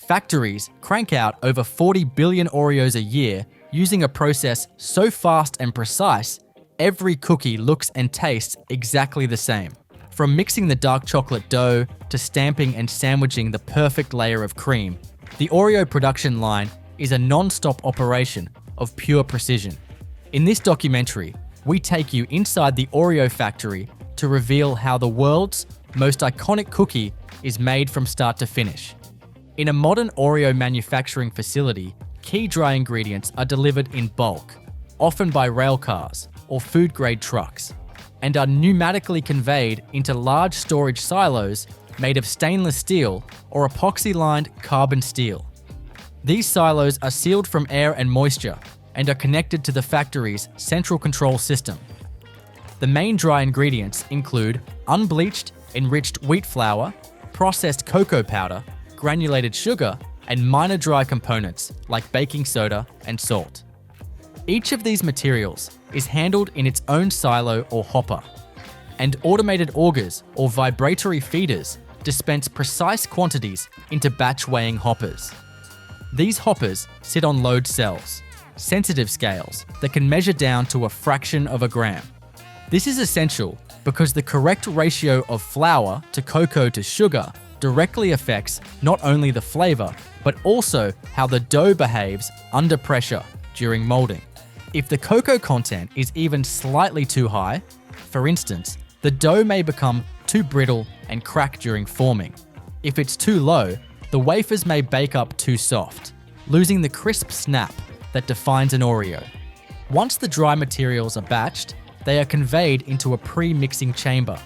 Factories crank out over 40 billion Oreos a year using a process so fast and precise, every cookie looks and tastes exactly the same. From mixing the dark chocolate dough to stamping and sandwiching the perfect layer of cream, the Oreo production line is a non-stop operation of pure precision. In this documentary, we take you inside the Oreo factory to reveal how the world's most iconic cookie is made from start to finish. In a modern Oreo manufacturing facility, key dry ingredients are delivered in bulk, often by rail cars or food-grade trucks, and are pneumatically conveyed into large storage silos made of stainless steel or epoxy-lined carbon steel. These silos are sealed from air and moisture and are connected to the factory's central control system. The main dry ingredients include unbleached, enriched wheat flour, processed cocoa powder, granulated sugar, and minor dry components like baking soda and salt. Each of these materials is handled in its own silo or hopper, and automated augers or vibratory feeders dispense precise quantities into batch weighing hoppers. These hoppers sit on load cells, sensitive scales that can measure down to a fraction of a gram. This is essential because the correct ratio of flour to cocoa to sugar directly affects not only the flavor, but also how the dough behaves under pressure during molding. If the cocoa content is even slightly too high, for instance, the dough may become too brittle and crack during forming. If it's too low, the wafers may bake up too soft, losing the crisp snap that defines an Oreo. Once the dry materials are batched, they are conveyed into a pre-mixing chamber.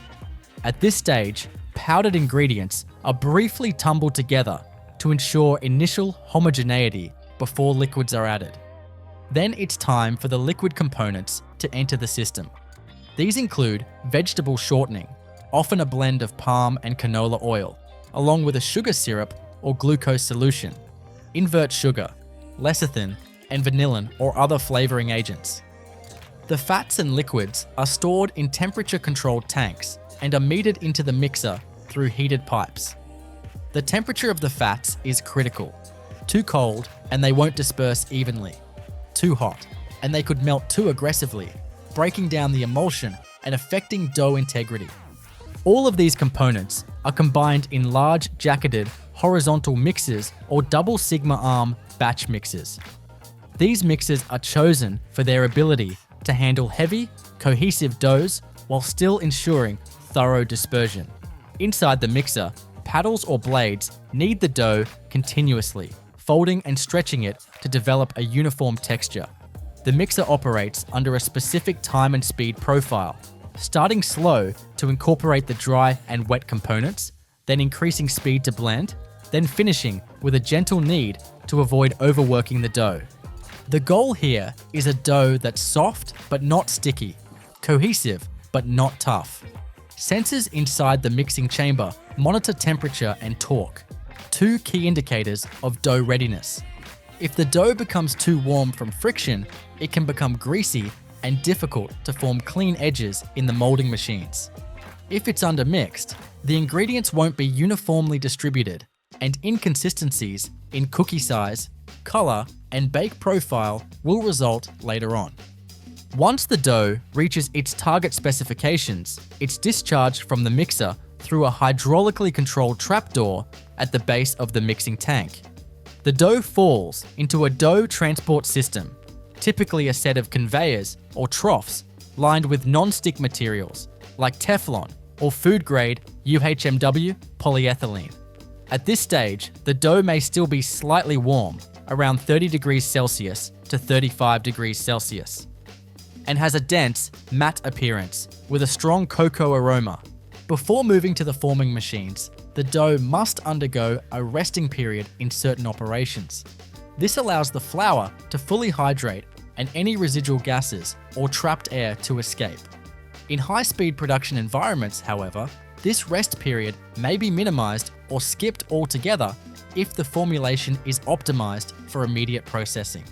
At this stage, powdered ingredients are briefly tumbled together to ensure initial homogeneity before liquids are added. Then it's time for the liquid components to enter the system. These include vegetable shortening, often a blend of palm and canola oil, along with a sugar syrup or glucose solution, invert sugar, lecithin, and vanillin or other flavoring agents. The fats and liquids are stored in temperature-controlled tanks and are metered into the mixer through heated pipes. The temperature of the fats is critical. Too cold and they won't disperse evenly. Too hot and they could melt too aggressively, breaking down the emulsion and affecting dough integrity. All of these components are combined in large jacketed horizontal mixers or double sigma arm batch mixers. These mixers are chosen for their ability to handle heavy, cohesive doughs while still ensuring thorough dispersion. Inside the mixer, paddles or blades knead the dough continuously, folding and stretching it to develop a uniform texture. The mixer operates under a specific time and speed profile, starting slow to incorporate the dry and wet components, then increasing speed to blend, then finishing with a gentle knead to avoid overworking the dough. The goal here is a dough that's soft but not sticky, cohesive but not tough. Sensors inside the mixing chamber monitor temperature and torque, two key indicators of dough readiness. If the dough becomes too warm from friction, it can become greasy and difficult to form clean edges in the molding machines. If it's undermixed, the ingredients won't be uniformly distributed, and inconsistencies in cookie size, color, and bake profile will result later on. Once the dough reaches its target specifications, it's discharged from the mixer through a hydraulically controlled trapdoor at the base of the mixing tank. The dough falls into a dough transport system, typically a set of conveyors or troughs lined with non-stick materials like Teflon or food-grade UHMW polyethylene. At this stage, the dough may still be slightly warm, around 30 degrees Celsius to 35 degrees Celsius, and has a dense, matte appearance with a strong cocoa aroma. Before moving to the forming machines, the dough must undergo a resting period in certain operations. This allows the flour to fully hydrate and any residual gases or trapped air to escape. In high-speed production environments, however, this rest period may be minimized or skipped altogether if the formulation is optimized for immediate processing.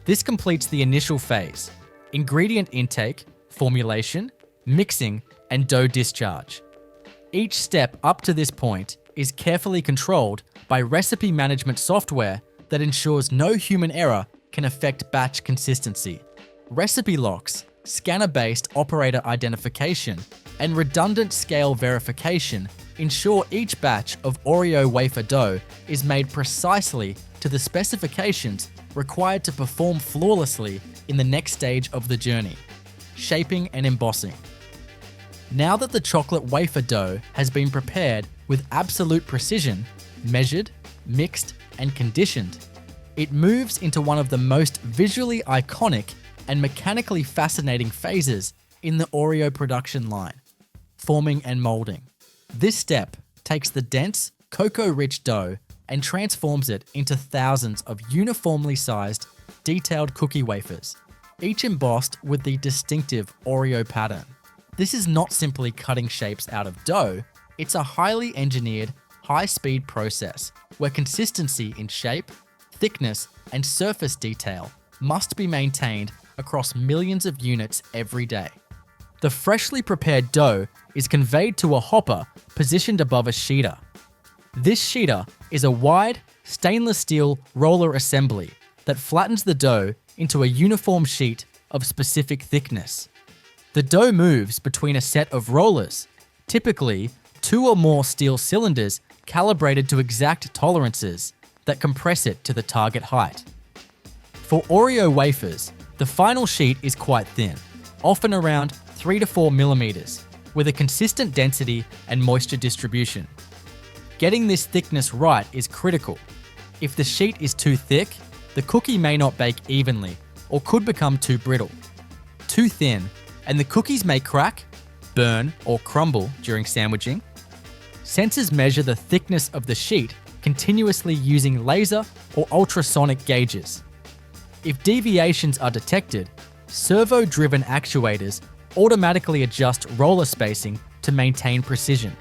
This completes the initial phase: ingredient intake, formulation, mixing, and dough discharge. Each step up to this point is carefully controlled by recipe management software that ensures no human error can affect batch consistency. Recipe locks, scanner-based operator identification, and redundant scale verification ensure each batch of Oreo wafer dough is made precisely to the specifications required to perform flawlessly in the next stage of the journey, shaping and embossing. Now that the chocolate wafer dough has been prepared with absolute precision, measured, mixed, and conditioned, it moves into one of the most visually iconic and mechanically fascinating phases in the Oreo production line, forming and molding. This step takes the dense, cocoa-rich dough and transforms it into thousands of uniformly sized, detailed cookie wafers, each embossed with the distinctive Oreo pattern. This is not simply cutting shapes out of dough, it's a highly engineered, high-speed process where consistency in shape, thickness, and surface detail must be maintained across millions of units every day. The freshly prepared dough is conveyed to a hopper positioned above a sheeter. This sheeter is a wide, stainless steel roller assembly that flattens the dough into a uniform sheet of specific thickness. The dough moves between a set of rollers, typically 2 or more steel cylinders calibrated to exact tolerances that compress it to the target height. For Oreo wafers, the final sheet is quite thin, often around 3 to 4 millimeters, with a consistent density and moisture distribution. Getting this thickness right is critical. If the sheet is too thick, the cookie may not bake evenly or could become too brittle. Too thin, and the cookies may crack, burn, or crumble during sandwiching. Sensors measure the thickness of the sheet continuously using laser or ultrasonic gauges. If deviations are detected, servo-driven actuators automatically adjust roller spacing to maintain precision.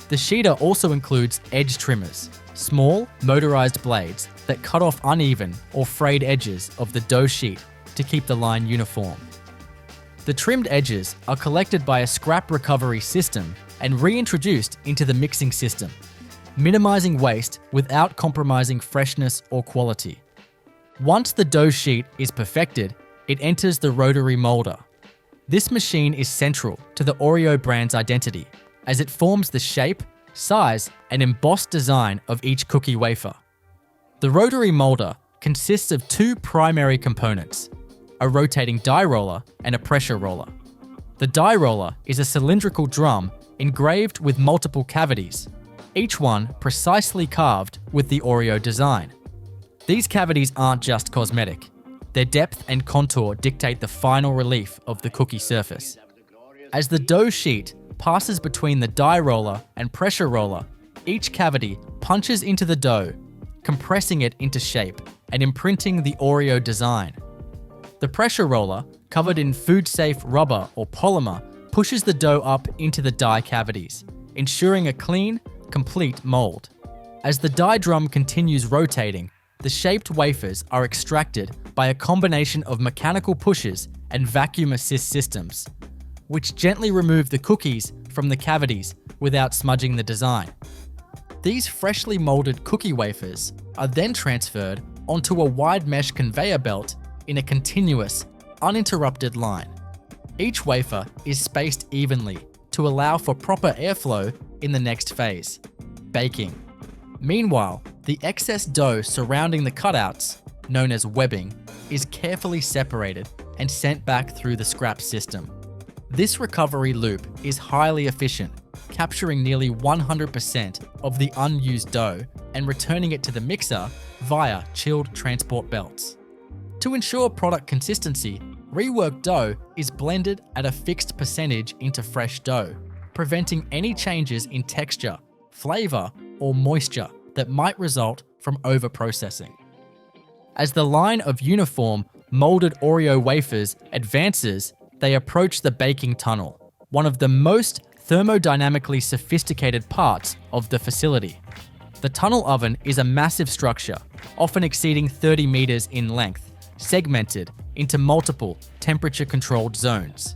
The sheeter also includes edge trimmers, small, motorized blades that cut off uneven or frayed edges of the dough sheet to keep the line uniform. The trimmed edges are collected by a scrap recovery system and reintroduced into the mixing system, minimizing waste without compromising freshness or quality. Once the dough sheet is perfected, it enters the rotary molder. This machine is central to the Oreo brand's identity, as it forms the shape, size, and embossed design of each cookie wafer. The rotary molder consists of 2 primary components, a rotating die roller and a pressure roller. The die roller is a cylindrical drum engraved with multiple cavities, each one precisely carved with the Oreo design. These cavities aren't just cosmetic. Their depth and contour dictate the final relief of the cookie surface. As the dough sheet passes between the die roller and pressure roller, each cavity punches into the dough, compressing it into shape and imprinting the Oreo design. The pressure roller, covered in food-safe rubber or polymer, pushes the dough up into the die cavities, ensuring a clean, complete mold. As the die drum continues rotating, the shaped wafers are extracted by a combination of mechanical pushes and vacuum assist systems, which gently remove the cookies from the cavities without smudging the design. These freshly molded cookie wafers are then transferred onto a wide mesh conveyor belt in a continuous, uninterrupted line. Each wafer is spaced evenly to allow for proper airflow in the next phase, baking. Meanwhile, the excess dough surrounding the cutouts, known as webbing, is carefully separated and sent back through the scrap system. This recovery loop is highly efficient, capturing nearly 100% of the unused dough and returning it to the mixer via chilled transport belts. To ensure product consistency, reworked dough is blended at a fixed percentage into fresh dough, preventing any changes in texture, flavor, or moisture that might result from over-processing. As the line of uniform, molded Oreo wafers advances, they approach the baking tunnel, one of the most thermodynamically sophisticated parts of the facility. The tunnel oven is a massive structure, often exceeding 30 meters in length, segmented into multiple temperature-controlled zones.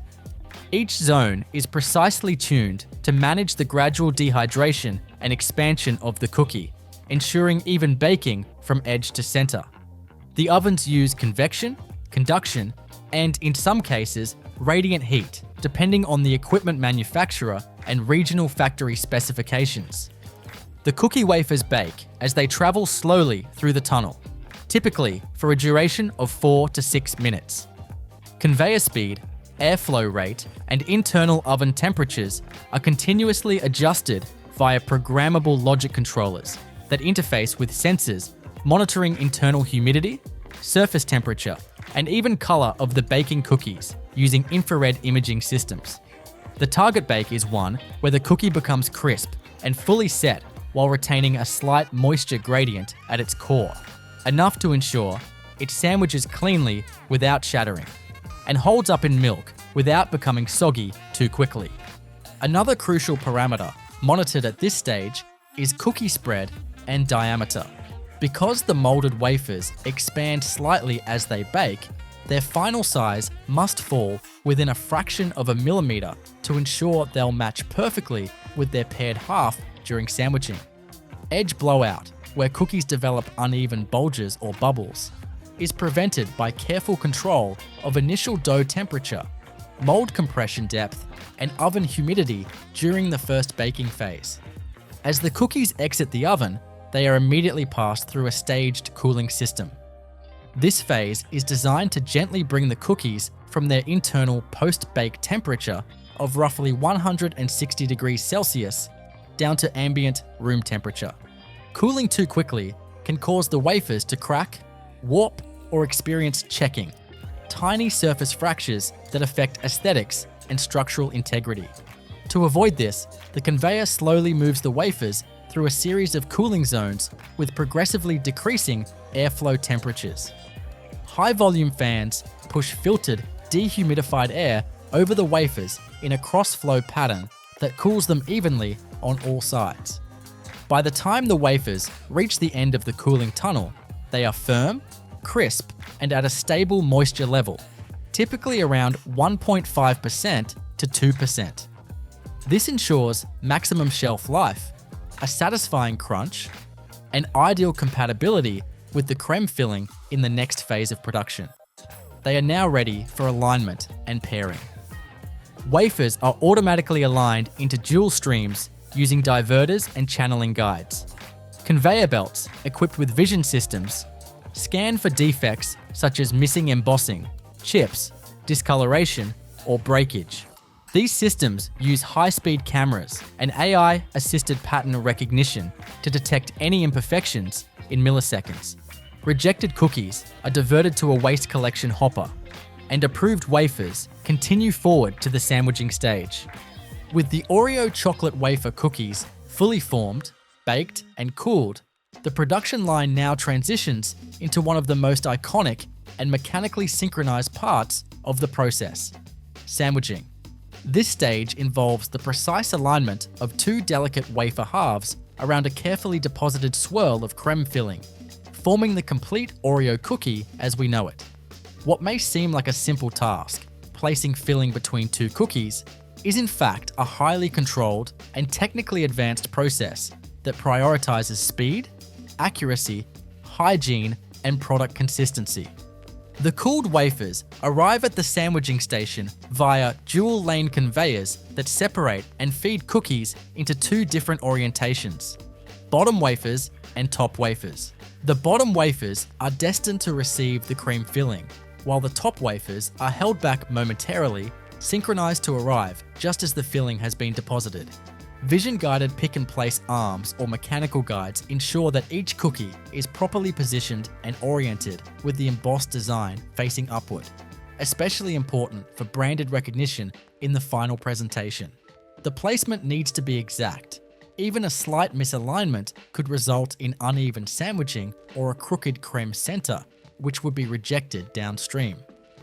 Each zone is precisely tuned to manage the gradual dehydration and expansion of the cookie, ensuring even baking from edge to center. The ovens use convection, conduction, and in some cases, radiant heat, depending on the equipment manufacturer and regional factory specifications. The cookie wafers bake as they travel slowly through the tunnel, typically for a duration of 4 to 6 minutes. Conveyor speed, airflow rate, and internal oven temperatures are continuously adjusted via programmable logic controllers that interface with sensors monitoring internal humidity, surface temperature, and even color of the baking cookies using infrared imaging systems. The target bake is one where the cookie becomes crisp and fully set while retaining a slight moisture gradient at its core, enough to ensure it sandwiches cleanly without shattering, and holds up in milk without becoming soggy too quickly. Another crucial parameter monitored at this stage is cookie spread and diameter. Because the molded wafers expand slightly as they bake, their final size must fall within a fraction of a millimeter to ensure they'll match perfectly with their paired half during sandwiching. Edge blowout, where cookies develop uneven bulges or bubbles, is prevented by careful control of initial dough temperature, mold compression depth, and oven humidity during the first baking phase. As the cookies exit the oven, they are immediately passed through a staged cooling system. This phase is designed to gently bring the cookies from their internal post-bake temperature of roughly 160 degrees Celsius down to ambient room temperature. Cooling too quickly can cause the wafers to crack, warp, or experience checking, tiny surface fractures that affect aesthetics and structural integrity. To avoid this, the conveyor slowly moves the wafers through a series of cooling zones with progressively decreasing airflow temperatures. High-volume fans push filtered, dehumidified air over the wafers in a cross-flow pattern that cools them evenly on all sides. By the time the wafers reach the end of the cooling tunnel, they are firm, crisp, and at a stable moisture level, typically around 1.5% to 2%. This ensures maximum shelf life, a satisfying crunch, and ideal compatibility with the creme filling in the next phase of production. They are now ready for alignment and pairing. Wafers are automatically aligned into dual streams using diverters and channeling guides. Conveyor belts equipped with vision systems scan for defects such as missing embossing, chips, discoloration, or breakage. These systems use high-speed cameras and AI-assisted pattern recognition to detect any imperfections in milliseconds. Rejected cookies are diverted to a waste collection hopper, and approved wafers continue forward to the sandwiching stage. With the Oreo chocolate wafer cookies fully formed, baked, and cooled, the production line now transitions into one of the most iconic and mechanically synchronized parts of the process: sandwiching. This stage involves the precise alignment of two delicate wafer halves around a carefully deposited swirl of creme filling, forming the complete Oreo cookie as we know it. What may seem like a simple task, placing filling between two cookies, is in fact a highly controlled and technically advanced process that prioritizes speed, accuracy, hygiene, and product consistency. The cooled wafers arrive at the sandwiching station via dual-lane conveyors that separate and feed cookies into two different orientations: bottom wafers and top wafers. The bottom wafers are destined to receive the cream filling, while the top wafers are held back momentarily, synchronized to arrive just as the filling has been deposited. Vision-guided pick-and-place arms or mechanical guides ensure that each cookie is properly positioned and oriented with the embossed design facing upward, especially important for branded recognition in the final presentation. The placement needs to be exact. Even a slight misalignment could result in uneven sandwiching or a crooked creme center, which would be rejected downstream.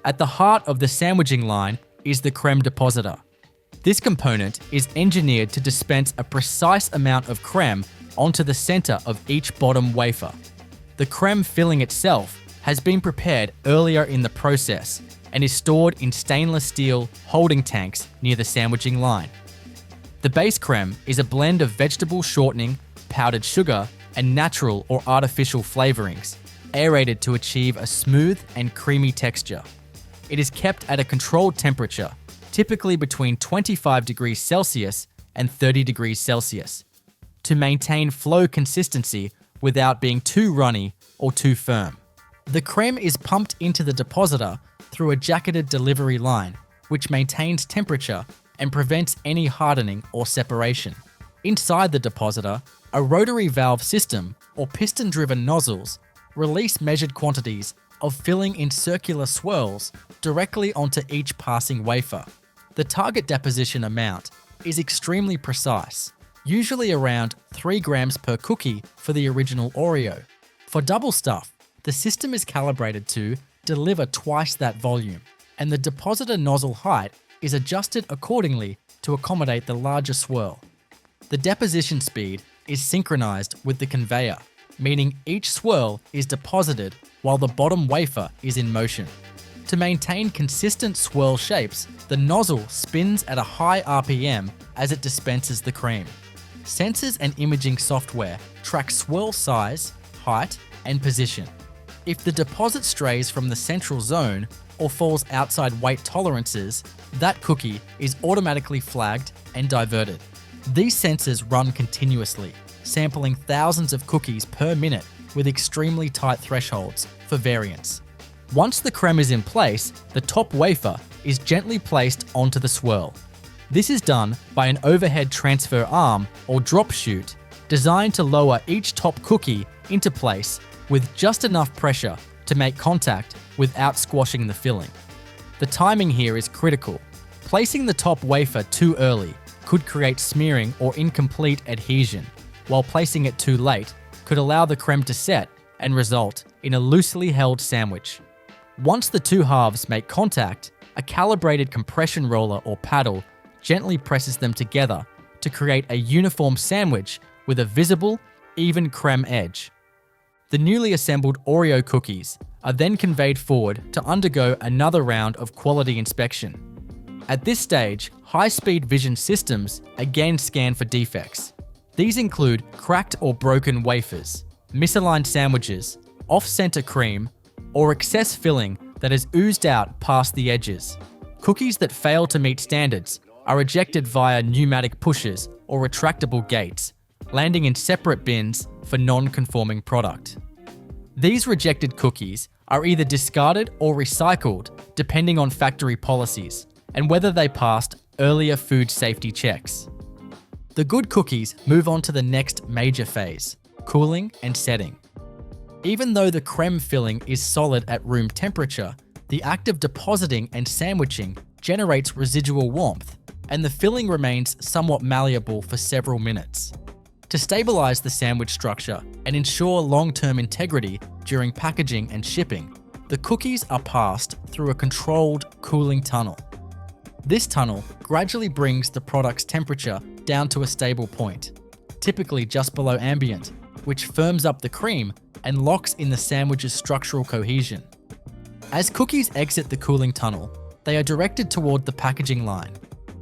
At the heart of the sandwiching line is the creme depositor. This component is engineered to dispense a precise amount of creme onto the center of each bottom wafer. The creme filling itself has been prepared earlier in the process and is stored in stainless steel holding tanks near the sandwiching line. The base creme is a blend of vegetable shortening, powdered sugar, and natural or artificial flavorings, aerated to achieve a smooth and creamy texture. It is kept at a controlled temperature, typically between 25 degrees Celsius and 30 degrees Celsius, to maintain flow consistency without being too runny or too firm. The creme is pumped into the depositor through a jacketed delivery line, which maintains temperature and prevents any hardening or separation. Inside the depositor, a rotary valve system or piston-driven nozzles release measured quantities of filling in circular swirls directly onto each passing wafer. The target deposition amount is extremely precise, usually around 3 grams per cookie for the original Oreo. For double stuff, the system is calibrated to deliver twice that volume, and the depositor nozzle height is adjusted accordingly to accommodate the larger swirl. The deposition speed is synchronized with the conveyor, meaning each swirl is deposited while the bottom wafer is in motion. To maintain consistent swirl shapes, the nozzle spins at a high RPM as it dispenses the cream. Sensors and imaging software track swirl size, height, and position. If the deposit strays from the central zone or falls outside weight tolerances, that cookie is automatically flagged and diverted. These sensors run continuously, sampling thousands of cookies per minute with extremely tight thresholds for variance. Once the creme is in place, the top wafer is gently placed onto the swirl. This is done by an overhead transfer arm or drop chute designed to lower each top cookie into place with just enough pressure to make contact without squashing the filling. The timing here is critical. Placing the top wafer too early could create smearing or incomplete adhesion, while placing it too late could allow the creme to set and result in a loosely held sandwich. Once the two halves make contact, a calibrated compression roller or paddle gently presses them together to create a uniform sandwich with a visible, even creme edge. The newly assembled Oreo cookies are then conveyed forward to undergo another round of quality inspection. At this stage, high-speed vision systems again scan for defects. These include cracked or broken wafers, misaligned sandwiches, off-center cream, or excess filling that has oozed out past the edges. Cookies that fail to meet standards are ejected via pneumatic pushers or retractable gates, landing in separate bins for non-conforming product. These rejected cookies are either discarded or recycled depending on factory policies and whether they passed earlier food safety checks. The good cookies move on to the next major phase, cooling and setting. Even though the creme filling is solid at room temperature, the act of depositing and sandwiching generates residual warmth, and the filling remains somewhat malleable for several minutes. To stabilize the sandwich structure and ensure long-term integrity during packaging and shipping, the cookies are passed through a controlled cooling tunnel. This tunnel gradually brings the product's temperature down to a stable point, typically just below ambient, which firms up the cream and locks in the sandwich's structural cohesion. As cookies exit the cooling tunnel, they are directed toward the packaging line.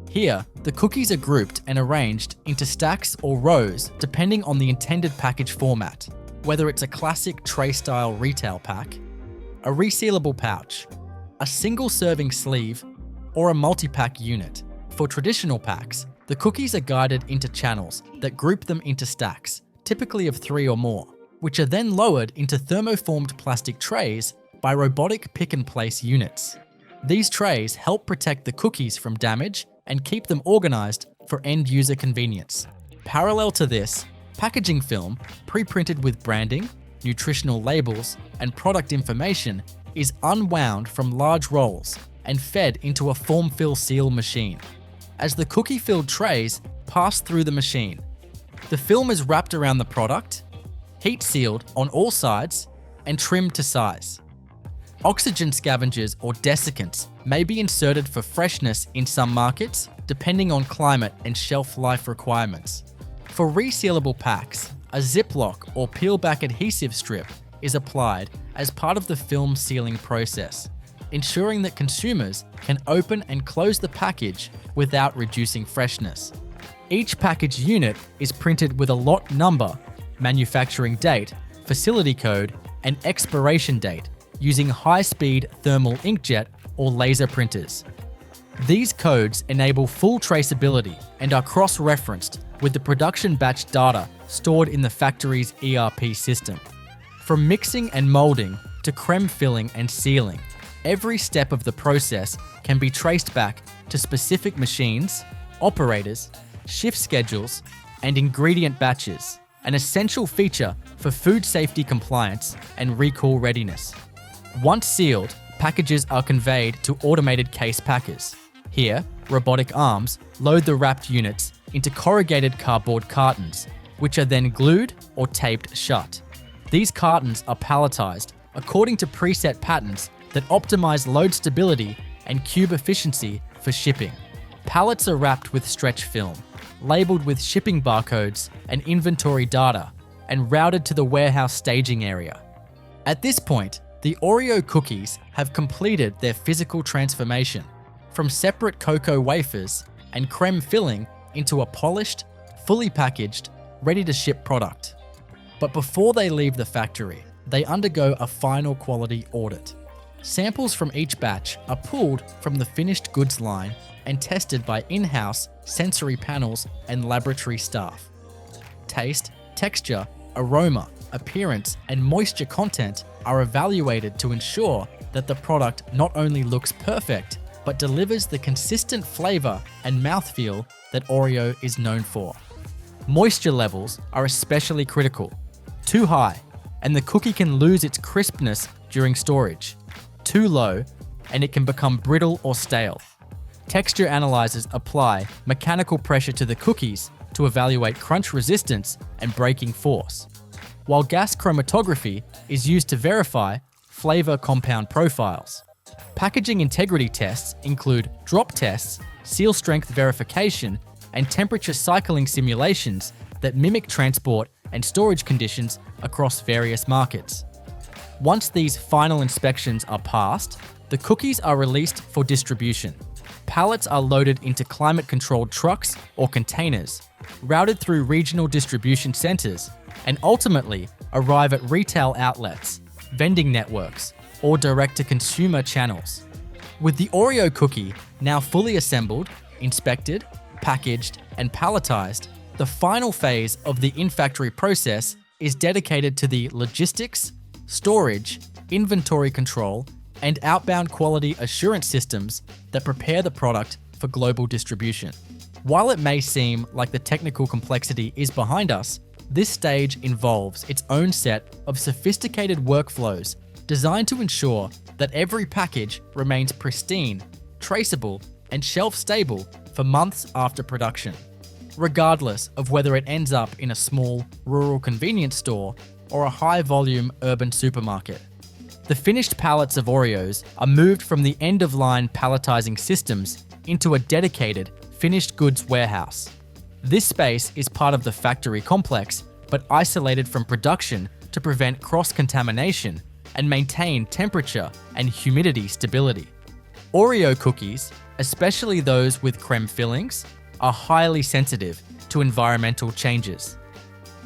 Here, the cookies are grouped and arranged into stacks or rows depending on the intended package format, whether it's a classic tray-style retail pack, a resealable pouch, a single-serving sleeve, or a multi-pack unit. For traditional packs, the cookies are guided into channels that group them into stacks, typically of 3 or more, which are then lowered into thermoformed plastic trays by robotic pick-and-place units. These trays help protect the cookies from damage and keep them organized for end-user convenience. Parallel to this, packaging film, pre-printed with branding, nutritional labels, and product information, is unwound from large rolls and fed into a form-fill seal machine. As the cookie-filled trays pass through the machine, the film is wrapped around the product, heat-sealed on all sides, and trimmed to size. Oxygen scavengers or desiccants may be inserted for freshness in some markets, depending on climate and shelf life requirements. For resealable packs, a Ziploc or peel-back adhesive strip is applied as part of the film sealing process, ensuring that consumers can open and close the package without reducing freshness. Each package unit is printed with a lot number, manufacturing date, facility code, and expiration date using high-speed thermal inkjet or laser printers. These codes enable full traceability and are cross-referenced with the production batch data stored in the factory's ERP system. From mixing and molding to creme filling and sealing, every step of the process can be traced back to specific machines, operators, shift schedules, and ingredient batches, an essential feature for food safety compliance and recall readiness. Once sealed, packages are conveyed to automated case packers. Here, robotic arms load the wrapped units into corrugated cardboard cartons, which are then glued or taped shut. These cartons are palletized according to preset patterns that optimize load stability and cube efficiency for shipping. Pallets are wrapped with stretch film, labeled with shipping barcodes and inventory data, and routed to the warehouse staging area. At this point, the Oreo cookies have completed their physical transformation from separate cocoa wafers and creme filling into a polished, fully packaged, ready-to-ship product. But before they leave the factory, they undergo a final quality audit. Samples from each batch are pulled from the finished goods line and tested by in-house sensory panels and laboratory staff. Taste, texture, aroma, appearance, and moisture content are evaluated to ensure that the product not only looks perfect, but delivers the consistent flavor and mouthfeel that Oreo is known for. Moisture levels are especially critical. Too high, and the cookie can lose its crispness during storage. Too low, and it can become brittle or stale. Texture analyzers apply mechanical pressure to the cookies to evaluate crunch resistance and breaking force, while gas chromatography is used to verify flavor compound profiles. Packaging integrity tests include drop tests, seal strength verification, and temperature cycling simulations that mimic transport and storage conditions across various markets. Once these final inspections are passed, the cookies are released for distribution. Pallets are loaded into climate-controlled trucks or containers, routed through regional distribution centers, and ultimately arrive at retail outlets, vending networks, or direct-to-consumer channels. With the Oreo cookie now fully assembled, inspected, packaged, and palletized, the final phase of the in-factory process is dedicated to the logistics, storage, inventory control, and outbound quality assurance systems that prepare the product for global distribution. While it may seem like the technical complexity is behind us, this stage involves its own set of sophisticated workflows designed to ensure that every package remains pristine, traceable, and shelf-stable for months after production, regardless of whether it ends up in a small, rural convenience store or a high-volume urban supermarket. The finished pallets of Oreos are moved from the end-of-line palletizing systems into a dedicated finished goods warehouse. This space is part of the factory complex, but isolated from production to prevent cross-contamination and maintain temperature and humidity stability. Oreo cookies, especially those with creme fillings, are highly sensitive to environmental changes.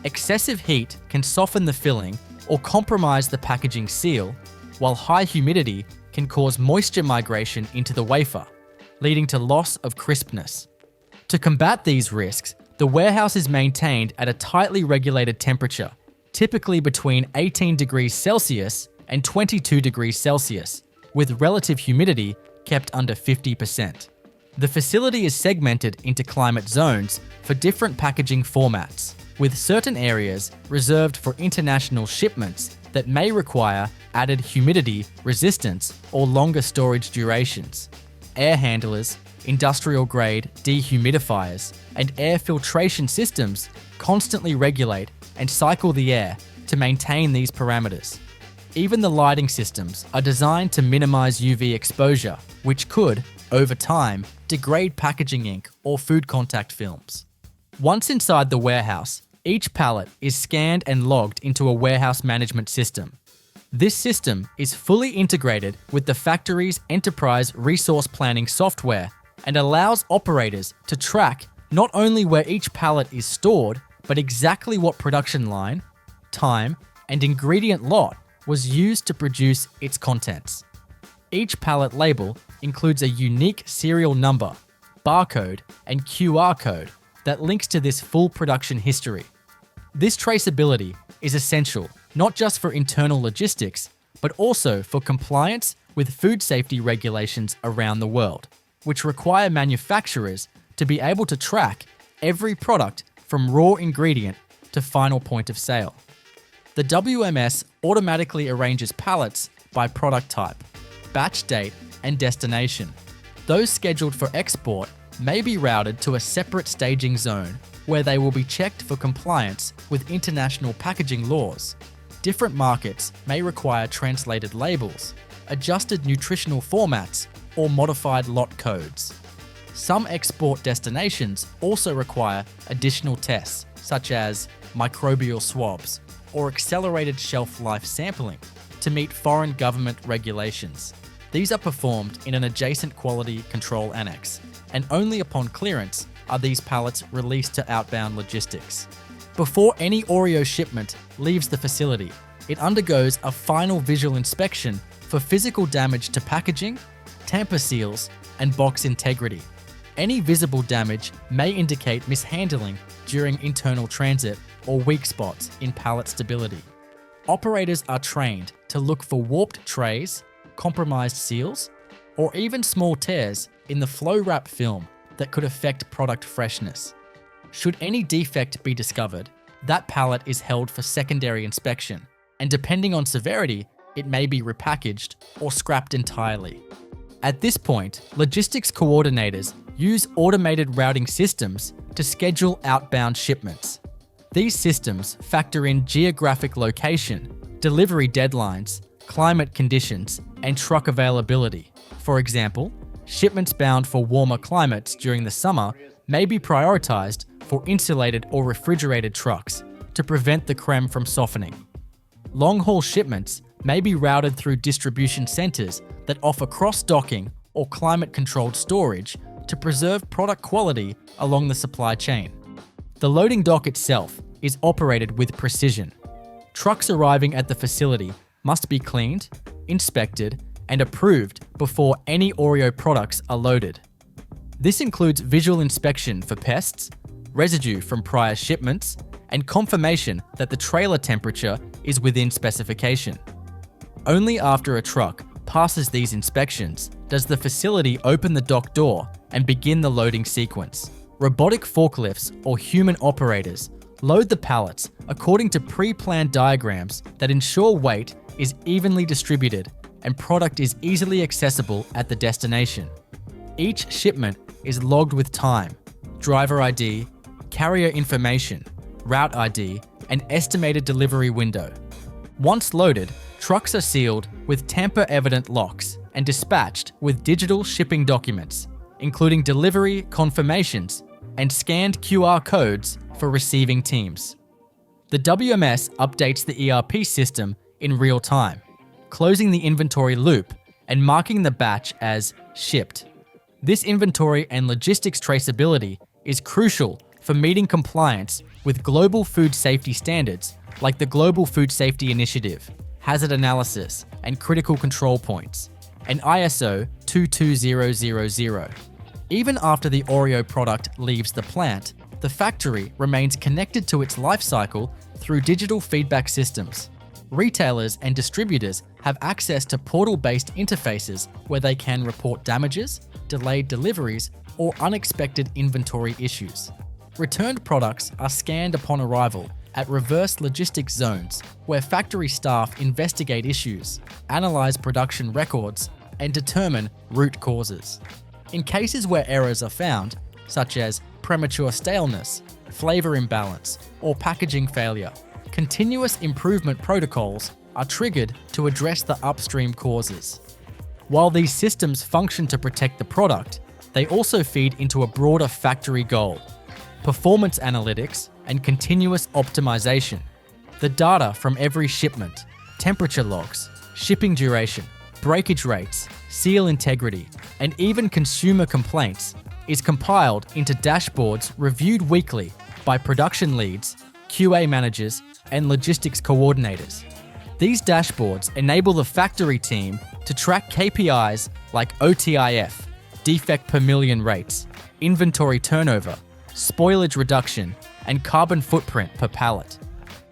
Excessive heat can soften the filling or compromise the packaging seal, while high humidity can cause moisture migration into the wafer, leading to loss of crispness. To combat these risks, the warehouse is maintained at a tightly regulated temperature, typically between 18 degrees Celsius and 22 degrees Celsius, with relative humidity kept under 50%. The facility is segmented into climate zones for different packaging formats, with certain areas reserved for international shipments that may require added humidity resistance or longer storage durations. Air handlers, industrial-grade dehumidifiers, and air filtration systems constantly regulate and cycle the air to maintain these parameters. Even the lighting systems are designed to minimize UV exposure, which could, over time, degrade packaging ink or food contact films. Once inside the warehouse, each pallet is scanned and logged into a warehouse management system, This system is fully integrated with the factory's enterprise resource planning software and allows operators to track not only where each pallet is stored, but exactly what production line, time, and ingredient lot was used to produce its contents. Each pallet label includes a unique serial number, barcode, and QR code that links to this full production history. This traceability is essential not just for internal logistics, but also for compliance with food safety regulations around the world, which require manufacturers to be able to track every product from raw ingredient to final point of sale. The WMS automatically arranges pallets by product type, batch date, and destination. Those scheduled for export may be routed to a separate staging zone where they will be checked for compliance with international packaging laws. Different markets may require translated labels, adjusted nutritional formats, or modified lot codes. Some export destinations also require additional tests, such as microbial swabs or accelerated shelf life sampling, to meet foreign government regulations. These are performed in an adjacent quality control annex, and only upon clearance are these pallets released to outbound logistics. Before any Oreo shipment leaves the facility, it undergoes a final visual inspection for physical damage to packaging, tamper seals, and box integrity. Any visible damage may indicate mishandling during internal transit or weak spots in pallet stability. Operators are trained to look for warped trays, compromised seals, or even small tears in the flow wrap film that could affect product freshness. Should any defect be discovered, that pallet is held for secondary inspection, and depending on severity, it may be repackaged or scrapped entirely. At this point, logistics coordinators use automated routing systems to schedule outbound shipments. These systems factor in geographic location, delivery deadlines, climate conditions, and truck availability. For example, shipments bound for warmer climates during the summer may be prioritized for insulated or refrigerated trucks to prevent the creme from softening. Long-haul shipments may be routed through distribution centers that offer cross-docking or climate-controlled storage to preserve product quality along the supply chain. The loading dock itself is operated with precision. Trucks arriving at the facility must be cleaned, inspected, and approved before any Oreo products are loaded. This includes visual inspection for pests, residue from prior shipments, and confirmation that the trailer temperature is within specification. Only after a truck passes these inspections does the facility open the dock door and begin the loading sequence. Robotic forklifts or human operators load the pallets according to pre-planned diagrams that ensure weight is evenly distributed and product is easily accessible at the destination. Each shipment is logged with time, driver ID, carrier information, route ID, and estimated delivery window. Once loaded, trucks are sealed with tamper-evident locks and dispatched with digital shipping documents, including delivery confirmations and scanned QR codes for receiving teams. The WMS updates the ERP system in real time, closing the inventory loop and marking the batch as shipped. This inventory and logistics traceability is crucial for meeting compliance with global food safety standards like the Global Food Safety Initiative, hazard analysis, and critical control points, and ISO 22000. Even after the Oreo product leaves the plant, the factory remains connected to its life cycle through digital feedback systems. Retailers and distributors have access to portal-based interfaces where they can report damages, delayed deliveries, or unexpected inventory issues. Returned products are scanned upon arrival at reverse logistics zones where factory staff investigate issues, analyze production records, and determine root causes. In cases where errors are found, such as premature staleness, flavor imbalance, or packaging failure, continuous improvement protocols are triggered to address the upstream causes. While these systems function to protect the product, they also feed into a broader factory goal: performance analytics and continuous optimization. The data from every shipment, temperature logs, shipping duration, breakage rates, seal integrity, and even consumer complaints is compiled into dashboards reviewed weekly by production leads, QA managers, and logistics coordinators. These dashboards enable the factory team to track KPIs like OTIF, defect per million rates, inventory turnover, spoilage reduction, and carbon footprint per pallet.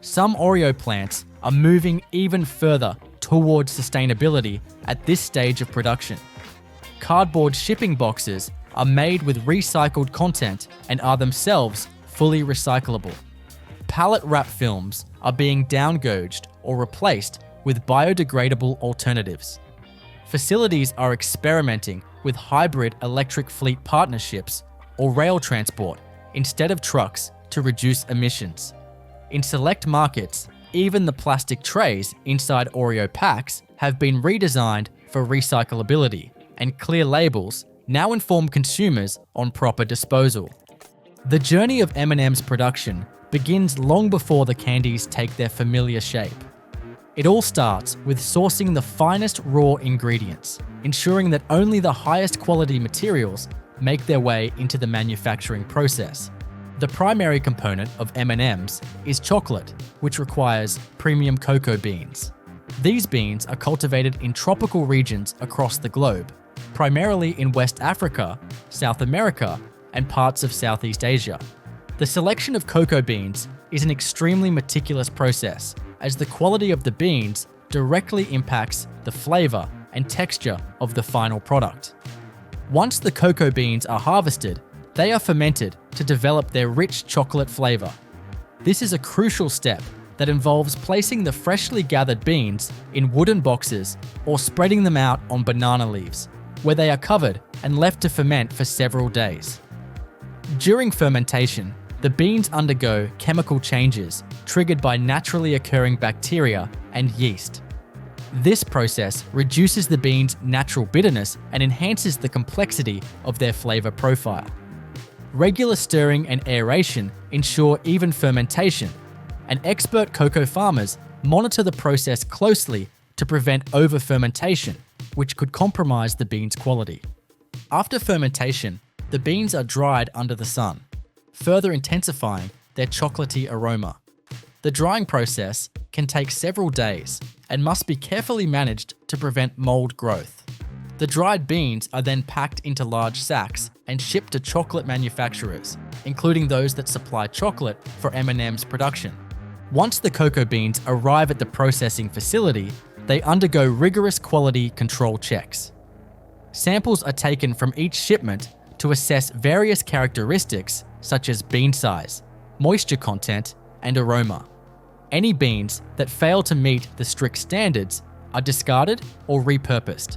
Some Oreo plants are moving even further towards sustainability at this stage of production. Cardboard shipping boxes are made with recycled content and are themselves fully recyclable. Pallet wrap films are being downgauged or replaced with biodegradable alternatives. Facilities are experimenting with hybrid electric fleet partnerships or rail transport instead of trucks to reduce emissions. In select markets, even the plastic trays inside Oreo packs have been redesigned for recyclability, and clear labels now inform consumers on proper disposal. The journey of M&M's production begins long before the candies take their familiar shape. It all starts with sourcing the finest raw ingredients, ensuring that only the highest quality materials make their way into the manufacturing process. The primary component of M&M's is chocolate, which requires premium cocoa beans. These beans are cultivated in tropical regions across the globe, primarily in West Africa, South America, and parts of Southeast Asia. The selection of cocoa beans is an extremely meticulous process, as the quality of the beans directly impacts the flavor and texture of the final product. Once the cocoa beans are harvested, they are fermented to develop their rich chocolate flavor. This is a crucial step that involves placing the freshly gathered beans in wooden boxes or spreading them out on banana leaves, where they are covered and left to ferment for several days. During fermentation, the beans undergo chemical changes triggered by naturally occurring bacteria and yeast. This process reduces the beans' natural bitterness and enhances the complexity of their flavor profile. Regular stirring and aeration ensure even fermentation, and expert cocoa farmers monitor the process closely to prevent over-fermentation, which could compromise the beans' quality. After fermentation, the beans are dried under the sun, further intensifying their chocolatey aroma. The drying process can take several days and must be carefully managed to prevent mold growth. The dried beans are then packed into large sacks and shipped to chocolate manufacturers, including those that supply chocolate for M&M's production. Once the cocoa beans arrive at the processing facility, they undergo rigorous quality control checks. Samples are taken from each shipment to assess various characteristics such as bean size, moisture content, and aroma. Any beans that fail to meet the strict standards are discarded or repurposed.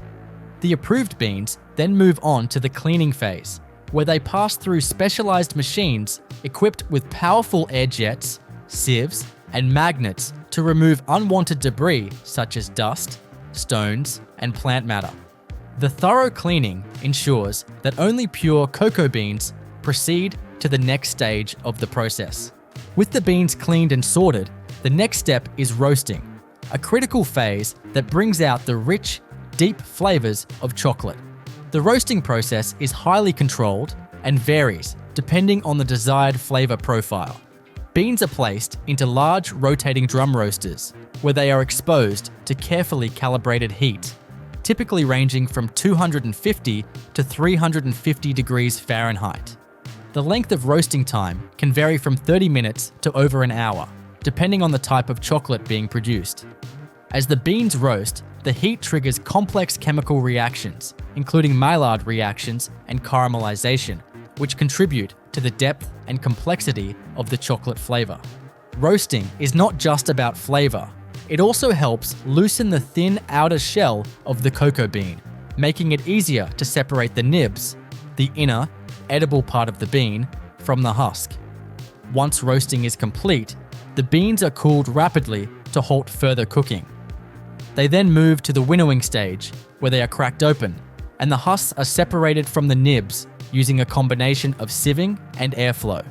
The approved beans then move on to the cleaning phase, where they pass through specialized machines equipped with powerful air jets, sieves, and magnets to remove unwanted debris such as dust, stones, and plant matter. The thorough cleaning ensures that only pure cocoa beans proceed to the next stage of the process. With the beans cleaned and sorted, the next step is roasting, a critical phase that brings out the rich, deep flavors of chocolate. The roasting process is highly controlled and varies depending on the desired flavor profile. Beans are placed into large rotating drum roasters, where they are exposed to carefully calibrated heat, typically ranging from 250 to 350 degrees Fahrenheit. The length of roasting time can vary from 30 minutes to over an hour, depending on the type of chocolate being produced. As the beans roast, the heat triggers complex chemical reactions, including Maillard reactions and caramelization, which contribute to the depth and complexity of the chocolate flavor. Roasting is not just about flavor. It also helps loosen the thin outer shell of the cocoa bean, making it easier to separate the nibs, the inner, edible part of the bean, from the husk. Once roasting is complete, the beans are cooled rapidly to halt further cooking. They then move to the winnowing stage, where they are cracked open, and the husks are separated from the nibs using a combination of sieving and airflow.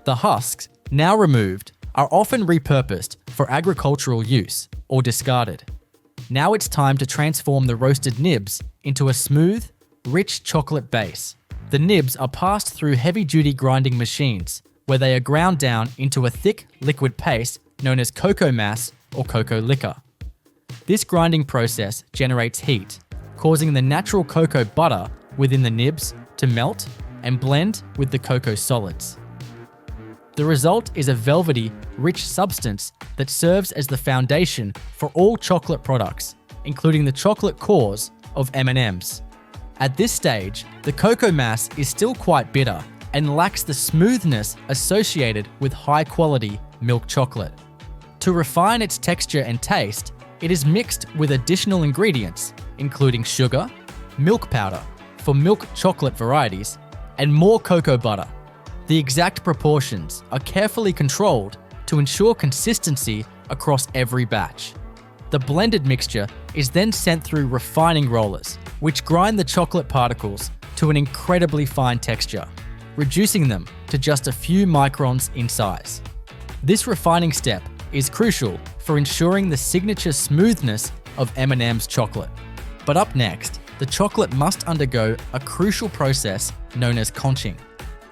The husks, now removed, are often repurposed for agricultural use, or discarded. Now it's time to transform the roasted nibs into a smooth, rich chocolate base. The nibs are passed through heavy-duty grinding machines, where they are ground down into a thick liquid paste known as cocoa mass or cocoa liquor. This grinding process generates heat, causing the natural cocoa butter within the nibs to melt and blend with the cocoa solids. The result is a velvety, rich substance that serves as the foundation for all chocolate products, including the chocolate cores of M&Ms. At this stage, the cocoa mass is still quite bitter and lacks the smoothness associated with high-quality milk chocolate. To refine its texture and taste, it is mixed with additional ingredients, including sugar, milk powder for milk chocolate varieties, and more cocoa butter. The exact proportions are carefully controlled to ensure consistency across every batch. The blended mixture is then sent through refining rollers, which grind the chocolate particles to an incredibly fine texture, reducing them to just a few microns in size. This refining step is crucial for ensuring the signature smoothness of M&M's chocolate. But up next, the chocolate must undergo a crucial process known as conching.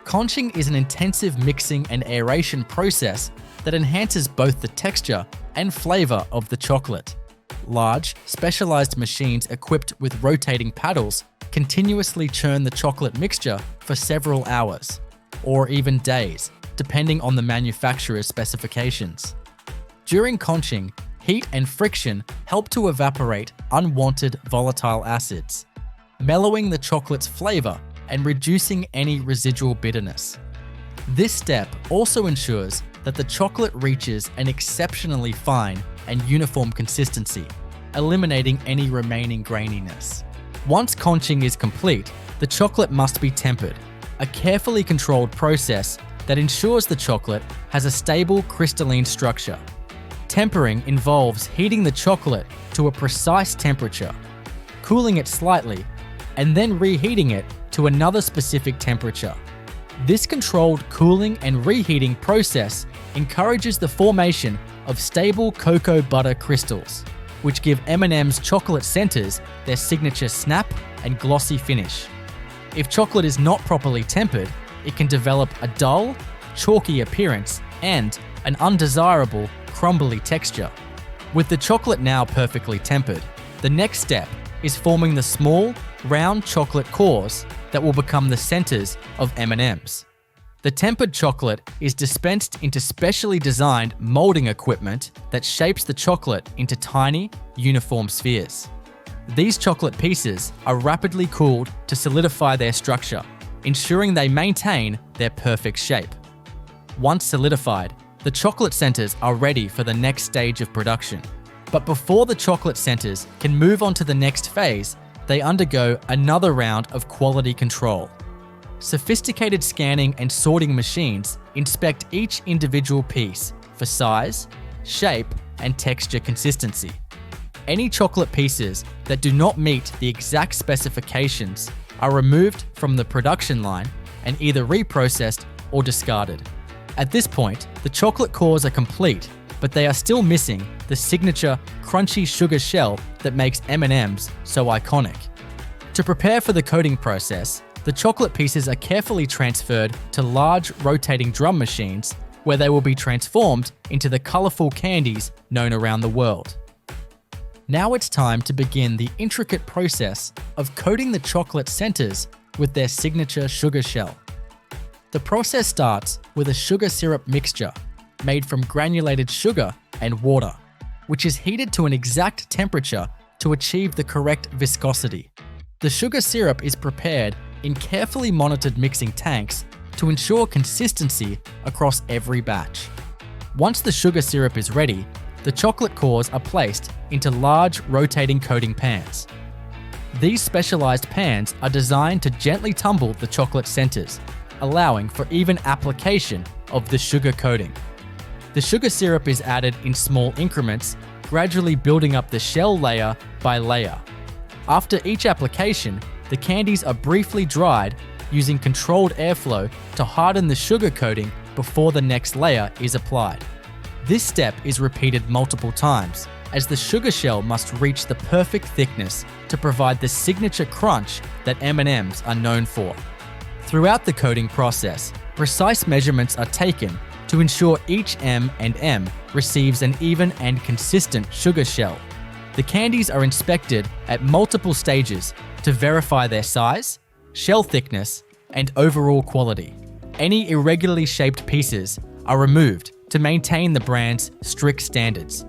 Conching is an intensive mixing and aeration process that enhances both the texture and flavor of the chocolate. Large, specialized machines equipped with rotating paddles continuously churn the chocolate mixture for several hours, or even days, depending on the manufacturer's specifications. During conching, heat and friction help to evaporate unwanted volatile acids, mellowing the chocolate's flavor and reducing any residual bitterness. This step also ensures that the chocolate reaches an exceptionally fine and uniform consistency, eliminating any remaining graininess. Once conching is complete, the chocolate must be tempered, a carefully controlled process that ensures the chocolate has a stable crystalline structure. Tempering involves heating the chocolate to a precise temperature, cooling it slightly, and then reheating it to another specific temperature. This controlled cooling and reheating process encourages the formation of stable cocoa butter crystals, which give M&M's chocolate centers their signature snap and glossy finish. If chocolate is not properly tempered, it can develop a dull, chalky appearance and an undesirable, crumbly texture. With the chocolate now perfectly tempered, the next step is forming the small, round chocolate cores that will become the centers of M&Ms. The tempered chocolate is dispensed into specially designed molding equipment that shapes the chocolate into tiny, uniform spheres. These chocolate pieces are rapidly cooled to solidify their structure, ensuring they maintain their perfect shape. Once solidified, the chocolate centers are ready for the next stage of production. But before the chocolate centers can move on to the next phase, they undergo another round of quality control. Sophisticated scanning and sorting machines inspect each individual piece for size, shape, and texture consistency. Any chocolate pieces that do not meet the exact specifications are removed from the production line and either reprocessed or discarded. At this point, the chocolate cores are complete, but they are still missing the signature crunchy sugar shell that makes M&Ms so iconic. To prepare for the coating process, the chocolate pieces are carefully transferred to large rotating drum machines where they will be transformed into the colorful candies known around the world. Now it's time to begin the intricate process of coating the chocolate centers with their signature sugar shell. The process starts with a sugar syrup mixture made from granulated sugar and water, which is heated to an exact temperature to achieve the correct viscosity. The sugar syrup is prepared in carefully monitored mixing tanks to ensure consistency across every batch. Once the sugar syrup is ready, the chocolate cores are placed into large rotating coating pans. These specialized pans are designed to gently tumble the chocolate centers, allowing for even application of the sugar coating. The sugar syrup is added in small increments, gradually building up the shell layer by layer. After each application, the candies are briefly dried using controlled airflow to harden the sugar coating before the next layer is applied. This step is repeated multiple times, as the sugar shell must reach the perfect thickness to provide the signature crunch that M&Ms are known for. Throughout the coating process, precise measurements are taken to ensure each M&M receives an even and consistent sugar shell. The candies are inspected at multiple stages to verify their size, shell thickness, and overall quality. Any irregularly shaped pieces are removed to maintain the brand's strict standards.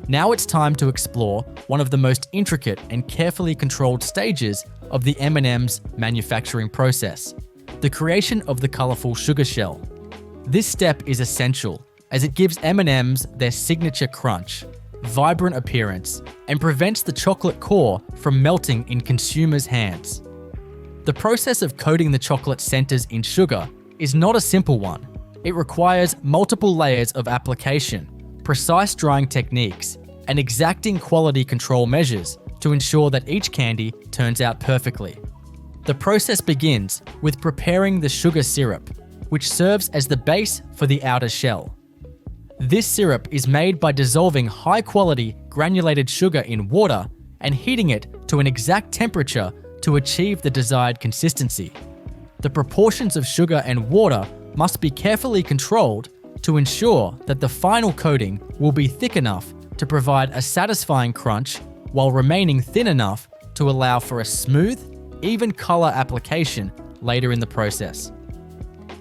Now it's time to explore one of the most intricate and carefully controlled stages of the M&M's manufacturing process, the creation of the colorful sugar shell. This step is essential as it gives M&Ms their signature crunch, vibrant appearance, and prevents the chocolate core from melting in consumers' hands. The process of coating the chocolate centers in sugar is not a simple one. It requires multiple layers of application, precise drying techniques, and exacting quality control measures to ensure that each candy turns out perfectly. The process begins with preparing the sugar syrup, which serves as the base for the outer shell. This syrup is made by dissolving high-quality granulated sugar in water and heating it to an exact temperature to achieve the desired consistency. The proportions of sugar and water must be carefully controlled to ensure that the final coating will be thick enough to provide a satisfying crunch while remaining thin enough to allow for a smooth, even color application later in the process.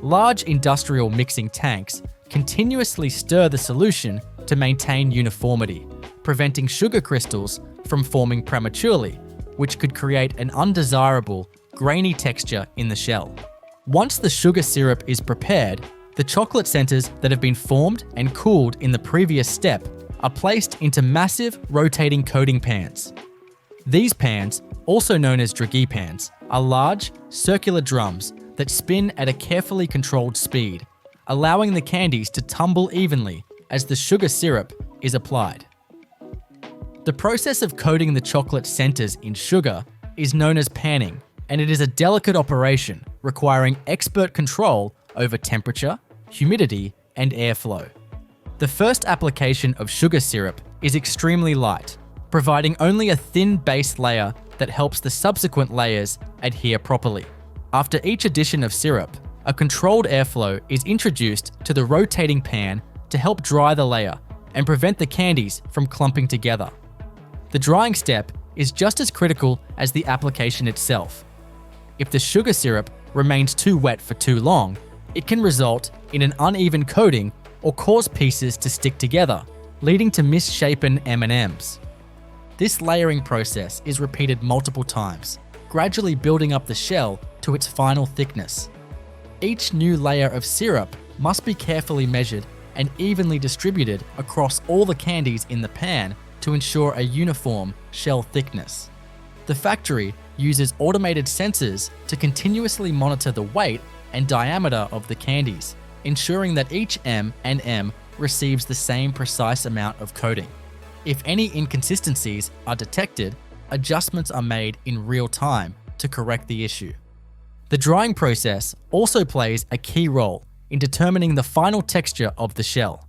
Large industrial mixing tanks continuously stir the solution to maintain uniformity, preventing sugar crystals from forming prematurely, which could create an undesirable, grainy texture in the shell. Once the sugar syrup is prepared, the chocolate centers that have been formed and cooled in the previous step are placed into massive rotating coating pans. These pans, also known as dragee pans, are large, circular drums that spin at a carefully controlled speed, allowing the candies to tumble evenly as the sugar syrup is applied. The process of coating the chocolate centers in sugar is known as panning, and it is a delicate operation requiring expert control over temperature, humidity, and airflow. The first application of sugar syrup is extremely light, providing only a thin base layer that helps the subsequent layers adhere properly. After each addition of syrup, a controlled airflow is introduced to the rotating pan to help dry the layer and prevent the candies from clumping together. The drying step is just as critical as the application itself. If the sugar syrup remains too wet for too long, it can result in an uneven coating or cause pieces to stick together, leading to misshapen M&Ms. This layering process is repeated multiple times, gradually building up the shell to its final thickness. Each new layer of syrup must be carefully measured and evenly distributed across all the candies in the pan to ensure a uniform shell thickness. The factory uses automated sensors to continuously monitor the weight and diameter of the candies, ensuring that each M&M receives the same precise amount of coating. If any inconsistencies are detected, adjustments are made in real time to correct the issue. The drying process also plays a key role in determining the final texture of the shell.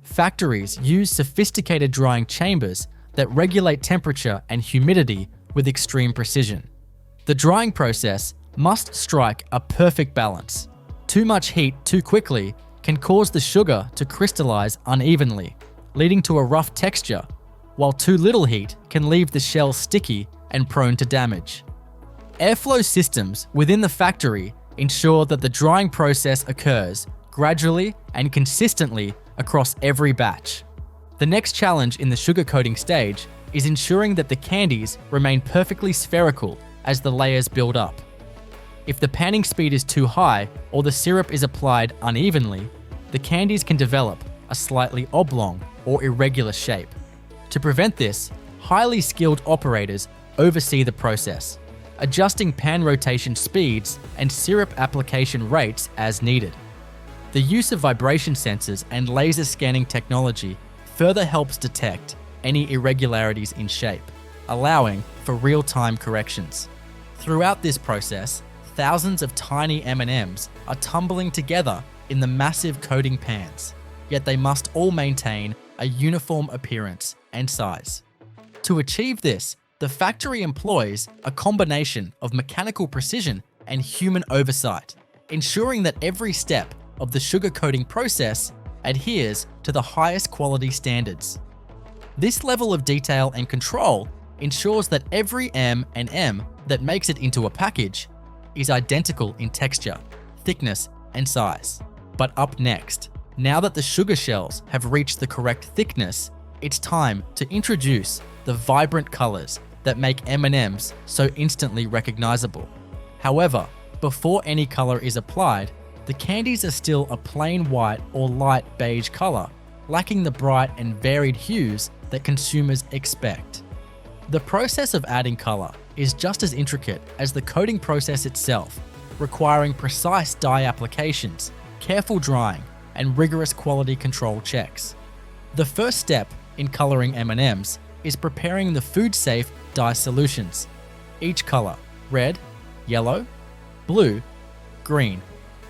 Factories use sophisticated drying chambers that regulate temperature and humidity with extreme precision. The drying process must strike a perfect balance. Too much heat too quickly can cause the sugar to crystallize unevenly, leading to a rough texture, while too little heat can leave the shell sticky and prone to damage. Airflow systems within the factory ensure that the drying process occurs gradually and consistently across every batch. The next challenge in the sugar coating stage is ensuring that the candies remain perfectly spherical as the layers build up. If the panning speed is too high or the syrup is applied unevenly, the candies can develop a slightly oblong or irregular shape. To prevent this, highly skilled operators oversee the process, adjusting pan rotation speeds and syrup application rates as needed. The use of vibration sensors and laser scanning technology further helps detect any irregularities in shape, allowing for real-time corrections. Throughout this process, thousands of tiny M&Ms are tumbling together in the massive coating pans, yet they must all maintain a uniform appearance and size. To achieve this, the factory employs a combination of mechanical precision and human oversight, ensuring that every step of the sugar coating process adheres to the highest quality standards. This level of detail and control ensures that every M&M that makes it into a package is identical in texture, thickness, and size. But up next, now that the sugar shells have reached the correct thickness, it's time to introduce the vibrant colors that make M&Ms so instantly recognizable. However, before any color is applied, the candies are still a plain white or light beige color, lacking the bright and varied hues that consumers expect. The process of adding color is just as intricate as the coating process itself, requiring precise dye applications, careful drying, and rigorous quality control checks. The first step in coloring M&Ms is preparing the food-safe dye solutions. Each color, red, yellow, blue, green,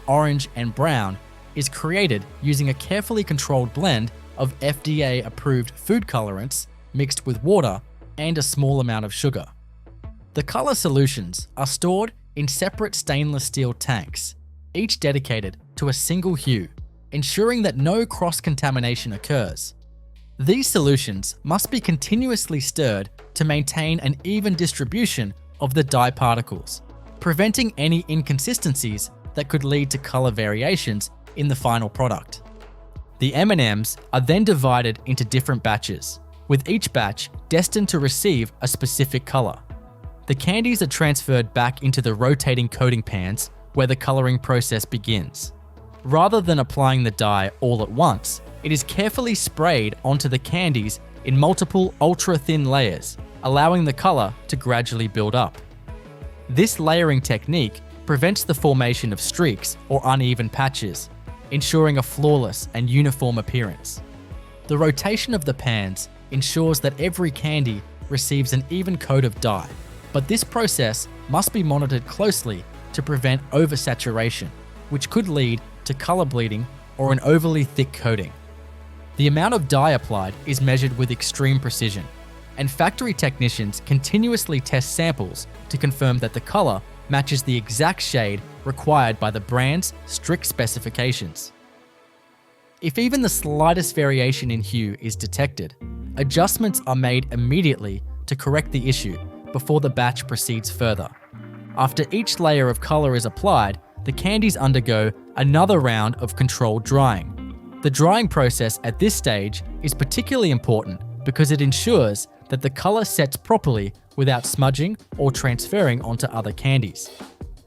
orange, and brown, is created using a carefully controlled blend of FDA-approved food colorants mixed with water and a small amount of sugar. The color solutions are stored in separate stainless steel tanks, each dedicated to a single hue, ensuring that no cross-contamination occurs. These solutions must be continuously stirred to maintain an even distribution of the dye particles, preventing any inconsistencies that could lead to color variations in the final product. The M&Ms are then divided into different batches, with each batch destined to receive a specific color. The candies are transferred back into the rotating coating pans where the coloring process begins. Rather than applying the dye all at once, it is carefully sprayed onto the candies in multiple ultra-thin layers, allowing the color to gradually build up. This layering technique prevents the formation of streaks or uneven patches, ensuring a flawless and uniform appearance. The rotation of the pans ensures that every candy receives an even coat of dye, but this process must be monitored closely to prevent oversaturation, which could lead to color bleeding or an overly thick coating. The amount of dye applied is measured with extreme precision, and factory technicians continuously test samples to confirm that the color matches the exact shade required by the brand's strict specifications. If even the slightest variation in hue is detected, adjustments are made immediately to correct the issue before the batch proceeds further. After each layer of color is applied, the candies undergo another round of controlled drying. The drying process at this stage is particularly important because it ensures that the color sets properly without smudging or transferring onto other candies.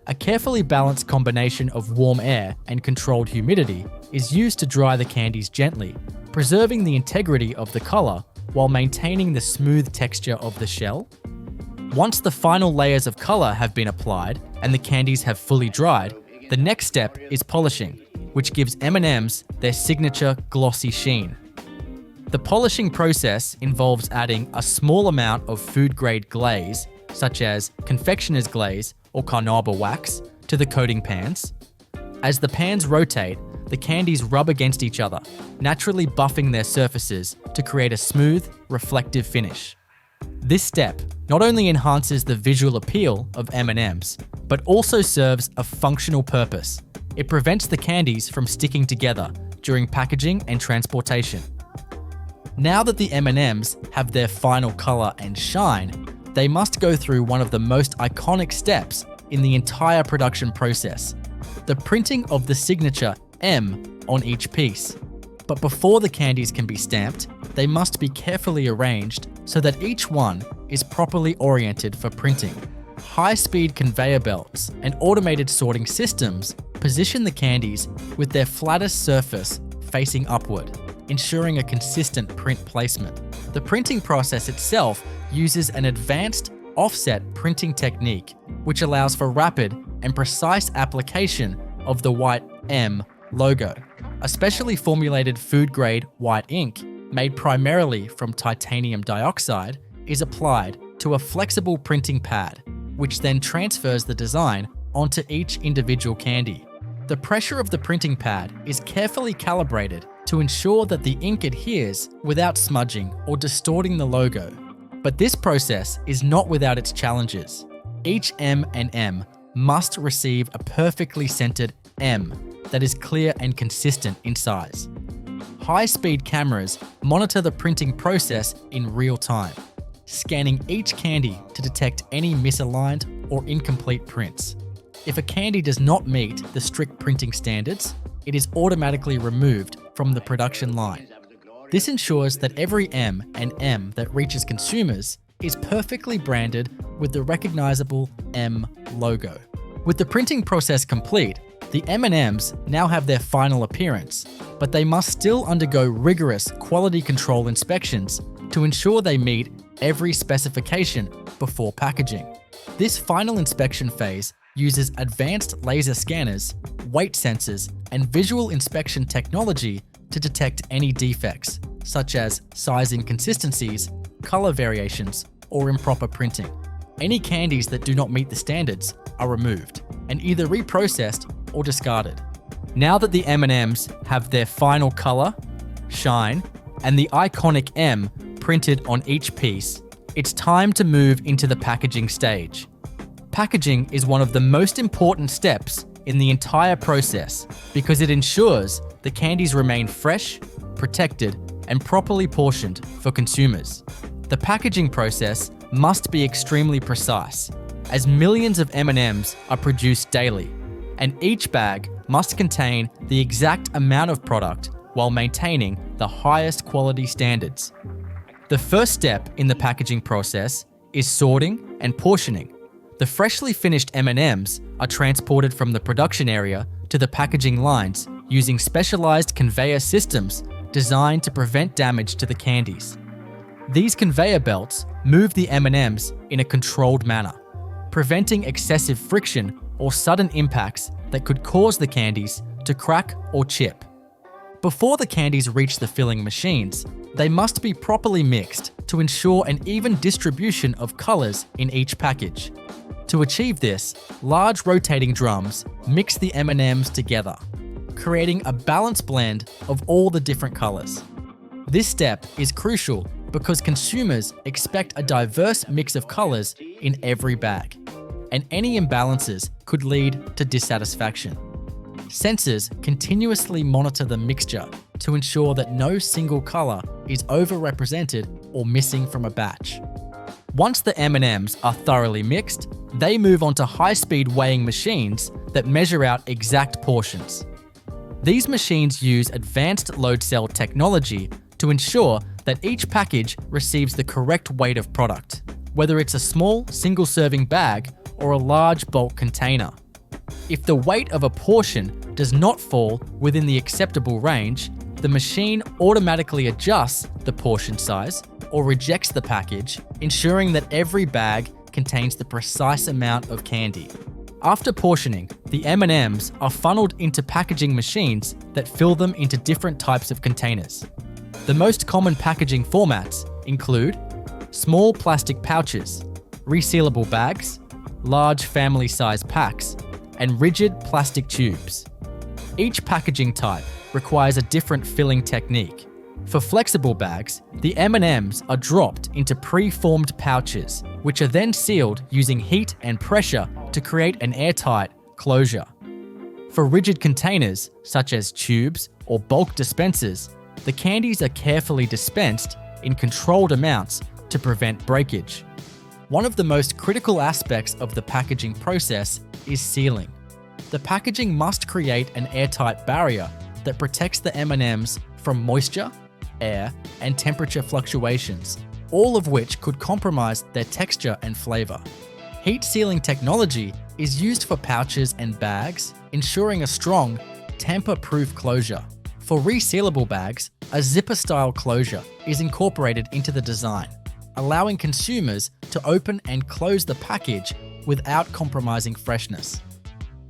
A carefully balanced combination of warm air and controlled humidity is used to dry the candies gently, preserving the integrity of the color while maintaining the smooth texture of the shell. Once the final layers of color have been applied and the candies have fully dried, the next step is polishing, which gives M&Ms their signature glossy sheen. The polishing process involves adding a small amount of food-grade glaze, such as confectioner's glaze or carnauba wax, to the coating pans. As the pans rotate, the candies rub against each other, naturally buffing their surfaces to create a smooth, reflective finish. This step not only enhances the visual appeal of M&Ms, but also serves a functional purpose. It prevents the candies from sticking together during packaging and transportation. Now that the M&Ms have their final color and shine, they must go through one of the most iconic steps in the entire production process, the printing of the signature M on each piece. But before the candies can be stamped, they must be carefully arranged so that each one is properly oriented for printing. High-speed conveyor belts and automated sorting systems position the candies with their flattest surface facing upward, ensuring a consistent print placement. The printing process itself uses an advanced offset printing technique, which allows for rapid and precise application of the white M logo. A specially formulated food-grade white ink, made primarily from titanium dioxide, is applied to a flexible printing pad, which then transfers the design onto each individual candy. The pressure of the printing pad is carefully calibrated to ensure that the ink adheres without smudging or distorting the logo. But this process is not without its challenges. Each M&M must receive a perfectly centered M that is clear and consistent in size. High-speed cameras monitor the printing process in real time, scanning each candy to detect any misaligned or incomplete prints. If a candy does not meet the strict printing standards, it is automatically removed from the production line. This ensures that every M&M that reaches consumers is perfectly branded with the recognizable M logo. With the printing process complete, the M&Ms now have their final appearance, but they must still undergo rigorous quality control inspections to ensure they meet every specification before packaging. This final inspection phase uses advanced laser scanners, weight sensors, and visual inspection technology to detect any defects, such as size inconsistencies, color variations, or improper printing. Any candies that do not meet the standards are removed and either reprocessed or discarded. Now that the M&Ms have their final color, shine, and the iconic M printed on each piece, it's time to move into the packaging stage. Packaging is one of the most important steps in the entire process because it ensures the candies remain fresh, protected, and properly portioned for consumers. The packaging process must be extremely precise, as millions of M&Ms are produced daily, and each bag must contain the exact amount of product while maintaining the highest quality standards. The first step in the packaging process is sorting and portioning. The freshly finished M&Ms are transported from the production area to the packaging lines using specialized conveyor systems designed to prevent damage to the candies. These conveyor belts move the M&Ms in a controlled manner, preventing excessive friction or sudden impacts that could cause the candies to crack or chip. Before the candies reach the filling machines, they must be properly mixed to ensure an even distribution of colors in each package. To achieve this, large rotating drums mix the M&Ms together, creating a balanced blend of all the different colors. This step is crucial because consumers expect a diverse mix of colors in every bag, and any imbalances could lead to dissatisfaction. Sensors continuously monitor the mixture to ensure that no single color is overrepresented or missing from a batch. Once the M&Ms are thoroughly mixed, they move on to high-speed weighing machines that measure out exact portions. These machines use advanced load cell technology to ensure that each package receives the correct weight of product, whether it's a small single-serving bag or a large bulk container. If the weight of a portion does not fall within the acceptable range, the machine automatically adjusts the portion size or rejects the package, ensuring that every bag contains the precise amount of candy. After portioning, the M&Ms are funneled into packaging machines that fill them into different types of containers. The most common packaging formats include small plastic pouches, resealable bags, large family-size packs, and rigid plastic tubes. Each packaging type requires a different filling technique. For flexible bags, the M&Ms are dropped into pre-formed pouches, which are then sealed using heat and pressure to create an airtight closure. For rigid containers, such as tubes or bulk dispensers, the candies are carefully dispensed in controlled amounts to prevent breakage. One of the most critical aspects of the packaging process is sealing. The packaging must create an airtight barrier that protects the M&Ms from moisture, air, and temperature fluctuations, all of which could compromise their texture and flavor. Heat sealing technology is used for pouches and bags, ensuring a strong, tamper-proof closure. For resealable bags, a zipper-style closure is incorporated into the design, allowing consumers to open and close the package without compromising freshness.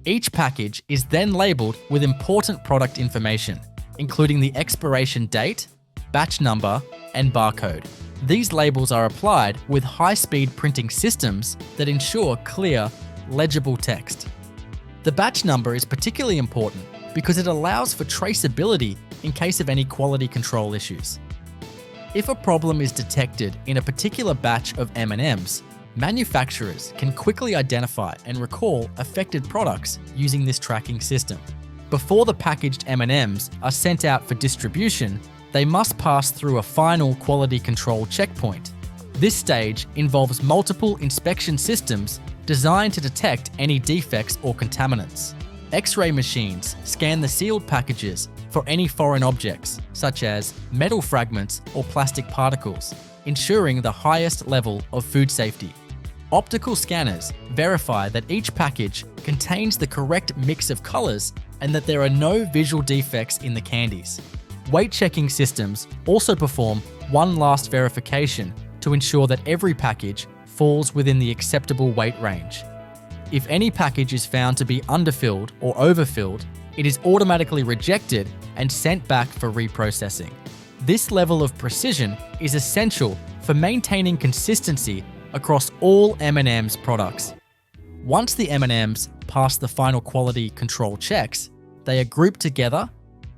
Each package is then labeled with important product information, including the expiration date, batch number, and barcode. These labels are applied with high-speed printing systems that ensure clear, legible text. The batch number is particularly important because it allows for traceability in case of any quality control issues. If a problem is detected in a particular batch of M&Ms, manufacturers can quickly identify and recall affected products using this tracking system. Before the packaged M&Ms are sent out for distribution, they must pass through a final quality control checkpoint. This stage involves multiple inspection systems designed to detect any defects or contaminants. X-ray machines scan the sealed packages for any foreign objects, such as metal fragments or plastic particles, ensuring the highest level of food safety. Optical scanners verify that each package contains the correct mix of colors and that there are no visual defects in the candies. Weight checking systems also perform one last verification to ensure that every package falls within the acceptable weight range. If any package is found to be underfilled or overfilled, it is automatically rejected and sent back for reprocessing. This level of precision is essential for maintaining consistency across all M&M's products. Once the M&Ms pass the final quality control checks, they are grouped together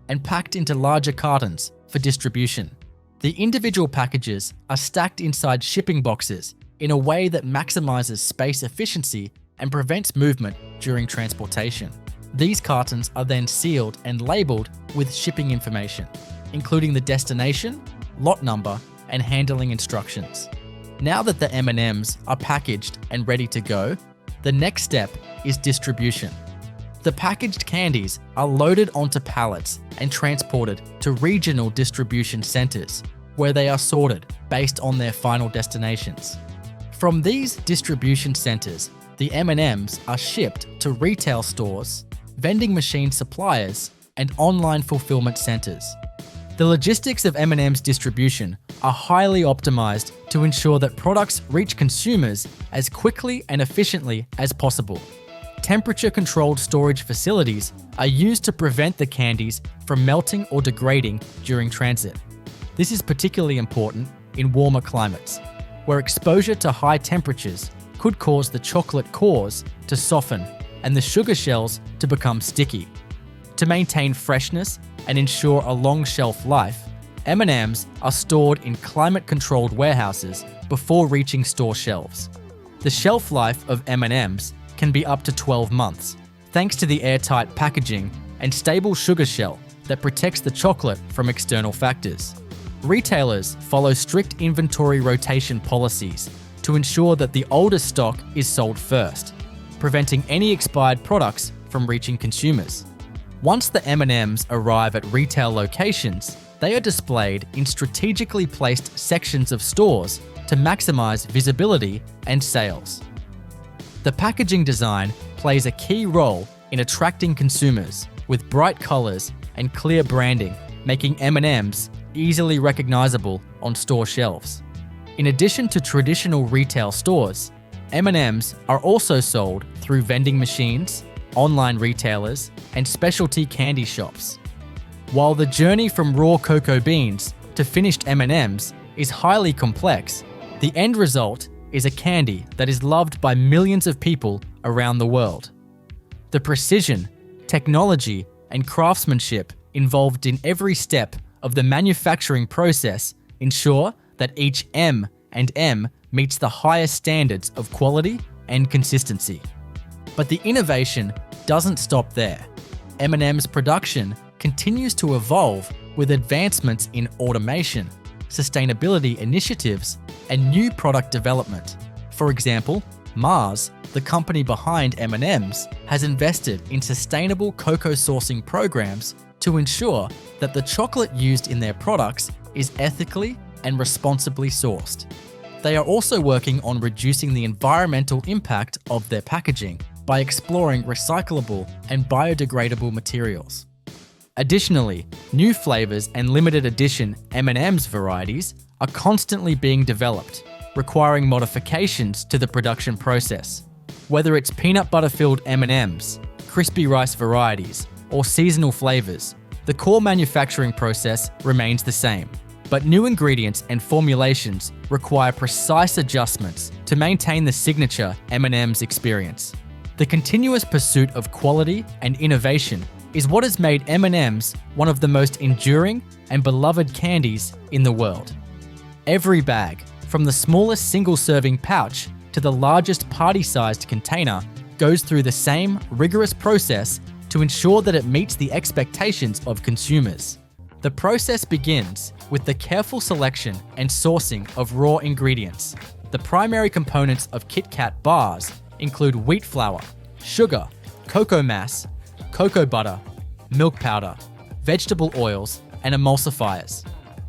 and packed into larger cartons for distribution. The individual packages are stacked inside shipping boxes in a way that maximizes space efficiency and prevents movement during transportation. These cartons are then sealed and labeled with shipping information, including the destination, lot number, and handling instructions. Now that the M&Ms are packaged and ready to go, the next step is distribution. The packaged candies are loaded onto pallets and transported to regional distribution centers, where they are sorted based on their final destinations. From these distribution centers, the M&Ms are shipped to retail stores, vending machine suppliers, and online fulfillment centers. The logistics of M&M's distribution are highly optimized to ensure that products reach consumers as quickly and efficiently as possible. Temperature-controlled storage facilities are used to prevent the candies from melting or degrading during transit. This is particularly important in warmer climates, where exposure to high temperatures could cause the chocolate cores to soften and the sugar shells to become sticky. To maintain freshness and ensure a long shelf life, M&Ms are stored in climate-controlled warehouses before reaching store shelves. The shelf life of M&Ms can be up to 12 months, thanks to the airtight packaging and stable sugar shell that protects the chocolate from external factors. Retailers follow strict inventory rotation policies to ensure that the oldest stock is sold first, preventing any expired products from reaching consumers. Once the M&Ms arrive at retail locations, they are displayed in strategically placed sections of stores to maximize visibility and sales. The packaging design plays a key role in attracting consumers with bright colors and clear branding, making M&Ms easily recognizable on store shelves. In addition to traditional retail stores, M&Ms are also sold through vending machines, online retailers, and specialty candy shops. While the journey from raw cocoa beans to finished M&Ms is highly complex, the end result is a candy that is loved by millions of people around the world. The precision, technology, and craftsmanship involved in every step of the manufacturing process ensure that each M&M meets the highest standards of quality and consistency. But the innovation doesn't stop there. M&M's production continues to evolve with advancements in automation, sustainability initiatives, and new product development. For example, Mars, the company behind M&M's, has invested in sustainable cocoa sourcing programs to ensure that the chocolate used in their products is ethically and responsibly sourced. They are also working on reducing the environmental impact of their packaging by exploring recyclable and biodegradable materials. Additionally, new flavors and limited edition M&M's varieties are constantly being developed, requiring modifications to the production process. Whether it's peanut butter-filled M&M's, crispy rice varieties, or seasonal flavors, the core manufacturing process remains the same. But new ingredients and formulations require precise adjustments to maintain the signature M&M's experience. The continuous pursuit of quality and innovation is what has made M&M's one of the most enduring and beloved candies in the world. Every bag, from the smallest single-serving pouch to the largest party-sized container, goes through the same rigorous process to ensure that it meets the expectations of consumers. The process begins with the careful selection and sourcing of raw ingredients. The primary components of Kit Kat bars include wheat flour, sugar, cocoa mass, cocoa butter, milk powder, vegetable oils, and emulsifiers.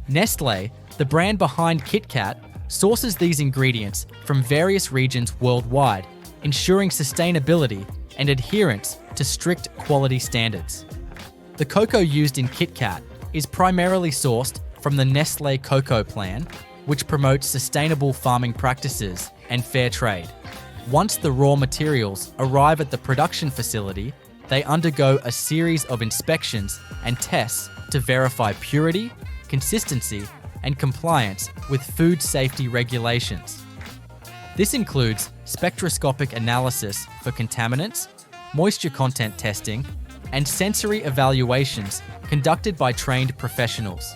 Nestlé, the brand behind Kit Kat, sources these ingredients from various regions worldwide, ensuring sustainability and adherence to strict quality standards. The cocoa used in Kit Kat is primarily sourced from the Nestlé Cocoa Plan, which promotes sustainable farming practices and fair trade. Once the raw materials arrive at the production facility, they undergo a series of inspections and tests to verify purity, consistency, and compliance with food safety regulations. This includes spectroscopic analysis for contaminants, moisture content testing, and sensory evaluations conducted by trained professionals.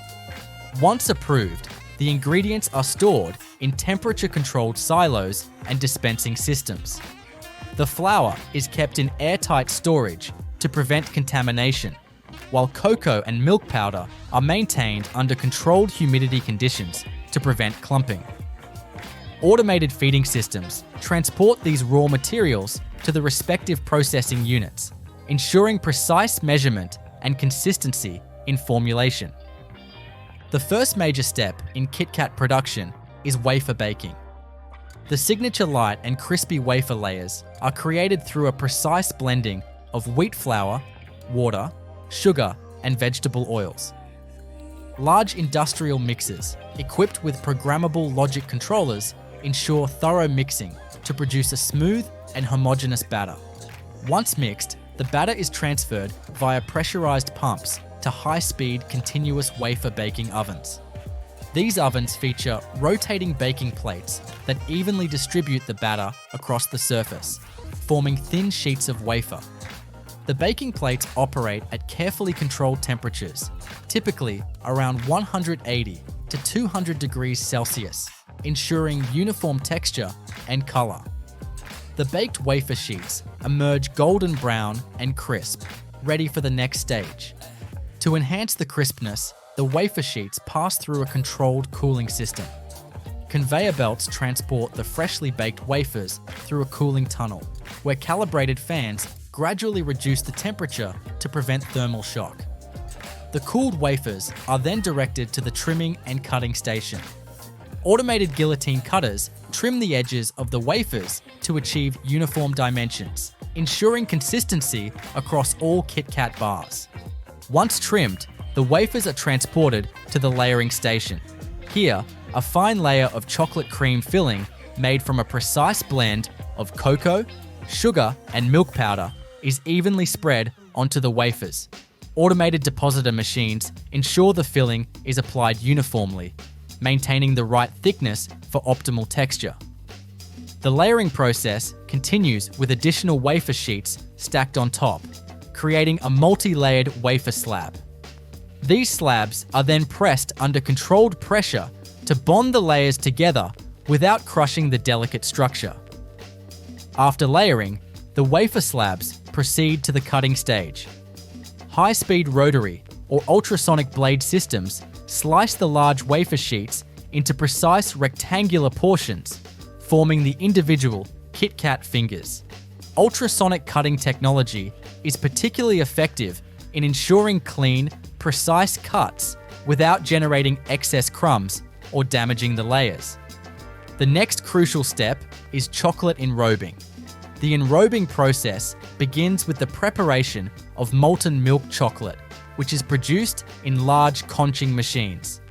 Once approved, the ingredients are stored in temperature-controlled silos and dispensing systems. The flour is kept in airtight storage to prevent contamination, while cocoa and milk powder are maintained under controlled humidity conditions to prevent clumping. Automated feeding systems transport these raw materials to the respective processing units, ensuring precise measurement and consistency in formulation. The first major step in Kit Kat production is wafer baking. The signature light and crispy wafer layers are created through a precise blending of wheat flour, water, sugar, and vegetable oils. Large industrial mixers, equipped with programmable logic controllers, ensure thorough mixing to produce a smooth and homogeneous batter. Once mixed, the batter is transferred via pressurized pumps to high-speed continuous wafer baking ovens. These ovens feature rotating baking plates that evenly distribute the batter across the surface, forming thin sheets of wafer. The baking plates operate at carefully controlled temperatures, typically around 180 to 200 degrees Celsius, ensuring uniform texture and color. The baked wafer sheets emerge golden brown and crisp, ready for the next stage. To enhance the crispness, the wafer sheets pass through a controlled cooling system. Conveyor belts transport the freshly baked wafers through a cooling tunnel, where calibrated fans gradually reduce the temperature to prevent thermal shock. The cooled wafers are then directed to the trimming and cutting station. Automated guillotine cutters trim the edges of the wafers to achieve uniform dimensions, ensuring consistency across all Kit Kat bars. Once trimmed, the wafers are transported to the layering station. Here, a fine layer of chocolate cream filling made from a precise blend of cocoa, sugar, and milk powder is evenly spread onto the wafers. Automated depositor machines ensure the filling is applied uniformly, maintaining the right thickness for optimal texture. The layering process continues with additional wafer sheets stacked on top, creating a multi-layered wafer slab. These slabs are then pressed under controlled pressure to bond the layers together without crushing the delicate structure. After layering, the wafer slabs proceed to the cutting stage. High-speed rotary or ultrasonic blade systems slice the large wafer sheets into precise rectangular portions, forming the individual Kit Kat fingers. Ultrasonic cutting technology is particularly effective in ensuring clean, precise cuts without generating excess crumbs or damaging the layers. The next crucial step is chocolate enrobing. The enrobing process begins with the preparation of molten milk chocolate, which is produced in large conching machines.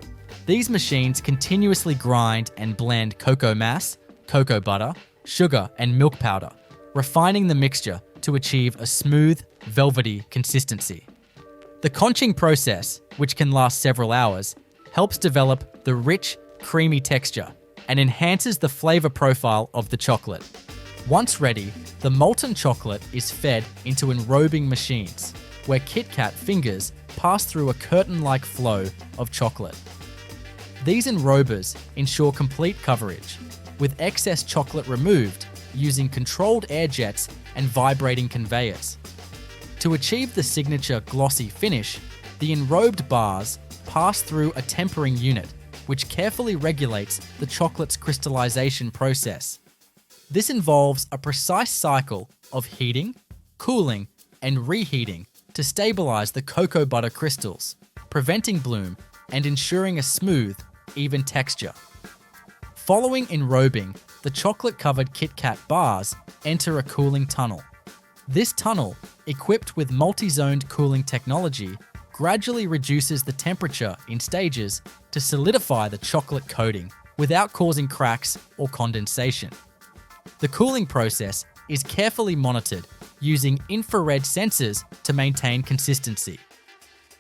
These machines continuously grind and blend cocoa mass, cocoa butter, sugar, and milk powder, refining the mixture to achieve a smooth, velvety consistency. The conching process, which can last several hours, helps develop the rich, creamy texture and enhances the flavor profile of the chocolate. Once ready, the molten chocolate is fed into enrobing machines, where Kit Kat fingers pass through a curtain-like flow of chocolate. These enrobers ensure complete coverage, with excess chocolate removed using controlled air jets and vibrating conveyors. To achieve the signature glossy finish, the enrobed bars pass through a tempering unit, which carefully regulates the chocolate's crystallization process. This involves a precise cycle of heating, cooling, and reheating to stabilize the cocoa butter crystals, preventing bloom and ensuring a smooth, even texture. Following enrobing, the chocolate-covered Kit Kat bars enter a cooling tunnel. This tunnel, equipped with multi-zoned cooling technology, gradually reduces the temperature in stages to solidify the chocolate coating without causing cracks or condensation. The cooling process is carefully monitored using infrared sensors to maintain consistency.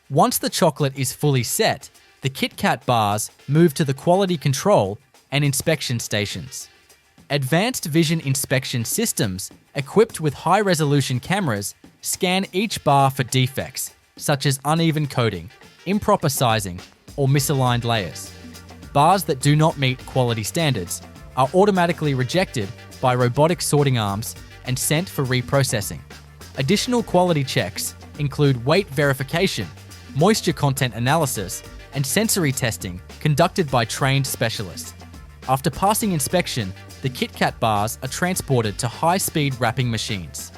Once the chocolate is fully set, the Kit Kat bars move to the quality control and inspection stations. Advanced vision inspection systems, equipped with high-resolution cameras, scan each bar for defects, such as uneven coating, improper sizing, or misaligned layers. Bars that do not meet quality standards are automatically rejected by robotic sorting arms and sent for reprocessing. Additional quality checks include weight verification, moisture content analysis, and sensory testing conducted by trained specialists. After passing inspection, the Kit Kat bars are transported to high-speed wrapping machines.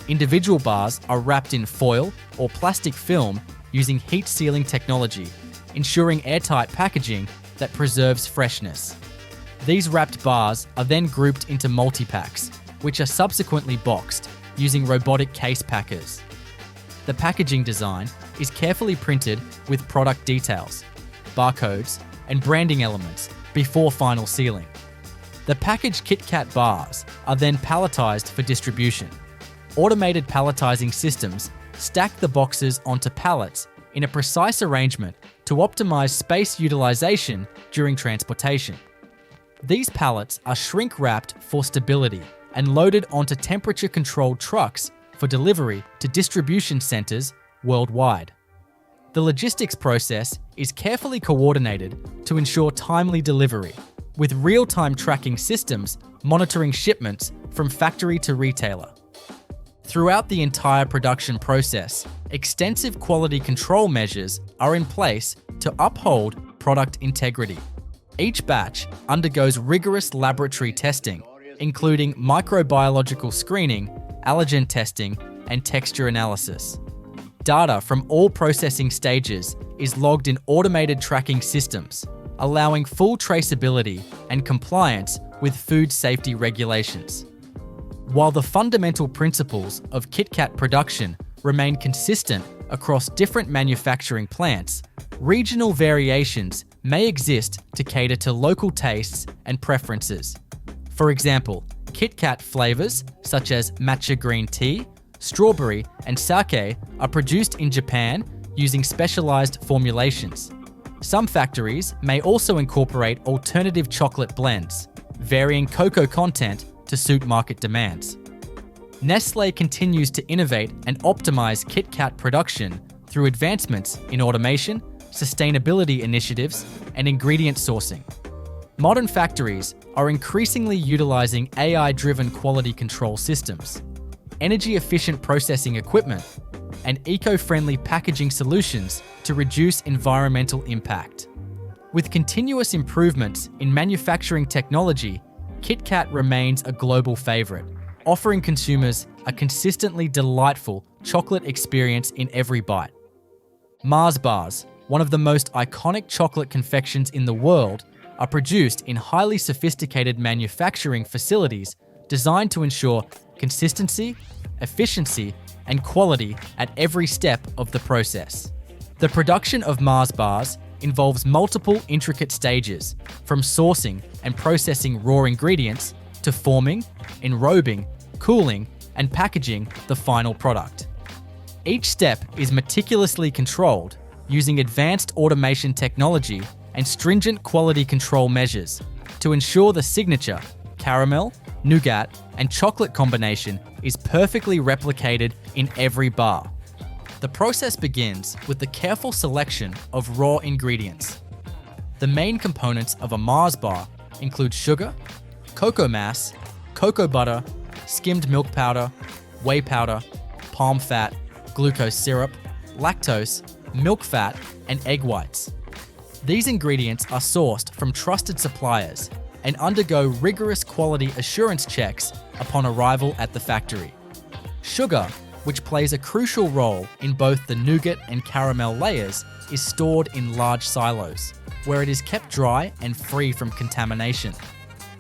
Individual bars are wrapped in foil or plastic film using heat sealing technology, ensuring airtight packaging that preserves freshness. These wrapped bars are then grouped into multi-packs, which are subsequently boxed using robotic case packers. The packaging design is carefully printed with product details, barcodes, and branding elements before final sealing. The packaged Kit Kat bars are then palletized for distribution. Automated palletizing systems stack the boxes onto pallets in a precise arrangement to optimize space utilization during transportation. These pallets are shrink-wrapped for stability and loaded onto temperature-controlled trucks for delivery to distribution centers worldwide. The logistics process is carefully coordinated to ensure timely delivery, with real-time tracking systems monitoring shipments from factory to retailer. Throughout the entire production process, extensive quality control measures are in place to uphold product integrity. Each batch undergoes rigorous laboratory testing, including microbiological screening, allergen testing, and texture analysis. Data from all processing stages is logged in automated tracking systems, allowing full traceability and compliance with food safety regulations. While the fundamental principles of Kit Kat production remain consistent across different manufacturing plants, regional variations may exist to cater to local tastes and preferences. For example, Kit Kat flavors such as matcha green tea, strawberry, and sake are produced in Japan using specialized formulations. Some factories may also incorporate alternative chocolate blends, varying cocoa content to suit market demands. Nestlé continues to innovate and optimize Kit Kat production through advancements in automation, sustainability initiatives, and ingredient sourcing. Modern factories are increasingly utilizing AI-driven quality control systems, energy-efficient processing equipment, and eco-friendly packaging solutions to reduce environmental impact. With continuous improvements in manufacturing technology, Kit Kat remains a global favorite, offering consumers a consistently delightful chocolate experience in every bite. Mars bars, one of the most iconic chocolate confections in the world, are produced in highly sophisticated manufacturing facilities designed to ensure consistency, efficiency, and quality at every step of the process. The production of Mars bars involves multiple intricate stages, from sourcing and processing raw ingredients to forming, enrobing, cooling, and packaging the final product. Each step is meticulously controlled using advanced automation technology and stringent quality control measures to ensure the signature caramel, nougat, and chocolate combination is perfectly replicated in every bar. The process begins with the careful selection of raw ingredients. The main components of a Mars bar include sugar, cocoa mass, cocoa butter, skimmed milk powder, whey powder, palm fat, glucose syrup, lactose, milk fat, and egg whites. These ingredients are sourced from trusted suppliers and undergo rigorous quality assurance checks upon arrival at the factory. Sugar, which plays a crucial role in both the nougat and caramel layers, is stored in large silos, where it is kept dry and free from contamination.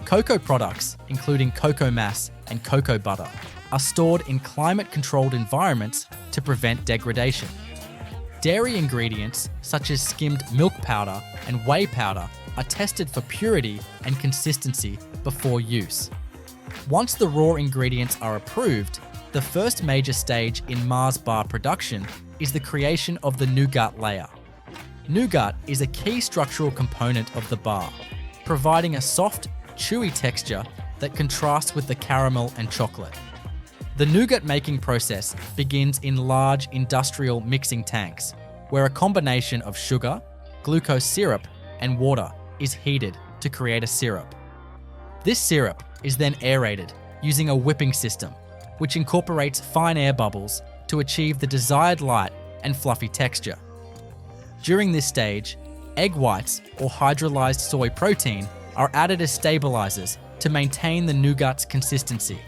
Cocoa products, including cocoa mass and cocoa butter, are stored in climate-controlled environments to prevent degradation. Dairy ingredients, such as skimmed milk powder and whey powder, are tested for purity and consistency before use. Once the raw ingredients are approved, the first major stage in Mars bar production is the creation of the nougat layer. Nougat is a key structural component of the bar, providing a soft, chewy texture that contrasts with the caramel and chocolate. The nougat making process begins in large industrial mixing tanks, where a combination of sugar, glucose syrup, and water is heated to create a syrup. This syrup is then aerated using a whipping system, which incorporates fine air bubbles to achieve the desired light and fluffy texture. During this stage, egg whites or hydrolyzed soy protein are added as stabilizers to maintain the nougat's consistency.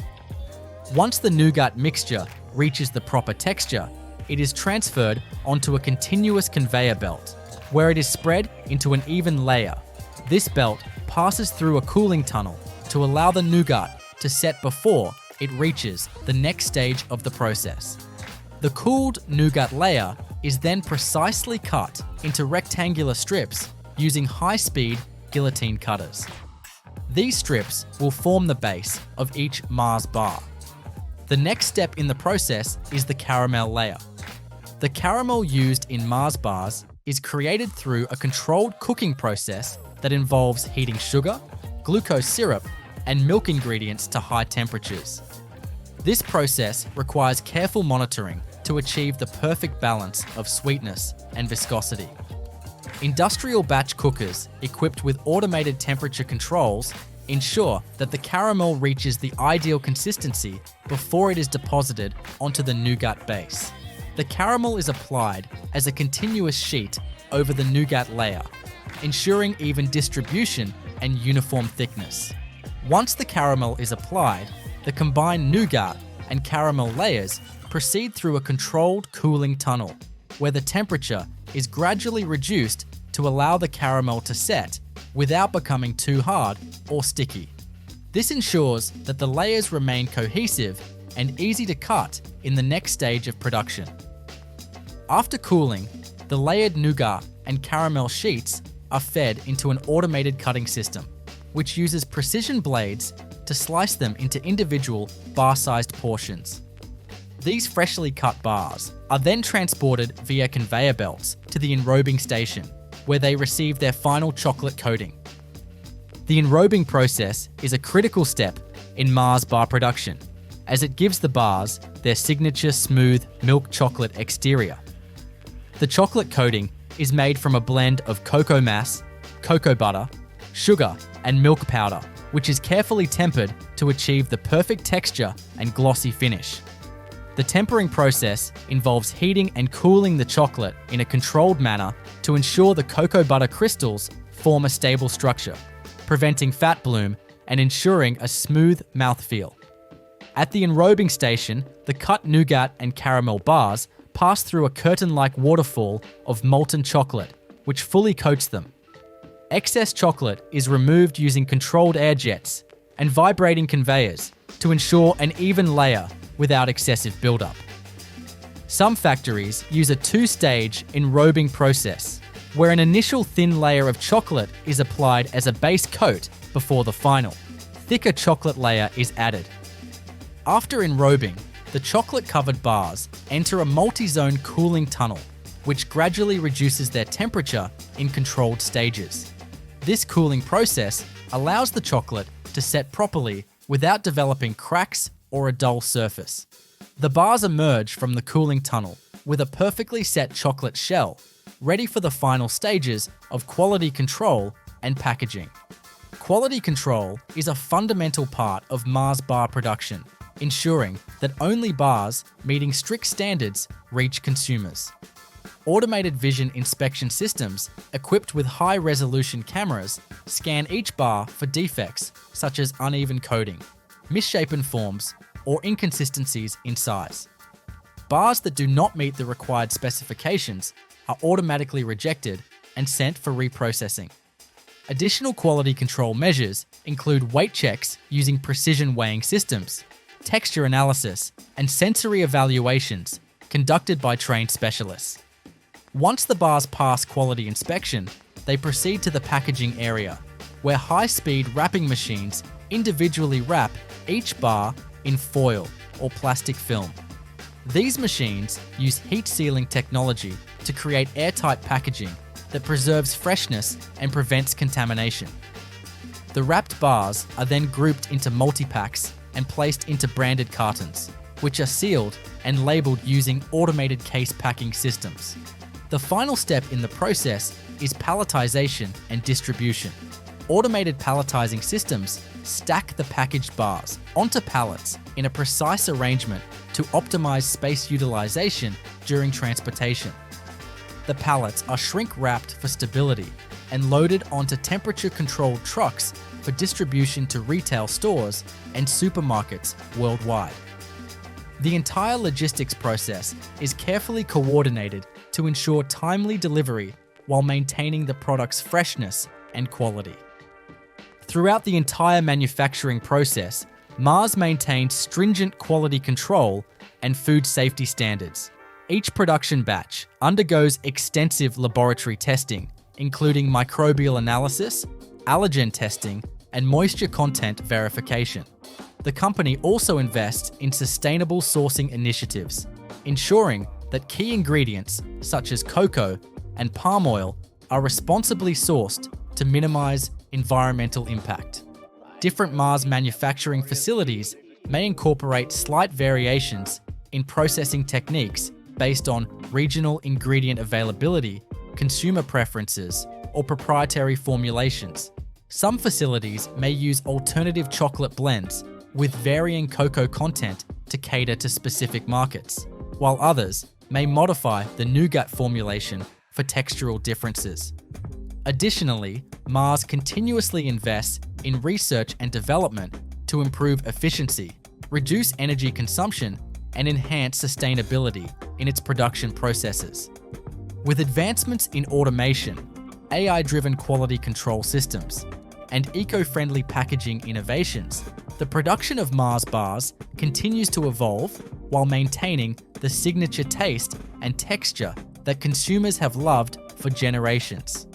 Once the nougat mixture reaches the proper texture, it is transferred onto a continuous conveyor belt, where it is spread into an even layer. This belt passes through a cooling tunnel to allow the nougat to set before it reaches the next stage of the process. The cooled nougat layer is then precisely cut into rectangular strips using high-speed guillotine cutters. These strips will form the base of each Mars bar. The next step in the process is the caramel layer. The caramel used in Mars bars is created through a controlled cooking process that involves heating sugar, glucose syrup, and milk ingredients to high temperatures. This process requires careful monitoring to achieve the perfect balance of sweetness and viscosity. Industrial batch cookers equipped with automated temperature controls ensure that the caramel reaches the ideal consistency before it is deposited onto the nougat base. The caramel is applied as a continuous sheet over the nougat layer, ensuring even distribution and uniform thickness. Once the caramel is applied, the combined nougat and caramel layers proceed through a controlled cooling tunnel, where the temperature is gradually reduced to allow the caramel to set without becoming too hard or sticky. This ensures that the layers remain cohesive and easy to cut in the next stage of production. After cooling, the layered nougat and caramel sheets are fed into an automated cutting system, which uses precision blades to slice them into individual bar-sized portions. These freshly cut bars are then transported via conveyor belts to the enrobing station, where they receive their final chocolate coating. The enrobing process is a critical step in Mars bar production, as it gives the bars their signature smooth milk chocolate exterior. The chocolate coating is made from a blend of cocoa mass, cocoa butter, sugar, and milk powder, which is carefully tempered to achieve the perfect texture and glossy finish. The tempering process involves heating and cooling the chocolate in a controlled manner to ensure the cocoa butter crystals form a stable structure, preventing fat bloom and ensuring a smooth mouthfeel. At the enrobing station, the cut nougat and caramel bars pass through a curtain-like waterfall of molten chocolate, which fully coats them. Excess chocolate is removed using controlled air jets and vibrating conveyors to ensure an even layer without excessive buildup. Some factories use a two-stage enrobing process, where an initial thin layer of chocolate is applied as a base coat before the final, thicker chocolate layer is added. After enrobing, the chocolate-covered bars enter a multi-zone cooling tunnel, which gradually reduces their temperature in controlled stages. This cooling process allows the chocolate to set properly without developing cracks or a dull surface. The bars emerge from the cooling tunnel with a perfectly set chocolate shell, ready for the final stages of quality control and packaging. Quality control is a fundamental part of Mars bar production, ensuring that only bars meeting strict standards reach consumers. Automated vision inspection systems equipped with high-resolution cameras scan each bar for defects such as uneven coating, misshapen forms, or inconsistencies in size. Bars that do not meet the required specifications are automatically rejected and sent for reprocessing. Additional quality control measures include weight checks using precision weighing systems, texture analysis, and sensory evaluations conducted by trained specialists. Once the bars pass quality inspection, they proceed to the packaging area, where high-speed wrapping machines individually wrap each bar in foil or plastic film. These machines use heat sealing technology to create airtight packaging that preserves freshness and prevents contamination. The wrapped bars are then grouped into multi-packs and placed into branded cartons, which are sealed and labeled using automated case packing systems. The final step in the process is palletization and distribution. Automated palletizing systems stack the packaged bars onto pallets in a precise arrangement to optimize space utilization during transportation. The pallets are shrink-wrapped for stability and loaded onto temperature-controlled trucks for distribution to retail stores and supermarkets worldwide. The entire logistics process is carefully coordinated to ensure timely delivery while maintaining the product's freshness and quality. Throughout the entire manufacturing process, Mars maintains stringent quality control and food safety standards. Each production batch undergoes extensive laboratory testing, including microbial analysis, allergen testing, and moisture content verification. The company also invests in sustainable sourcing initiatives, ensuring that key ingredients such as cocoa and palm oil are responsibly sourced to minimize environmental impact. Different Mars manufacturing facilities may incorporate slight variations in processing techniques based on regional ingredient availability, consumer preferences, or proprietary formulations. Some facilities may use alternative chocolate blends with varying cocoa content to cater to specific markets, while others may modify the nougat formulation for textural differences. Additionally, Mars continuously invests in research and development to improve efficiency, reduce energy consumption, and enhance sustainability in its production processes. With advancements in automation, AI-driven quality control systems, and eco-friendly packaging innovations, the production of Mars bars continues to evolve while maintaining the signature taste and texture that consumers have loved for generations.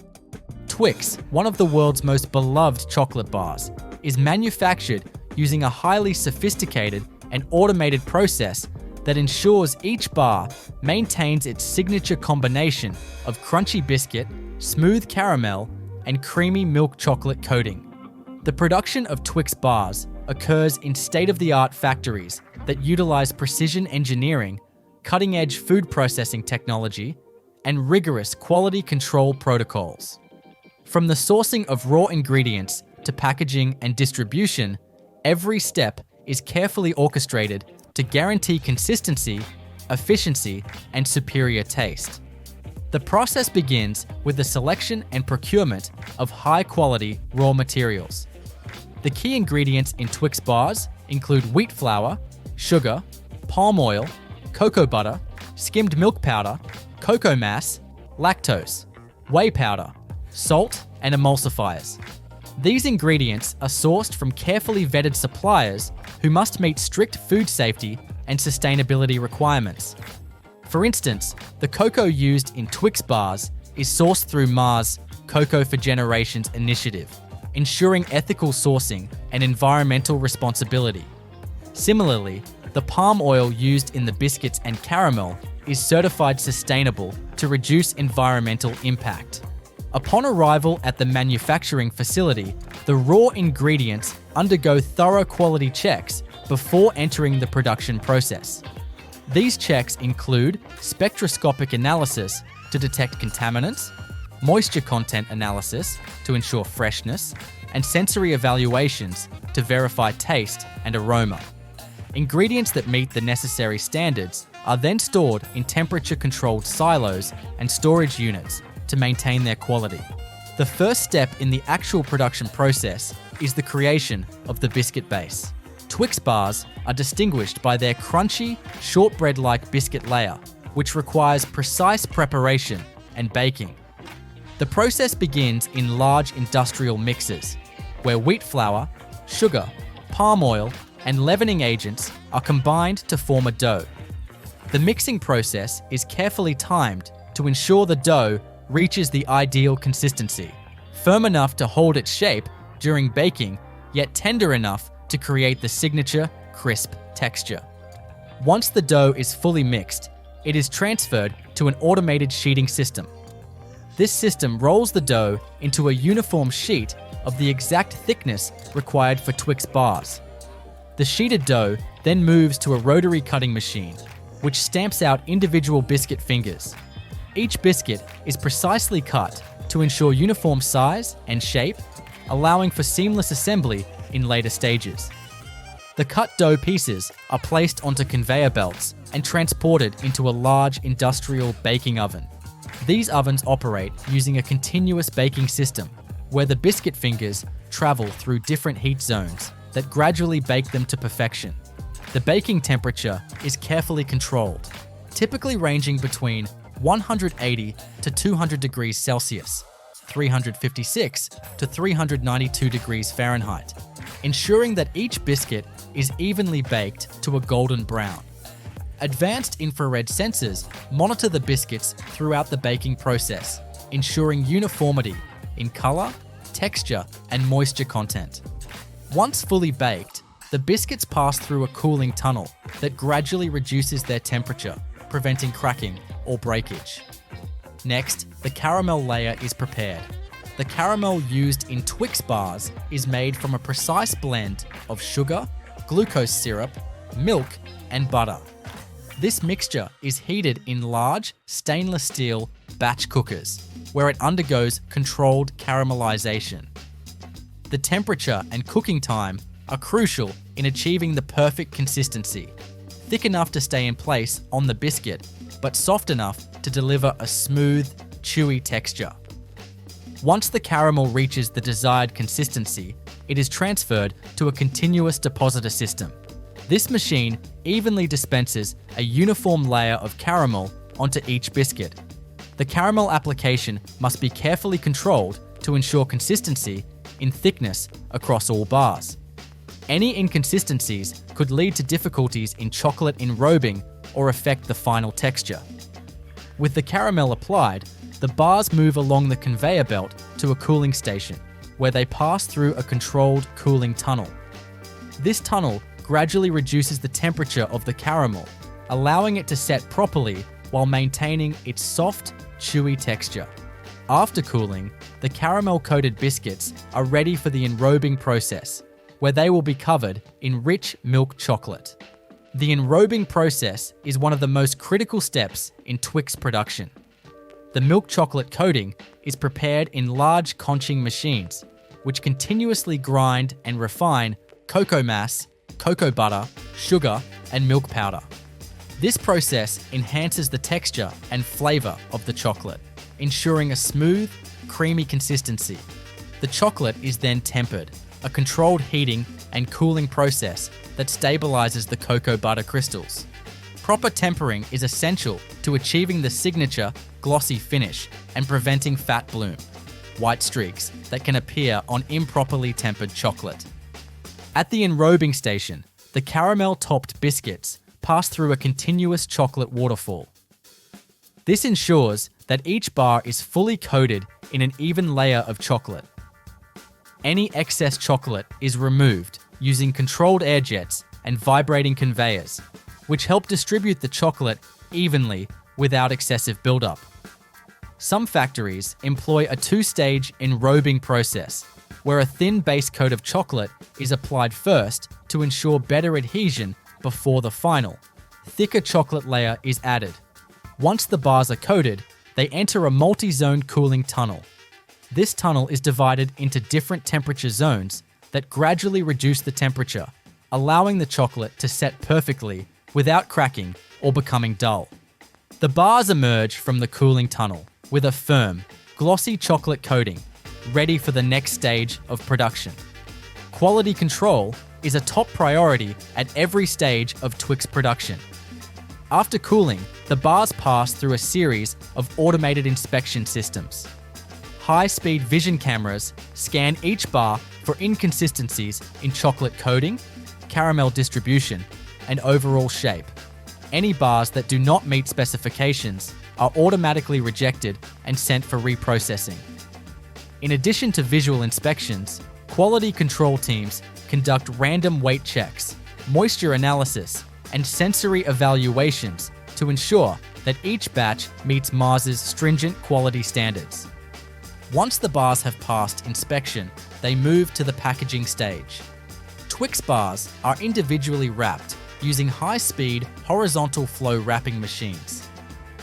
Twix, one of the world's most beloved chocolate bars, is manufactured using a highly sophisticated and automated process that ensures each bar maintains its signature combination of crunchy biscuit, smooth caramel, and creamy milk chocolate coating. The production of Twix bars occurs in state-of-the-art factories that utilize precision engineering, cutting-edge food processing technology, and rigorous quality control protocols. From the sourcing of raw ingredients to packaging and distribution, every step is carefully orchestrated to guarantee consistency, efficiency, and superior taste. The process begins with the selection and procurement of high-quality raw materials. The key ingredients in Twix bars include wheat flour, sugar, palm oil, cocoa butter, skimmed milk powder, cocoa mass, lactose, whey powder, salt, and emulsifiers. These ingredients are sourced from carefully vetted suppliers who must meet strict food safety and sustainability requirements. For instance, the cocoa used in Twix bars is sourced through Mars' Cocoa for Generations initiative, ensuring ethical sourcing and environmental responsibility. Similarly, the palm oil used in the biscuits and caramel is certified sustainable to reduce environmental impact. Upon arrival at the manufacturing facility, The raw ingredients undergo thorough quality checks before entering the production process. These checks include spectroscopic analysis to detect contaminants, moisture content analysis to ensure freshness, and sensory evaluations to verify taste and aroma. Ingredients that meet the necessary standards are then stored in temperature-controlled silos and storage units to maintain their quality. The first step in the actual production process is the creation of the biscuit base. Twix bars are distinguished by their crunchy, shortbread-like biscuit layer, which requires precise preparation and baking. The process begins in large industrial mixers, where wheat flour, sugar, palm oil, and leavening agents are combined to form a dough. The mixing process is carefully timed to ensure the dough reaches the ideal consistency, firm enough to hold its shape during baking, yet tender enough to create the signature crisp texture. Once the dough is fully mixed, it is transferred to an automated sheeting system. This system rolls the dough into a uniform sheet of the exact thickness required for Twix bars. The sheeted dough then moves to a rotary cutting machine, which stamps out individual biscuit fingers. Each biscuit is precisely cut to ensure uniform size and shape, allowing for seamless assembly in later stages. The cut dough pieces are placed onto conveyor belts and transported into a large industrial baking oven. These ovens operate using a continuous baking system, where the biscuit fingers travel through different heat zones that gradually bake them to perfection. The baking temperature is carefully controlled, typically ranging between 180 to 200 degrees Celsius, 356 to 392 degrees Fahrenheit, ensuring that each biscuit is evenly baked to a golden brown. Advanced infrared sensors monitor the biscuits throughout the baking process, ensuring uniformity in color, texture, and moisture content. Once fully baked, the biscuits pass through a cooling tunnel that gradually reduces their temperature, preventing cracking or breakage. Next, the caramel layer is prepared. The caramel used in Twix bars is made from a precise blend of sugar, glucose syrup, milk, and butter. This mixture is heated in large stainless steel batch cookers, where it undergoes controlled caramelization. The temperature and cooking time are crucial in achieving the perfect consistency, thick enough to stay in place on the biscuit, but soft enough to deliver a smooth, chewy texture. Once the caramel reaches the desired consistency, it is transferred to a continuous depositor system. This machine evenly dispenses a uniform layer of caramel onto each biscuit. The caramel application must be carefully controlled to ensure consistency in thickness across all bars. Any inconsistencies could lead to difficulties in chocolate enrobing or affect the final texture. With the caramel applied, the bars move along the conveyor belt to a cooling station, where they pass through a controlled cooling tunnel. This tunnel gradually reduces the temperature of the caramel, allowing it to set properly while maintaining its soft, chewy texture. After cooling, the caramel-coated biscuits are ready for the enrobing process, where they will be covered in rich milk chocolate. The enrobing process is one of the most critical steps in Twix production. The milk chocolate coating is prepared in large conching machines, which continuously grind and refine cocoa mass, cocoa butter, sugar, and milk powder. This process enhances the texture and flavor of the chocolate, ensuring a smooth, creamy consistency. The chocolate is then tempered, a controlled heating and cooling process that stabilizes the cocoa butter crystals. Proper tempering is essential to achieving the signature glossy finish and preventing fat bloom, white streaks that can appear on improperly tempered chocolate. At the enrobing station, the caramel-topped biscuits pass through a continuous chocolate waterfall. This ensures that each bar is fully coated in an even layer of chocolate. Any excess chocolate is removed using controlled air jets and vibrating conveyors, which help distribute the chocolate evenly without excessive buildup. Some factories employ a two-stage enrobing process, where a thin base coat of chocolate is applied first to ensure better adhesion before the final, thicker chocolate layer is added. Once the bars are coated, they enter a multi-zone cooling tunnel. This tunnel is divided into different temperature zones that gradually reduce the temperature, allowing the chocolate to set perfectly without cracking or becoming dull. The bars emerge from the cooling tunnel with a firm, glossy chocolate coating, ready for the next stage of production. Quality control is a top priority at every stage of Twix production. After cooling, the bars pass through a series of automated inspection systems. High-speed vision cameras scan each bar for inconsistencies in chocolate coating, caramel distribution, and overall shape. Any bars that do not meet specifications are automatically rejected and sent for reprocessing. In addition to visual inspections, quality control teams conduct random weight checks, moisture analysis, and sensory evaluations to ensure that each batch meets Mars's stringent quality standards. Once the bars have passed inspection, they move to the packaging stage. Twix bars are individually wrapped using high-speed horizontal flow wrapping machines.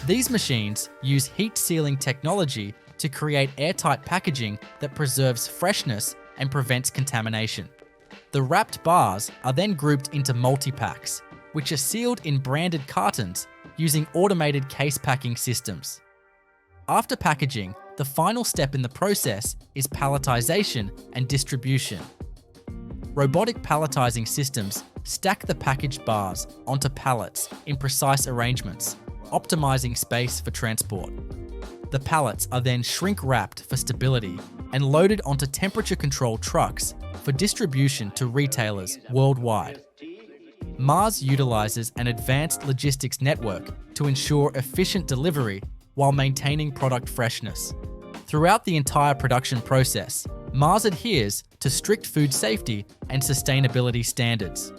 These machines use heat sealing technology to create airtight packaging that preserves freshness and prevents contamination. The wrapped bars are then grouped into multi-packs, which are sealed in branded cartons using automated case packing systems. After packaging, the final step in the process is palletization and distribution. Robotic palletizing systems stack the packaged bars onto pallets in precise arrangements, optimizing space for transport. The pallets are then shrink-wrapped for stability and loaded onto temperature-controlled trucks for distribution to retailers worldwide. Mars utilizes an advanced logistics network to ensure efficient delivery while maintaining product freshness. Throughout the entire production process, Mars adheres to strict food safety and sustainability standards.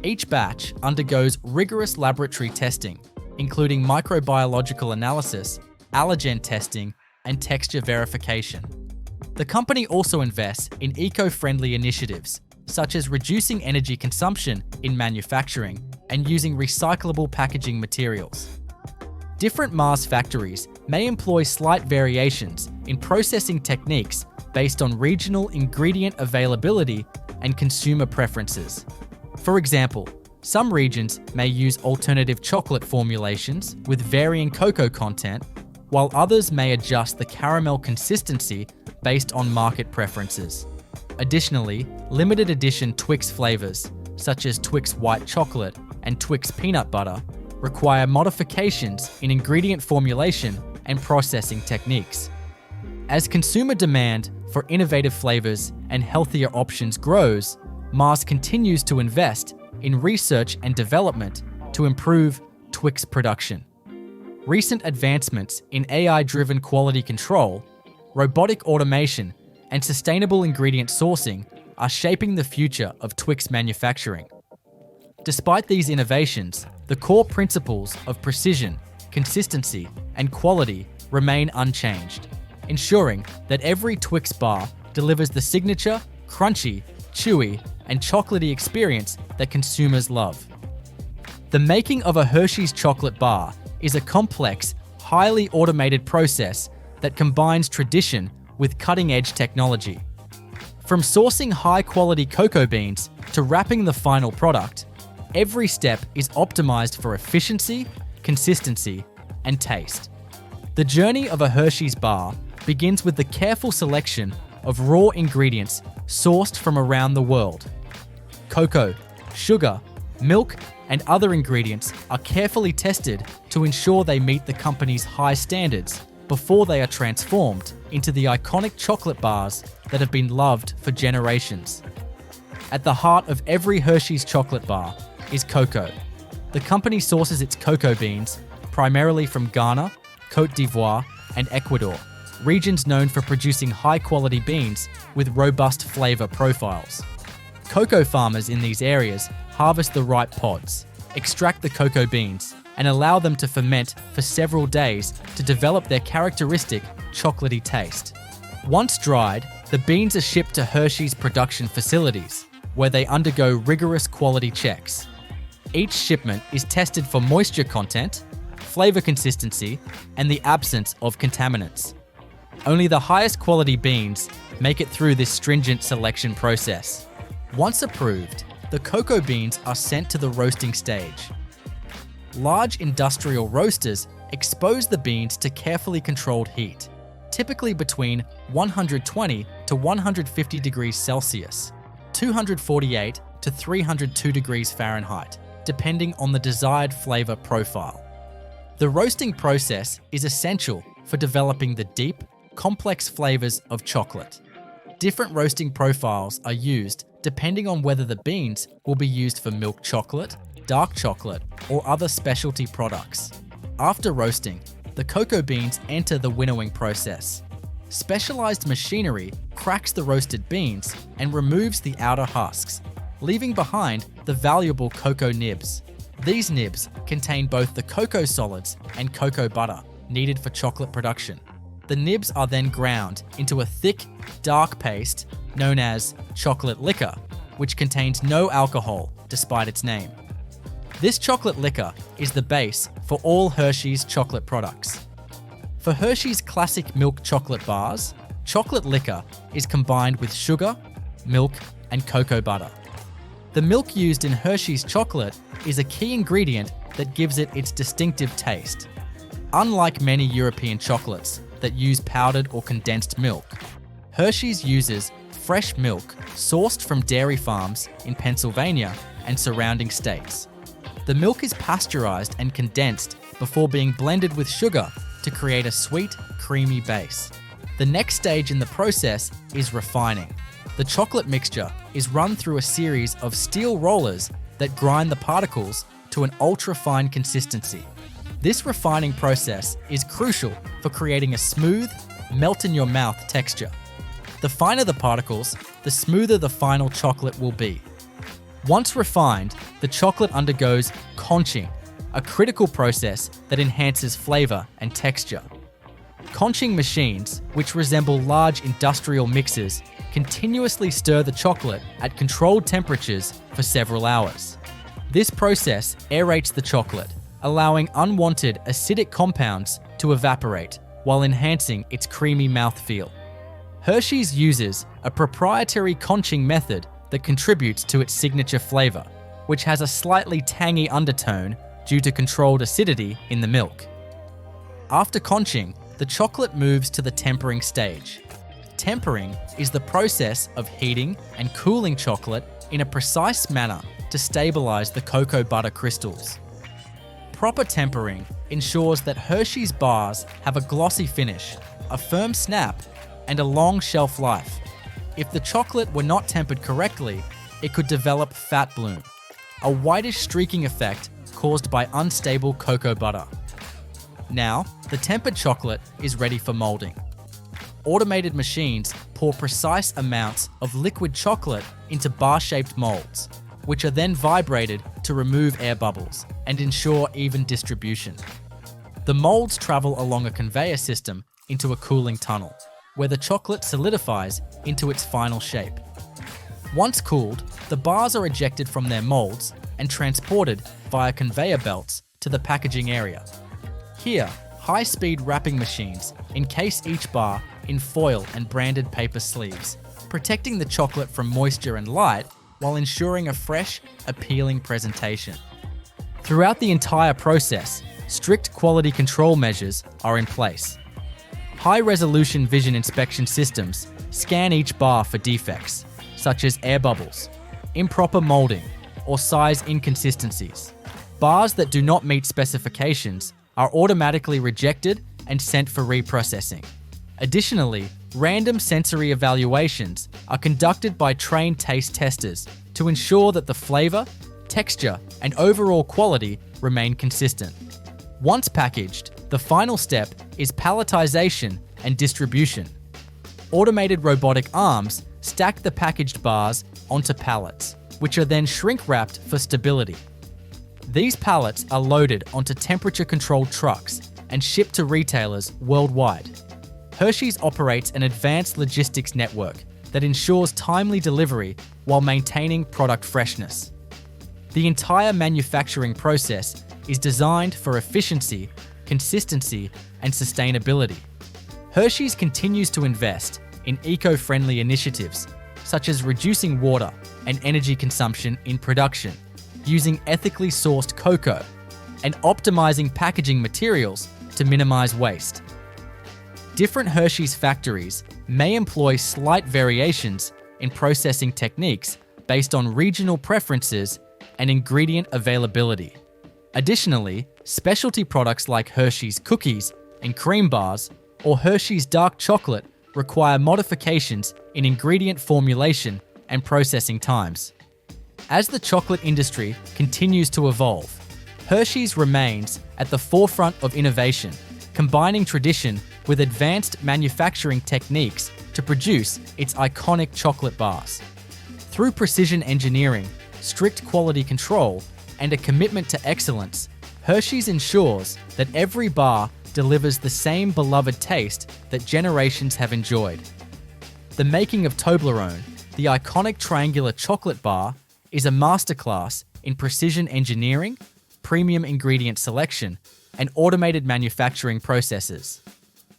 Each batch undergoes rigorous laboratory testing, including microbiological analysis, allergen testing, and texture verification. The company also invests in eco-friendly initiatives, such as reducing energy consumption in manufacturing and using recyclable packaging materials. Different Mars factories may employ slight variations in processing techniques based on regional ingredient availability and consumer preferences. For example, some regions may use alternative chocolate formulations with varying cocoa content, while others may adjust the caramel consistency based on market preferences. Additionally, limited edition Twix flavors, such as Twix white chocolate and Twix peanut butter, require modifications in ingredient formulation and processing techniques. As consumer demand for innovative flavors and healthier options grows, Mars continues to invest in research and development to improve Twix production. Recent advancements in AI-driven quality control, robotic automation, and sustainable ingredient sourcing are shaping the future of Twix manufacturing. Despite these innovations, the core principles of precision, consistency, and quality remain unchanged, ensuring that every Twix bar delivers the signature, crunchy, chewy, and chocolatey experience that consumers love. The making of a Hershey's chocolate bar is a complex, highly automated process that combines tradition with cutting-edge technology. From sourcing high-quality cocoa beans to wrapping the final product, every step is optimized for efficiency, consistency, and taste. The journey of a Hershey's bar begins with the careful selection of raw ingredients sourced from around the world. Cocoa, sugar, milk, and other ingredients are carefully tested to ensure they meet the company's high standards before they are transformed into the iconic chocolate bars that have been loved for generations. At the heart of every Hershey's chocolate bar is cocoa. The company sources its cocoa beans primarily from Ghana, Côte d'Ivoire, and Ecuador, regions known for producing high-quality beans with robust flavor profiles. Cocoa farmers in these areas harvest the ripe pods, extract the cocoa beans, and allow them to ferment for several days to develop their characteristic chocolatey taste. Once dried, the beans are shipped to Hershey's production facilities, where they undergo rigorous quality checks. Each shipment is tested for moisture content, flavor consistency, and the absence of contaminants. Only the highest quality beans make it through this stringent selection process. Once approved, the cocoa beans are sent to the roasting stage. Large industrial roasters expose the beans to carefully controlled heat, typically between 120 to 150 degrees Celsius, 248 to 302 degrees Fahrenheit, depending on the desired flavor profile. The roasting process is essential for developing the deep, complex flavors of chocolate. Different roasting profiles are used depending on whether the beans will be used for milk chocolate, dark chocolate, or other specialty products. After roasting, the cocoa beans enter the winnowing process. Specialized machinery cracks the roasted beans and removes the outer husks, leaving behind the valuable cocoa nibs. These nibs contain both the cocoa solids and cocoa butter needed for chocolate production. The nibs are then ground into a thick, dark paste known as chocolate liquor, which contains no alcohol despite its name. This chocolate liquor is the base for all Hershey's chocolate products. For Hershey's classic milk chocolate bars, chocolate liquor is combined with sugar, milk, and cocoa butter. The milk used in Hershey's chocolate is a key ingredient that gives it its distinctive taste. Unlike many European chocolates that use powdered or condensed milk, Hershey's uses fresh milk sourced from dairy farms in Pennsylvania and surrounding states. The milk is pasteurized and condensed before being blended with sugar to create a sweet, creamy base. The next stage in the process is refining. The chocolate mixture is run through a series of steel rollers that grind the particles to an ultra-fine consistency. This refining process is crucial for creating a smooth, melt-in-your-mouth texture. The finer the particles, the smoother the final chocolate will be. Once refined, the chocolate undergoes conching, a critical process that enhances flavor and texture. Conching machines, which resemble large industrial mixers, continuously stir the chocolate at controlled temperatures for several hours. This process aerates the chocolate, allowing unwanted acidic compounds to evaporate while enhancing its creamy mouthfeel. Hershey's uses a proprietary conching method that contributes to its signature flavor, which has a slightly tangy undertone due to controlled acidity in the milk. After conching, the chocolate moves to the tempering stage. Tempering is the process of heating and cooling chocolate in a precise manner to stabilize the cocoa butter crystals. Proper tempering ensures that Hershey's bars have a glossy finish, a firm snap, and a long shelf life. If the chocolate were not tempered correctly, it could develop fat bloom, a whitish streaking effect caused by unstable cocoa butter. Now, the tempered chocolate is ready for molding. Automated machines pour precise amounts of liquid chocolate into bar-shaped molds, which are then vibrated to remove air bubbles and ensure even distribution. The molds travel along a conveyor system into a cooling tunnel, where the chocolate solidifies into its final shape. Once cooled, the bars are ejected from their molds and transported via conveyor belts to the packaging area. Here, high-speed wrapping machines encase each bar in foil and branded paper sleeves, protecting the chocolate from moisture and light while ensuring a fresh, appealing presentation. Throughout the entire process, strict quality control measures are in place. High-resolution vision inspection systems scan each bar for defects, such as air bubbles, improper molding, or size inconsistencies. Bars that do not meet specifications are automatically rejected and sent for reprocessing. Additionally, random sensory evaluations are conducted by trained taste testers to ensure that the flavor, texture, and overall quality remain consistent. Once packaged, the final step is palletization and distribution. Automated robotic arms stack the packaged bars onto pallets, which are then shrink-wrapped for stability. These pallets are loaded onto temperature-controlled trucks and shipped to retailers worldwide. Hershey's operates an advanced logistics network that ensures timely delivery while maintaining product freshness. The entire manufacturing process is designed for efficiency, consistency, and sustainability. Hershey's continues to invest in eco-friendly initiatives, such as reducing water and energy consumption in production, using ethically sourced cocoa, and optimizing packaging materials to minimize waste. Different Hershey's factories may employ slight variations in processing techniques based on regional preferences and ingredient availability. Additionally, specialty products like Hershey's cookies and cream bars or Hershey's dark chocolate require modifications in ingredient formulation and processing times. As the chocolate industry continues to evolve, Hershey's remains at the forefront of innovation, combining tradition with advanced manufacturing techniques to produce its iconic chocolate bars. Through precision engineering, strict quality control, and a commitment to excellence, Hershey's ensures that every bar delivers the same beloved taste that generations have enjoyed. The making of Toblerone, the iconic triangular chocolate bar, is a masterclass in precision engineering, premium ingredient selection, and automated manufacturing processes.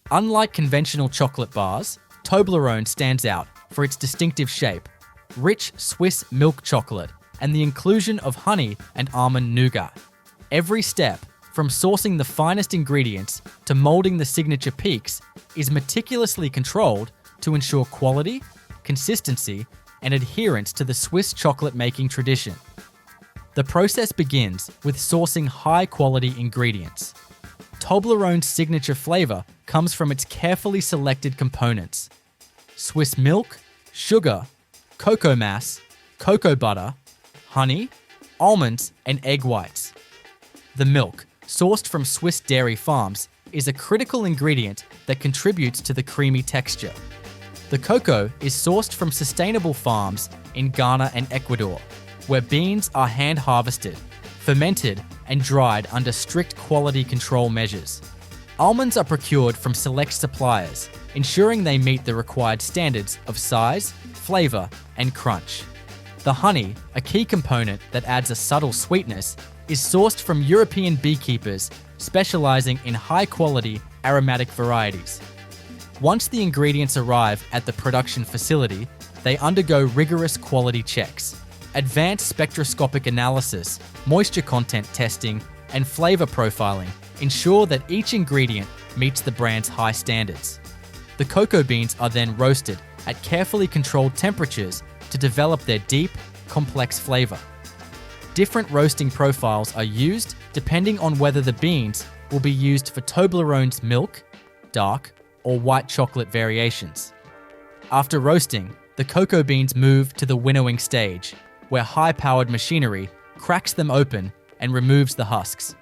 Unlike conventional chocolate bars, Toblerone stands out for its distinctive shape, rich Swiss milk chocolate, and the inclusion of honey and almond nougat. Every step, from sourcing the finest ingredients to molding the signature peaks, is meticulously controlled to ensure quality, consistency, and adherence to the Swiss chocolate making tradition. The process begins with sourcing high-quality ingredients. Toblerone's signature flavor comes from its carefully selected components: Swiss milk, sugar, cocoa mass, cocoa butter, honey, almonds, and egg whites. The milk, sourced from Swiss dairy farms, is a critical ingredient that contributes to the creamy texture. The cocoa is sourced from sustainable farms in Ghana and Ecuador, where beans are hand-harvested, fermented, and dried under strict quality control measures. Almonds are procured from select suppliers, ensuring they meet the required standards of size, flavor, and crunch. The honey, a key component that adds a subtle sweetness, is sourced from European beekeepers specializing in high-quality aromatic varieties. Once the ingredients arrive at the production facility, they undergo rigorous quality checks. Advanced spectroscopic analysis, moisture content testing, and flavor profiling ensure that each ingredient meets the brand's high standards. The cocoa beans are then roasted at carefully controlled temperatures to develop their deep, complex flavor. Different roasting profiles are used depending on whether the beans will be used for Toblerone's milk, dark, or white chocolate variations. After roasting, the cocoa beans move to the winnowing stage, where high-powered machinery cracks them open and removes the husks.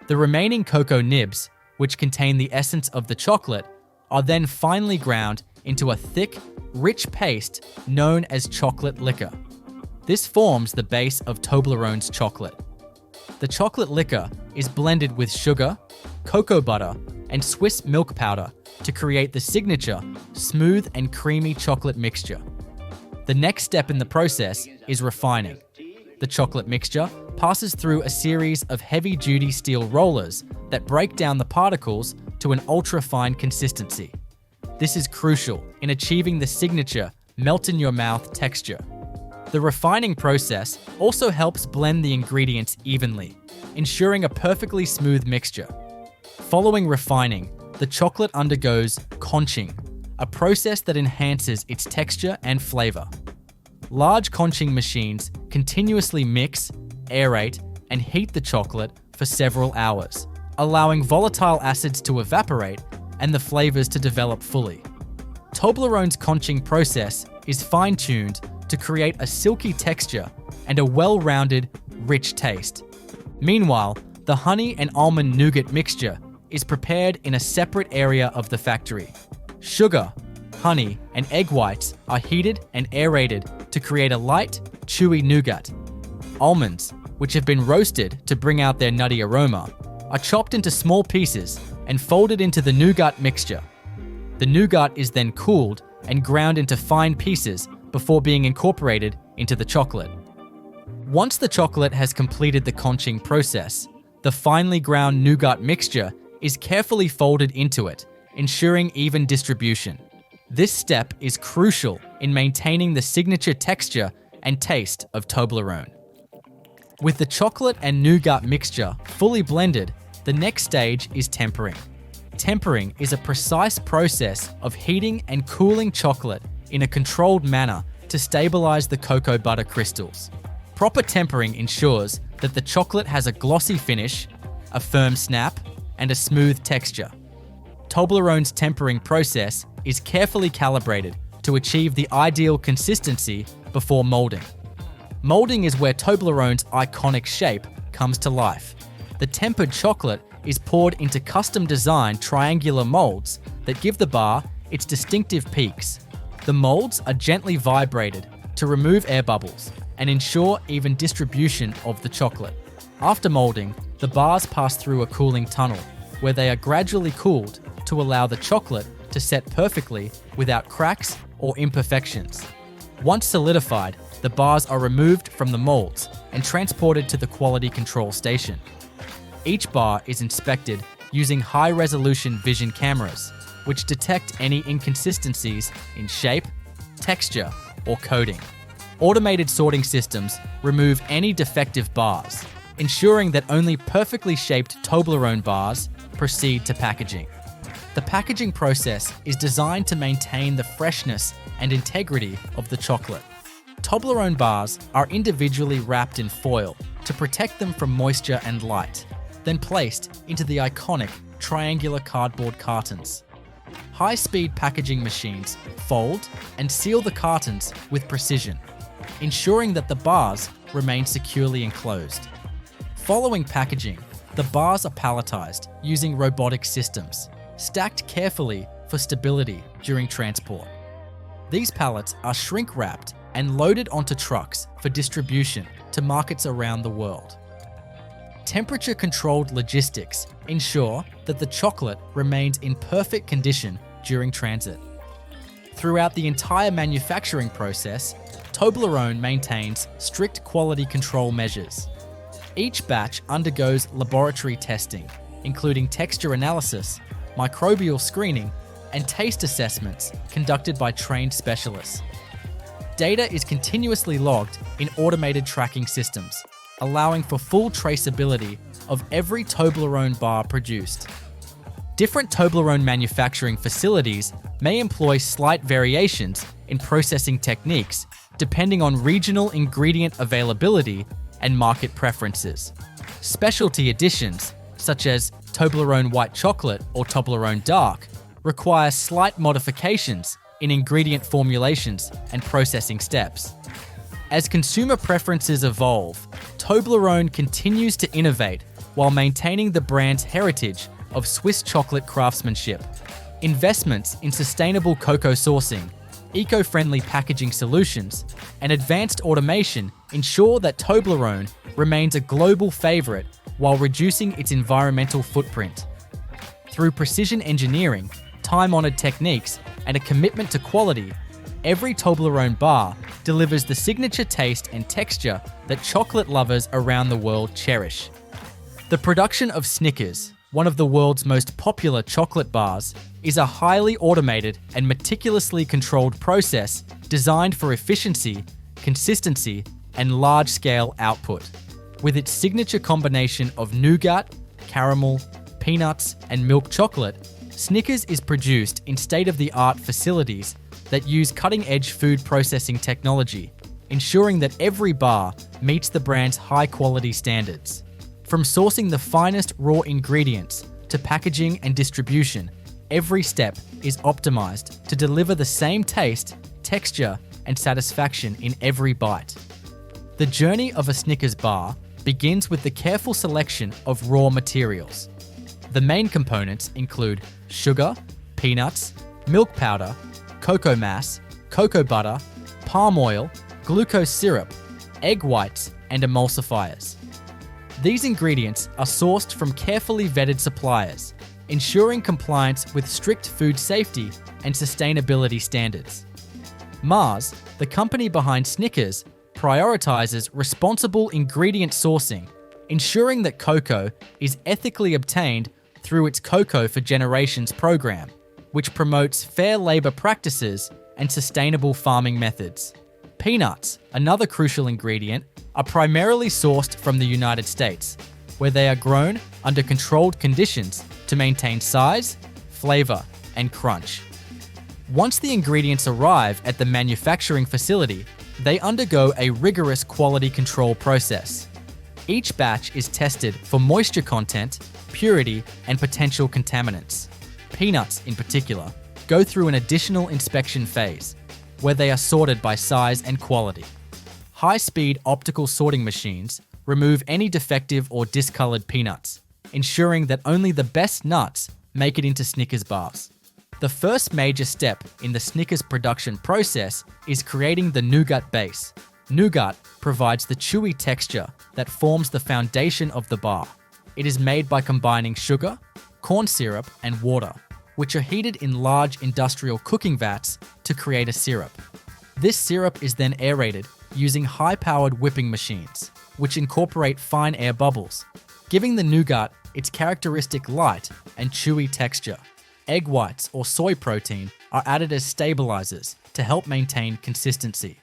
The remaining cocoa nibs, which contain the essence of the chocolate, are then finely ground into a thick, rich paste known as chocolate liquor. This forms the base of Toblerone's chocolate. The chocolate liquor is blended with sugar, cocoa butter, and Swiss milk powder to create the signature, smooth and creamy chocolate mixture. The next step in the process is refining. The chocolate mixture passes through a series of heavy-duty steel rollers that break down the particles to an ultra-fine consistency. This is crucial in achieving the signature melt-in-your-mouth texture. The refining process also helps blend the ingredients evenly, ensuring a perfectly smooth mixture. Following refining, the chocolate undergoes conching, a process that enhances its texture and flavor. Large conching machines continuously mix, aerate, and heat the chocolate for several hours, allowing volatile acids to evaporate and the flavors to develop fully. Toblerone's conching process is fine-tuned to create a silky texture and a well-rounded, rich taste. Meanwhile, the honey and almond nougat mixture is prepared in a separate area of the factory. Sugar, honey, and egg whites are heated and aerated to create a light, chewy nougat. Almonds, which have been roasted to bring out their nutty aroma, are chopped into small pieces and folded into the nougat mixture. The nougat is then cooled and ground into fine pieces before being incorporated into the chocolate. Once the chocolate has completed the conching process, the finely ground nougat mixture is carefully folded into it, ensuring even distribution. This step is crucial in maintaining the signature texture and taste of Toblerone. With the chocolate and nougat mixture fully blended, the next stage is tempering. Tempering is a precise process of heating and cooling chocolate in a controlled manner to stabilize the cocoa butter crystals. Proper tempering ensures that the chocolate has a glossy finish, a firm snap, and a smooth texture. Toblerone's tempering process is carefully calibrated to achieve the ideal consistency before molding. Molding is where Toblerone's iconic shape comes to life. The tempered chocolate is poured into custom-designed triangular molds that give the bar its distinctive peaks. The molds are gently vibrated to remove air bubbles and ensure even distribution of the chocolate. After molding, the bars pass through a cooling tunnel where they are gradually cooled to allow the chocolate to set perfectly without cracks or imperfections. Once solidified, the bars are removed from the molds and transported to the quality control station. Each bar is inspected using high-resolution vision cameras, which detect any inconsistencies in shape, texture, or coating. Automated sorting systems remove any defective bars, ensuring that only perfectly shaped Toblerone bars proceed to packaging. The packaging process is designed to maintain the freshness and integrity of the chocolate. Toblerone bars are individually wrapped in foil to protect them from moisture and light, then placed into the iconic triangular cardboard cartons. High-speed packaging machines fold and seal the cartons with precision, ensuring that the bars remain securely enclosed. Following packaging, the bars are palletized using robotic systems, stacked carefully for stability during transport. These pallets are shrink-wrapped and loaded onto trucks for distribution to markets around the world. Temperature-controlled logistics ensure that the chocolate remains in perfect condition during transit. Throughout the entire manufacturing process, Toblerone maintains strict quality control measures. Each batch undergoes laboratory testing, including texture analysis, microbial screening, and taste assessments conducted by trained specialists. Data is continuously logged in automated tracking systems, allowing for full traceability of every Toblerone bar produced. Different Toblerone manufacturing facilities may employ slight variations in processing techniques depending on regional ingredient availability and market preferences. Specialty additions, such as Toblerone white chocolate or Toblerone dark, require slight modifications in ingredient formulations and processing steps. As consumer preferences evolve, Toblerone continues to innovate while maintaining the brand's heritage of Swiss chocolate craftsmanship. Investments in sustainable cocoa sourcing, eco-friendly packaging solutions, and advanced automation ensure that Toblerone remains a global favorite while reducing its environmental footprint. Through precision engineering, time-honored techniques, and a commitment to quality, every Toblerone bar delivers the signature taste and texture that chocolate lovers around the world cherish. The production of Snickers, one of the world's most popular chocolate bars, is a highly automated and meticulously controlled process designed for efficiency, consistency, and large-scale output. With its signature combination of nougat, caramel, peanuts, and milk chocolate, Snickers is produced in state-of-the-art facilities that use cutting-edge food processing technology, ensuring that every bar meets the brand's high-quality standards. From sourcing the finest raw ingredients to packaging and distribution, every step is optimized to deliver the same taste, texture, and satisfaction in every bite. The journey of a Snickers bar begins with the careful selection of raw materials. The main components include sugar, peanuts, milk powder, cocoa mass, cocoa butter, palm oil, glucose syrup, egg whites, and emulsifiers. These ingredients are sourced from carefully vetted suppliers, ensuring compliance with strict food safety and sustainability standards. Mars, the company behind Snickers, prioritizes responsible ingredient sourcing, ensuring that cocoa is ethically obtained through its Cocoa for Generations program, which promotes fair labor practices and sustainable farming methods. Peanuts, another crucial ingredient, are primarily sourced from the United States, where they are grown under controlled conditions to maintain size, flavor, and crunch. Once the ingredients arrive at the manufacturing facility, they undergo a rigorous quality control process. Each batch is tested for moisture content, purity, and potential contaminants. Peanuts, in particular, go through an additional inspection phase, where they are sorted by size and quality. High-speed optical sorting machines remove any defective or discolored peanuts, ensuring that only the best nuts make it into Snickers bars. The first major step in the Snickers production process is creating the nougat base. Nougat provides the chewy texture that forms the foundation of the bar. It is made by combining sugar, corn syrup, and water, which are heated in large industrial cooking vats to create a syrup. This syrup is then aerated using high-powered whipping machines, which incorporate fine air bubbles, giving the nougat its characteristic light and chewy texture. Egg whites or soy protein are added as stabilizers to help maintain consistency.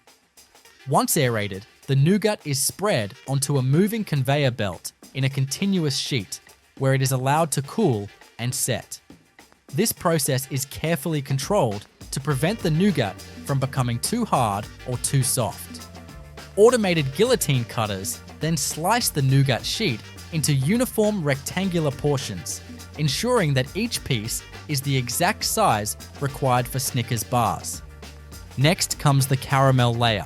Once aerated, the nougat is spread onto a moving conveyor belt in a continuous sheet, where it is allowed to cool and set. This process is carefully controlled to prevent the nougat from becoming too hard or too soft. Automated guillotine cutters then slice the nougat sheet into uniform rectangular portions, ensuring that each piece is the exact size required for Snickers bars. Next comes the caramel layer.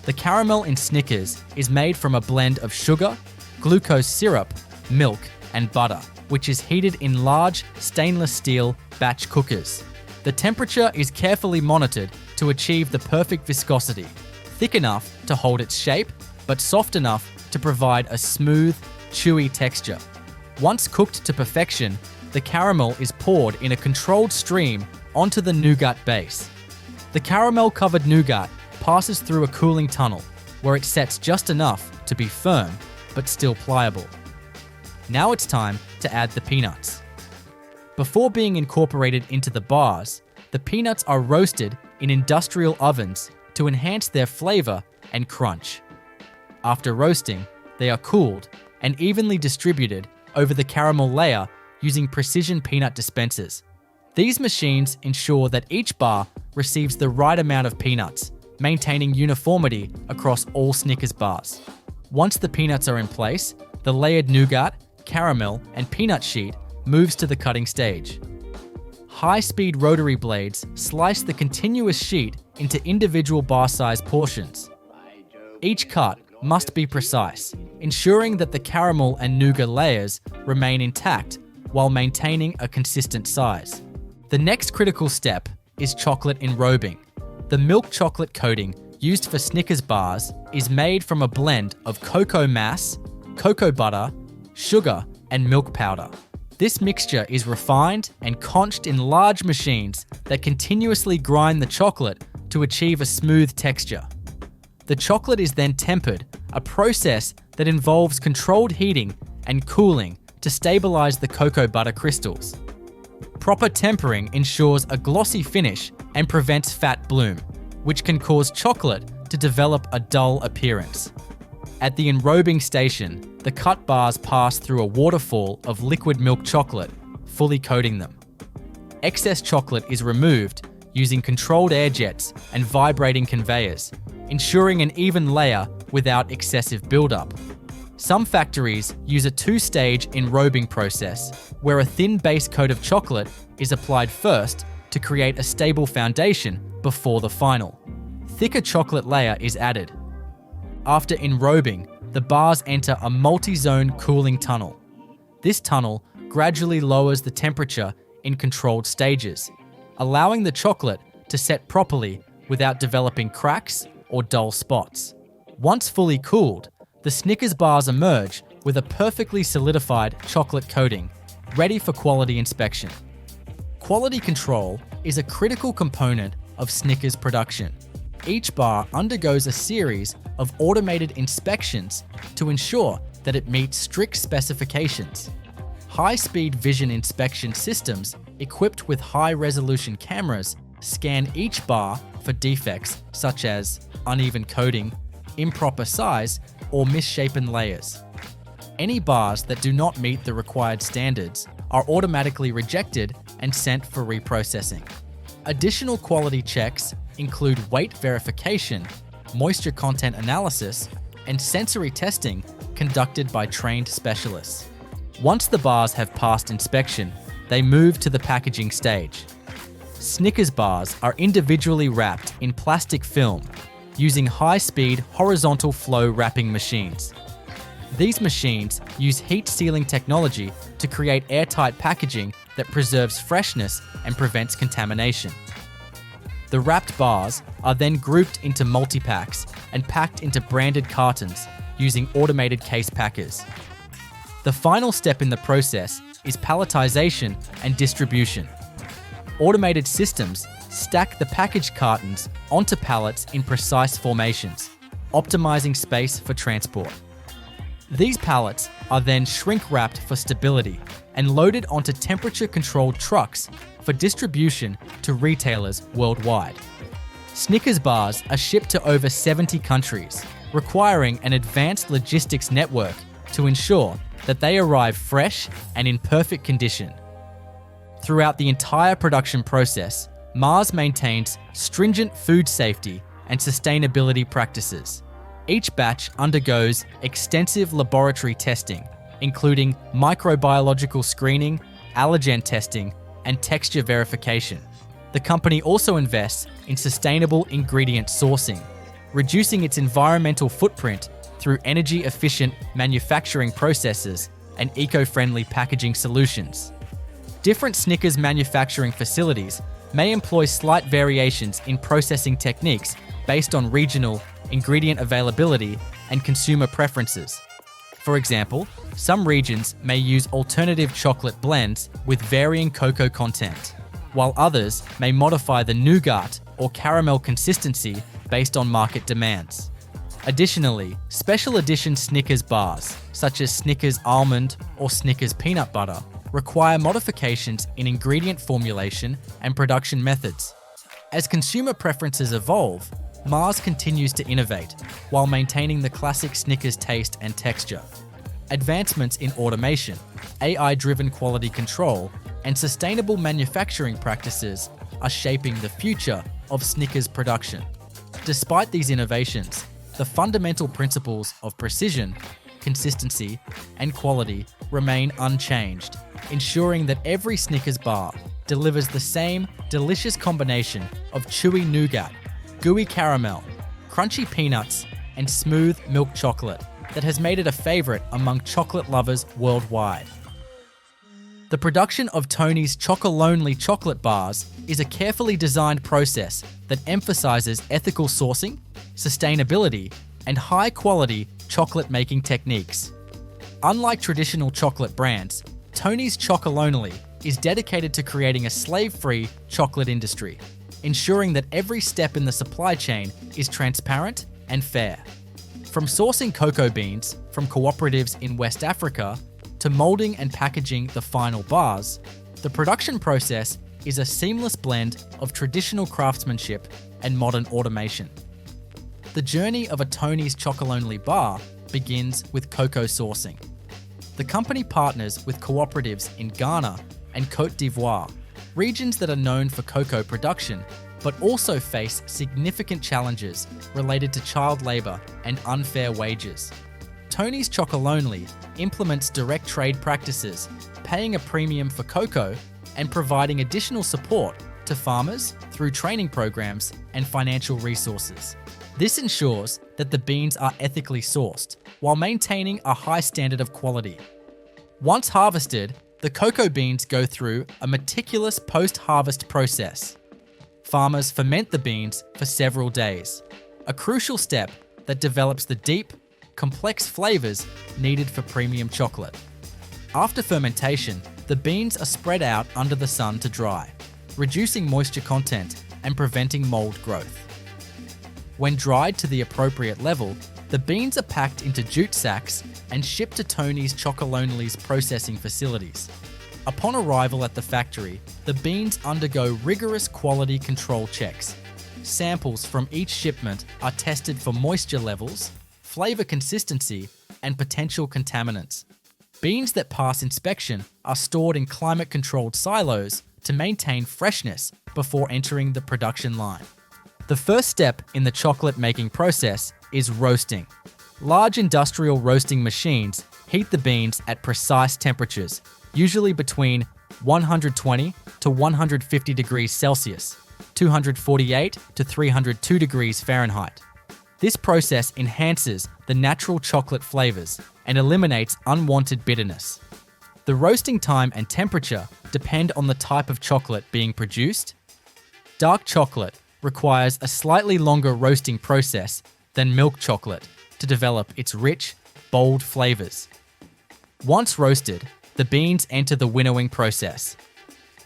The caramel in Snickers is made from a blend of sugar, glucose syrup, milk, and butter, which is heated in large stainless steel batch cookers. The temperature is carefully monitored to achieve the perfect viscosity, thick enough to hold its shape, but soft enough to provide a smooth, chewy texture. Once cooked to perfection, the caramel is poured in a controlled stream onto the nougat base. The caramel-covered nougat passes through a cooling tunnel, where it sets just enough to be firm, but still pliable. Now it's time to add the peanuts. Before being incorporated into the bars, the peanuts are roasted in industrial ovens to enhance their flavor and crunch. After roasting, they are cooled and evenly distributed over the caramel layer using precision peanut dispensers. These machines ensure that each bar receives the right amount of peanuts, maintaining uniformity across all Snickers bars. Once the peanuts are in place, the layered nougat, caramel, and peanut sheet moves to the cutting stage. High-speed rotary blades slice the continuous sheet into individual bar-sized portions. Each cut must be precise, ensuring that the caramel and nougat layers remain intact while maintaining a consistent size. The next critical step is chocolate enrobing. The milk chocolate coating used for Snickers bars is made from a blend of cocoa mass, cocoa butter, sugar, and milk powder. This mixture is refined and conched in large machines that continuously grind the chocolate to achieve a smooth texture. The chocolate is then tempered, a process that involves controlled heating and cooling to stabilize the cocoa butter crystals. Proper tempering ensures a glossy finish and prevents fat bloom, which can cause chocolate to develop a dull appearance. At the enrobing station, the cut bars pass through a waterfall of liquid milk chocolate, fully coating them. Excess chocolate is removed using controlled air jets and vibrating conveyors, ensuring an even layer without excessive buildup. Some factories use a two-stage enrobing process, where a thin base coat of chocolate is applied first to create a stable foundation before the final. Thicker chocolate layer is added. After enrobing, the bars enter a multi-zone cooling tunnel. This tunnel gradually lowers the temperature in controlled stages, allowing the chocolate to set properly without developing cracks or dull spots. Once fully cooled, the Snickers bars emerge with a perfectly solidified chocolate coating, ready for quality inspection. Quality control is a critical component of Snickers production. Each bar undergoes a series of automated inspections to ensure that it meets strict specifications. High-speed vision inspection systems equipped with high-resolution cameras scan each bar for defects such as uneven coating, improper size, or misshapen layers. Any bars that do not meet the required standards are automatically rejected and sent for reprocessing. Additional quality checks include weight verification, moisture content analysis, and sensory testing conducted by trained specialists. Once the bars have passed inspection, they move to the packaging stage. Snickers bars are individually wrapped in plastic film using high-speed horizontal flow wrapping machines. These machines use heat sealing technology to create airtight packaging that preserves freshness and prevents contamination. The wrapped bars are then grouped into multi-packs and packed into branded cartons using automated case packers. The final step in the process is palletization and distribution. Automated systems stack the packaged cartons onto pallets in precise formations, optimizing space for transport. These pallets are then shrink-wrapped for stability and loaded onto temperature-controlled trucks for distribution to retailers worldwide. Snickers bars are shipped to over 70 countries, requiring an advanced logistics network to ensure that they arrive fresh and in perfect condition. Throughout the entire production process, Mars maintains stringent food safety and sustainability practices. Each batch undergoes extensive laboratory testing, including microbiological screening, allergen testing, and texture verification. The company also invests in sustainable ingredient sourcing, reducing its environmental footprint through energy-efficient manufacturing processes and eco-friendly packaging solutions. Different Snickers manufacturing facilities may employ slight variations in processing techniques based on regional ingredient availability and consumer preferences. For example, some regions may use alternative chocolate blends with varying cocoa content, while others may modify the nougat or caramel consistency based on market demands. Additionally, special edition Snickers bars, such as Snickers almond or Snickers peanut butter, require modifications in ingredient formulation and production methods. As consumer preferences evolve, Mars continues to innovate while maintaining the classic Snickers taste and texture. Advancements in automation, AI-driven quality control, and sustainable manufacturing practices are shaping the future of Snickers production. Despite these innovations, the fundamental principles of precision, consistency, and quality remain unchanged, ensuring that every Snickers bar delivers the same delicious combination of chewy nougat, gooey caramel, crunchy peanuts, and smooth milk chocolate that has made it a favorite among chocolate lovers worldwide. The production of Tony's Chocolonely chocolate bars is a carefully designed process that emphasizes ethical sourcing, sustainability, and high-quality chocolate-making techniques. Unlike traditional chocolate brands, Tony's Chocolonely is dedicated to creating a slave-free chocolate industry, ensuring that every step in the supply chain is transparent and fair. From sourcing cocoa beans from cooperatives in West Africa to molding and packaging the final bars, the production process is a seamless blend of traditional craftsmanship and modern automation. The journey of a Tony's Chocolonely bar begins with cocoa sourcing. The company partners with cooperatives in Ghana and Côte d'Ivoire, regions that are known for cocoa production, but also face significant challenges related to child labour and unfair wages. Tony's Chocolonely implements direct trade practices, paying a premium for cocoa and providing additional support to farmers through training programs and financial resources. This ensures that the beans are ethically sourced while maintaining a high standard of quality. Once harvested, the cocoa beans go through a meticulous post-harvest process. Farmers ferment the beans for several days, a crucial step that develops the deep, complex flavors needed for premium chocolate. After fermentation, the beans are spread out under the sun to dry, reducing moisture content and preventing mold growth. When dried to the appropriate level, the beans are packed into jute sacks and shipped to Tony's Chocolonely's processing facilities. Upon arrival at the factory, the beans undergo rigorous quality control checks. Samples from each shipment are tested for moisture levels, flavor consistency, and potential contaminants. Beans that pass inspection are stored in climate-controlled silos to maintain freshness before entering the production line. The first step in the chocolate making process is roasting. Large industrial roasting machines heat the beans at precise temperatures, usually between 120 to 150 degrees Celsius, 248 to 302 degrees Fahrenheit. This process enhances the natural chocolate flavors and eliminates unwanted bitterness. The roasting time and temperature depend on the type of chocolate being produced. Dark chocolate requires a slightly longer roasting process than milk chocolate to develop its rich, bold flavors. Once roasted, the beans enter the winnowing process.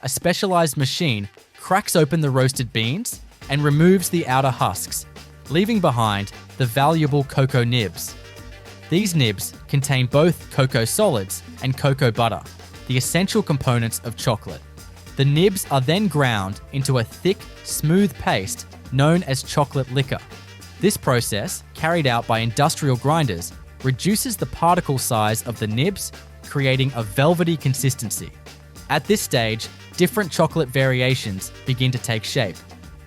A specialized machine cracks open the roasted beans and removes the outer husks, leaving behind the valuable cocoa nibs. These nibs contain both cocoa solids and cocoa butter, the essential components of chocolate. The nibs are then ground into a thick, smooth paste known as chocolate liquor. This process, carried out by industrial grinders, reduces the particle size of the nibs, creating a velvety consistency. At this stage, different chocolate variations begin to take shape.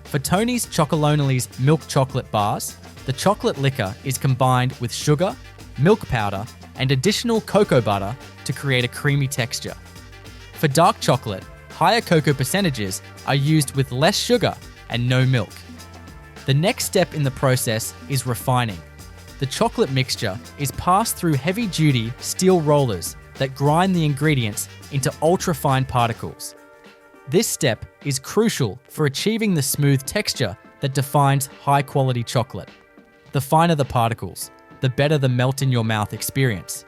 For Tony's Chocolonely's milk chocolate bars, the chocolate liquor is combined with sugar, milk powder, and additional cocoa butter to create a creamy texture. For dark chocolate, higher cocoa percentages are used with less sugar and no milk. The next step in the process is refining. The chocolate mixture is passed through heavy-duty steel rollers that grind the ingredients into ultra-fine particles. This step is crucial for achieving the smooth texture that defines high-quality chocolate. The finer the particles, the better the melt-in-your-mouth experience.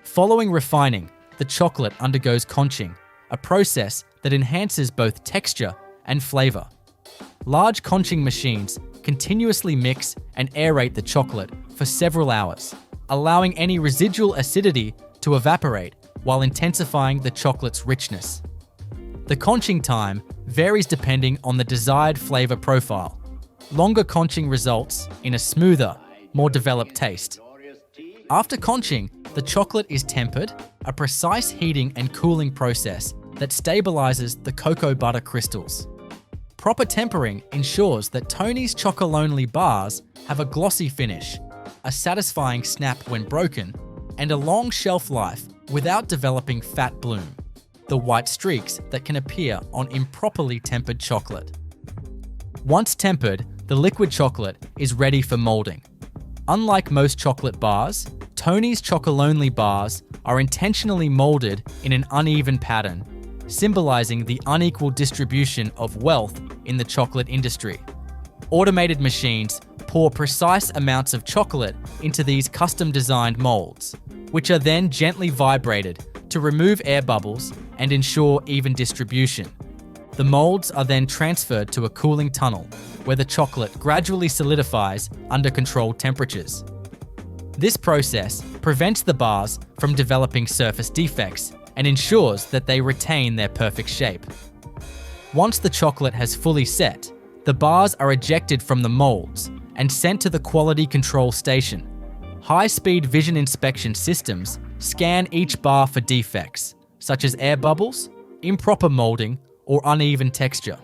Following refining, the chocolate undergoes conching, a process that enhances both texture and flavor. Large conching machines continuously mix and aerate the chocolate for several hours, allowing any residual acidity to evaporate while intensifying the chocolate's richness. The conching time varies depending on the desired flavor profile. Longer conching results in a smoother, more developed taste. After conching, the chocolate is tempered, a precise heating and cooling process that stabilizes the cocoa butter crystals. Proper tempering ensures that Tony's Chocolonely bars have a glossy finish, a satisfying snap when broken, and a long shelf life without developing fat bloom, the white streaks that can appear on improperly tempered chocolate. Once tempered, the liquid chocolate is ready for molding. Unlike most chocolate bars, Tony's Chocolonely bars are intentionally molded in an uneven pattern, symbolizing the unequal distribution of wealth in the chocolate industry. Automated machines pour precise amounts of chocolate into these custom-designed molds, which are then gently vibrated to remove air bubbles and ensure even distribution. The molds are then transferred to a cooling tunnel, where the chocolate gradually solidifies under controlled temperatures. This process prevents the bars from developing surface defects and ensures that they retain their perfect shape. Once the chocolate has fully set, the bars are ejected from the molds and sent to the quality control station. High-speed vision inspection systems scan each bar for defects, such as air bubbles, improper molding, or uneven texture.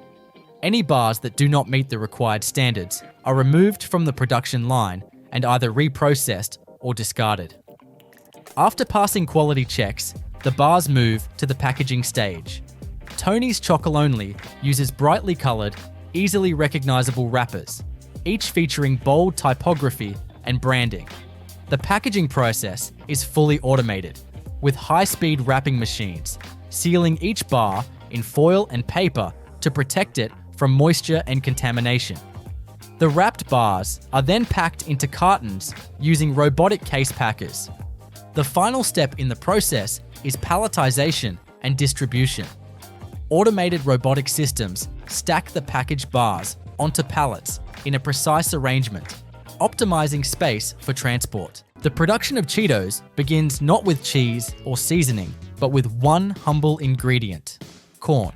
Any bars that do not meet the required standards are removed from the production line and either reprocessed or discarded. After passing quality checks, the bars move to the packaging stage. Tony's Chocolonely uses brightly colored, easily recognizable wrappers, each featuring bold typography and branding. The packaging process is fully automated, with high-speed wrapping machines, sealing each bar in foil and paper to protect it from moisture and contamination. The wrapped bars are then packed into cartons using robotic case packers. The final step in the process is palletization and distribution. Automated robotic systems stack the packaged bars onto pallets in a precise arrangement, optimizing space for transport. The production of Cheetos begins not with cheese or seasoning, but with one humble ingredient: corn.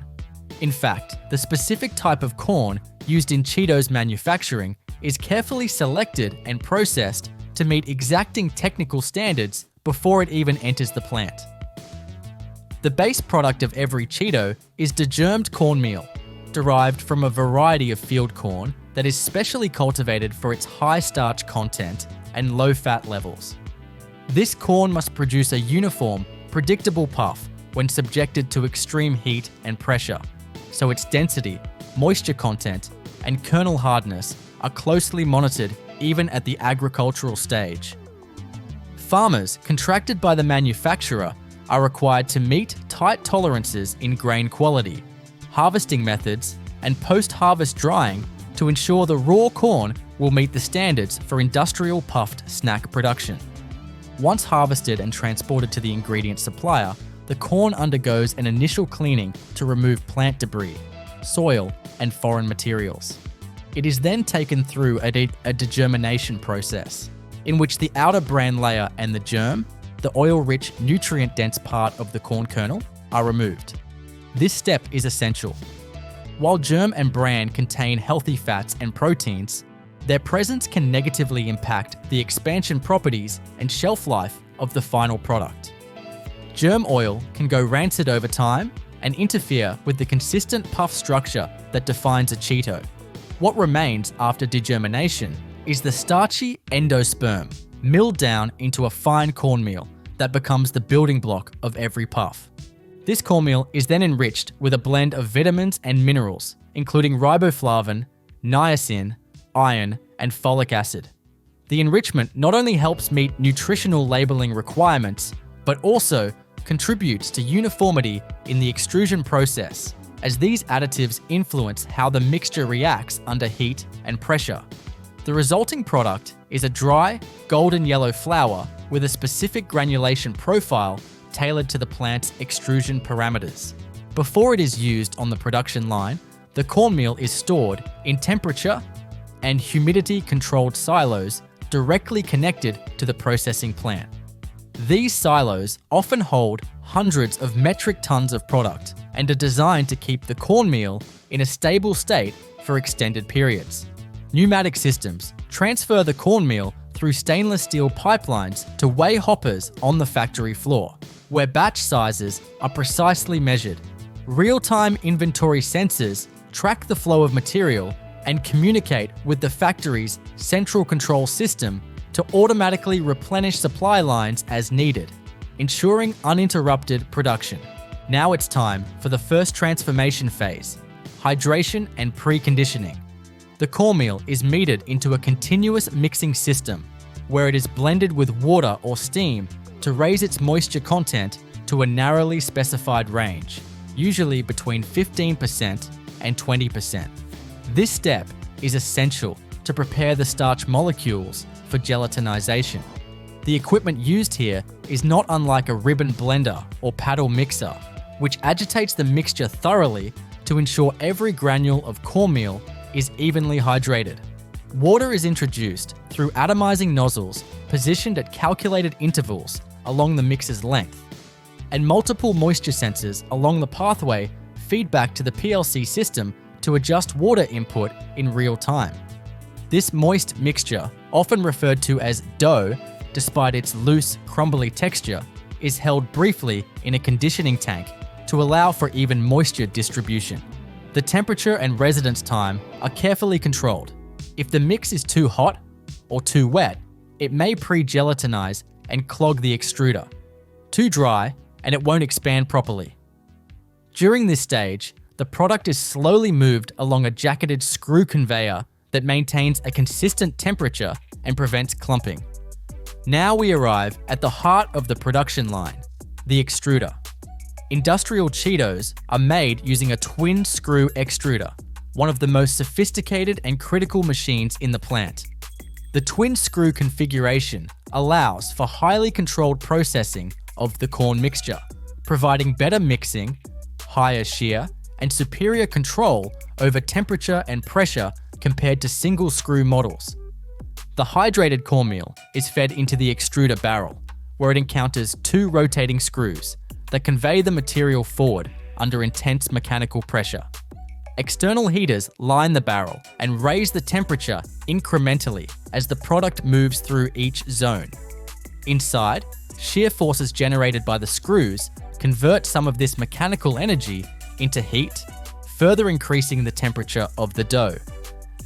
In fact, the specific type of corn used in Cheetos manufacturing is carefully selected and processed to meet exacting technical standards before it even enters the plant. The base product of every Cheeto is degermed cornmeal, derived from a variety of field corn that is specially cultivated for its high starch content and low fat levels. This corn must produce a uniform, predictable puff when subjected to extreme heat and pressure, so its density, moisture content, and kernel hardness are closely monitored even at the agricultural stage. Farmers contracted by the manufacturer are required to meet tight tolerances in grain quality, harvesting methods, and post-harvest drying to ensure the raw corn will meet the standards for industrial puffed snack production. Once harvested and transported to the ingredient supplier, the corn undergoes an initial cleaning to remove plant debris, soil, and foreign materials. It is then taken through a degermination process, in which the outer bran layer and the germ, the oil-rich, nutrient-dense part of the corn kernel, are removed. This step is essential. While germ and bran contain healthy fats and proteins, their presence can negatively impact the expansion properties and shelf life of the final product. Germ oil can go rancid over time and interfere with the consistent puff structure that defines a Cheeto. What remains after degermination is the starchy endosperm, milled down into a fine cornmeal that becomes the building block of every puff. This cornmeal is then enriched with a blend of vitamins and minerals, including riboflavin, niacin, iron, and folic acid. The enrichment not only helps meet nutritional labeling requirements, but also contributes to uniformity in the extrusion process, as these additives influence how the mixture reacts under heat and pressure. The resulting product is a dry, golden yellow flour with a specific granulation profile tailored to the plant's extrusion parameters. Before it is used on the production line, the cornmeal is stored in temperature and humidity-controlled silos directly connected to the processing plant. These silos often hold hundreds of metric tons of product and are designed to keep the cornmeal in a stable state for extended periods. Pneumatic systems transfer the cornmeal through stainless steel pipelines to weigh hoppers on the factory floor, where batch sizes are precisely measured. Real-time inventory sensors track the flow of material and communicate with the factory's central control system to automatically replenish supply lines as needed, ensuring uninterrupted production. Now it's time for the first transformation phase: hydration and preconditioning. The cornmeal is metered into a continuous mixing system where it is blended with water or steam to raise its moisture content to a narrowly specified range, usually between 15% and 20%. This step is essential to prepare the starch molecules for gelatinization. The equipment used here is not unlike a ribbon blender or paddle mixer, which agitates the mixture thoroughly to ensure every granule of cornmeal is evenly hydrated. Water is introduced through atomizing nozzles positioned at calculated intervals along the mixer's length, and multiple moisture sensors along the pathway feed back to the PLC system to adjust water input in real time. This moist mixture, often referred to as dough, despite its loose, crumbly texture, is held briefly in a conditioning tank to allow for even moisture distribution. The temperature and residence time are carefully controlled. If the mix is too hot or too wet, it may pre-gelatinize and clog the extruder. Too dry, and it won't expand properly. During this stage, the product is slowly moved along a jacketed screw conveyor that maintains a consistent temperature and prevents clumping. Now we arrive at the heart of the production line, the extruder. Industrial Cheetos are made using a twin screw extruder, one of the most sophisticated and critical machines in the plant. The twin screw configuration allows for highly controlled processing of the corn mixture, providing better mixing, higher shear, and superior control over temperature and pressure compared to single screw models. The hydrated cornmeal is fed into the extruder barrel, where it encounters two rotating screws that convey the material forward under intense mechanical pressure. External heaters line the barrel and raise the temperature incrementally as the product moves through each zone. Inside, shear forces generated by the screws convert some of this mechanical energy into heat, further increasing the temperature of the dough.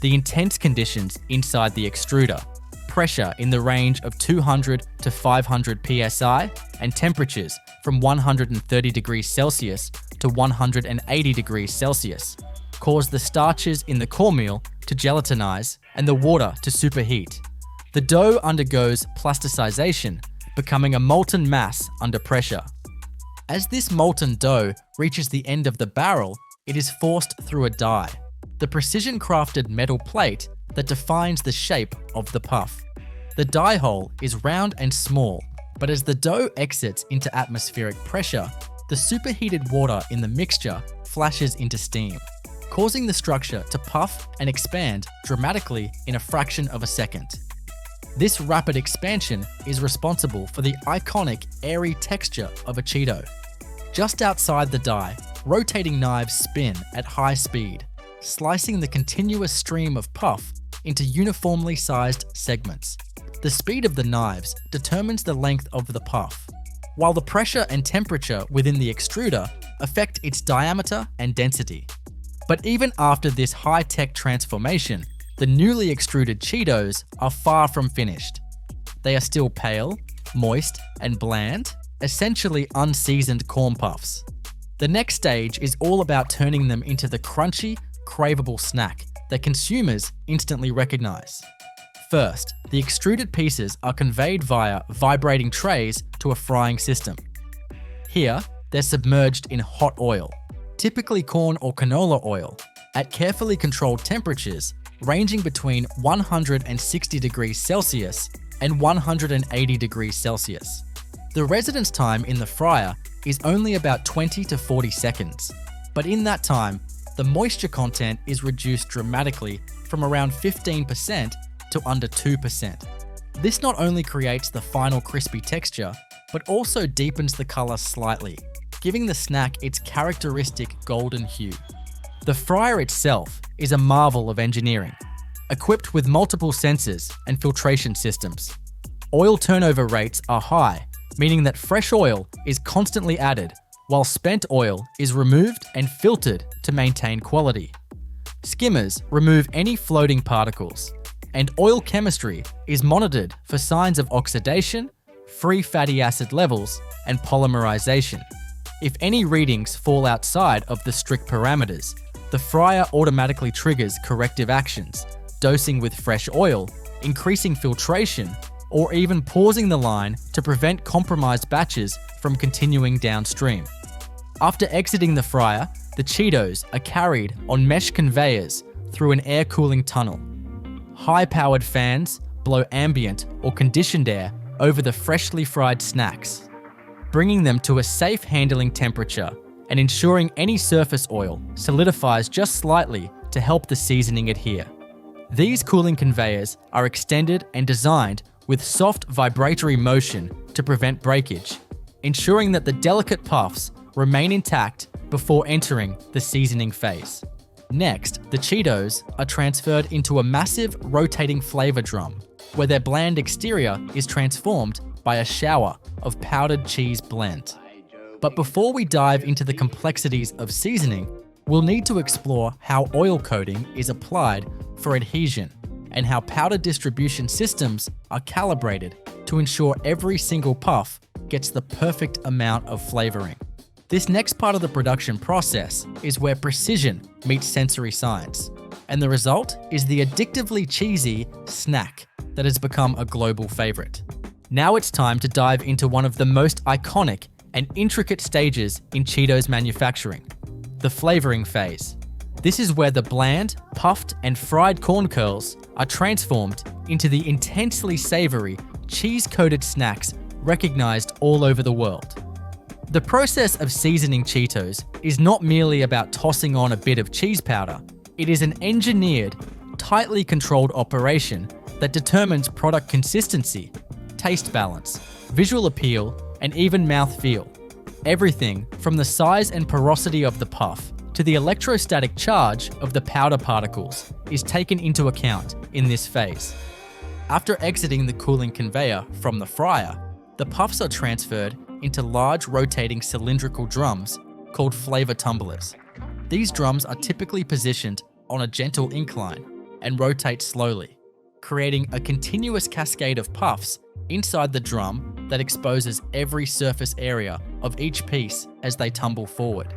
The intense conditions inside the extruder, pressure in the range of 200 to 500 psi, and temperatures from 130 degrees Celsius to 180 degrees Celsius, cause the starches in the cornmeal to gelatinize and the water to superheat. The dough undergoes plasticization, becoming a molten mass under pressure. As this molten dough reaches the end of the barrel, it is forced through a die, the precision-crafted metal plate that defines the shape of the puff. The die hole is round and small, but as the dough exits into atmospheric pressure, the superheated water in the mixture flashes into steam, causing the structure to puff and expand dramatically in a fraction of a second. This rapid expansion is responsible for the iconic airy texture of a Cheeto. Just outside the die, rotating knives spin at high speed, slicing the continuous stream of puff into uniformly sized segments. The speed of the knives determines the length of the puff, while the pressure and temperature within the extruder affect its diameter and density. But even after this high-tech transformation, the newly extruded Cheetos are far from finished. They are still pale, moist, and bland, essentially unseasoned corn puffs. The next stage is all about turning them into the crunchy, craveable snack that consumers instantly recognize. First, the extruded pieces are conveyed via vibrating trays to a frying system. Here, they're submerged in hot oil, typically corn or canola oil, at carefully controlled temperatures ranging between 160 degrees Celsius and 180 degrees Celsius. The residence time in the fryer is only about 20 to 40 seconds, but in that time, the moisture content is reduced dramatically from around 15% to under 2%. This not only creates the final crispy texture, but also deepens the color slightly, giving the snack its characteristic golden hue. The fryer itself is a marvel of engineering, equipped with multiple sensors and filtration systems. Oil turnover rates are high, meaning that fresh oil is constantly added, while spent oil is removed and filtered to maintain quality. Skimmers remove any floating particles, and oil chemistry is monitored for signs of oxidation, free fatty acid levels, and polymerization. If any readings fall outside of the strict parameters, the fryer automatically triggers corrective actions, dosing with fresh oil, increasing filtration, or even pausing the line to prevent compromised batches from continuing downstream. After exiting the fryer, the Cheetos are carried on mesh conveyors through an air cooling tunnel. High-powered fans blow ambient or conditioned air over the freshly fried snacks, bringing them to a safe handling temperature and ensuring any surface oil solidifies just slightly to help the seasoning adhere. These cooling conveyors are extended and designed with soft vibratory motion to prevent breakage, ensuring that the delicate puffs remain intact before entering the seasoning phase. Next, the Cheetos are transferred into a massive rotating flavor drum, where their bland exterior is transformed by a shower of powdered cheese blend. But before we dive into the complexities of seasoning, we'll need to explore how oil coating is applied for adhesion and how powder distribution systems are calibrated to ensure every single puff gets the perfect amount of flavoring. This next part of the production process is where precision meets sensory science, and the result is the addictively cheesy snack that has become a global favorite. Now it's time to dive into one of the most iconic and intricate stages in Cheetos manufacturing, the flavoring phase. This is where the bland, puffed, and fried corn kernels are transformed into the intensely savory, cheese-coated snacks recognized all over the world. The process of seasoning Cheetos is not merely about tossing on a bit of cheese powder. It is an engineered, tightly controlled operation that determines product consistency, taste balance, visual appeal, and even mouthfeel. Everything from the size and porosity of the puff to the electrostatic charge of the powder particles is taken into account in this phase. After exiting the cooling conveyor from the fryer, the puffs are transferred into large rotating cylindrical drums called flavor tumblers. These drums are typically positioned on a gentle incline and rotate slowly, creating a continuous cascade of puffs inside the drum that exposes every surface area of each piece as they tumble forward.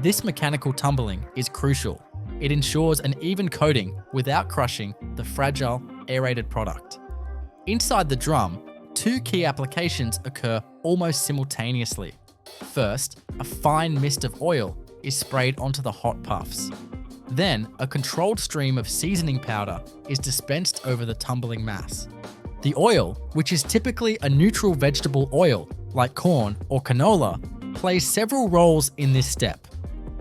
This mechanical tumbling is crucial. It ensures an even coating without crushing the fragile, aerated product. Inside the drum, two key applications occur almost simultaneously. First, a fine mist of oil is sprayed onto the hot puffs. Then, a controlled stream of seasoning powder is dispensed over the tumbling mass. The oil, which is typically a neutral vegetable oil like corn or canola, plays several roles in this step.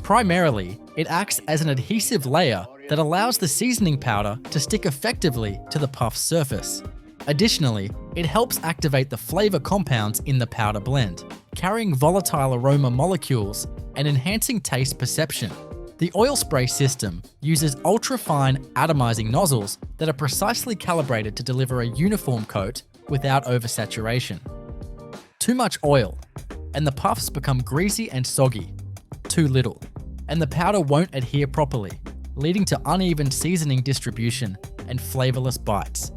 Primarily, it acts as an adhesive layer that allows the seasoning powder to stick effectively to the puff's surface. Additionally, it helps activate the flavor compounds in the powder blend, carrying volatile aroma molecules and enhancing taste perception. The oil spray system uses ultra-fine atomizing nozzles that are precisely calibrated to deliver a uniform coat without oversaturation. Too much oil, and the puffs become greasy and soggy. Too little, and the powder won't adhere properly, leading to uneven seasoning distribution and flavorless bites.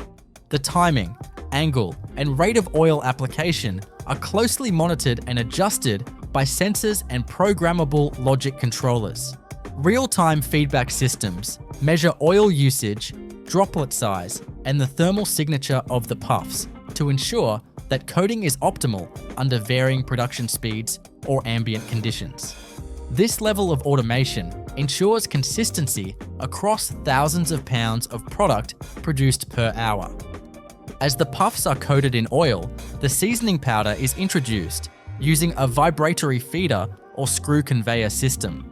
The timing, angle, and rate of oil application are closely monitored and adjusted by sensors and programmable logic controllers. Real-time feedback systems measure oil usage, droplet size, and the thermal signature of the puffs to ensure that coating is optimal under varying production speeds or ambient conditions. This level of automation ensures consistency across thousands of pounds of product produced per hour. As the puffs are coated in oil, the seasoning powder is introduced using a vibratory feeder or screw conveyor system.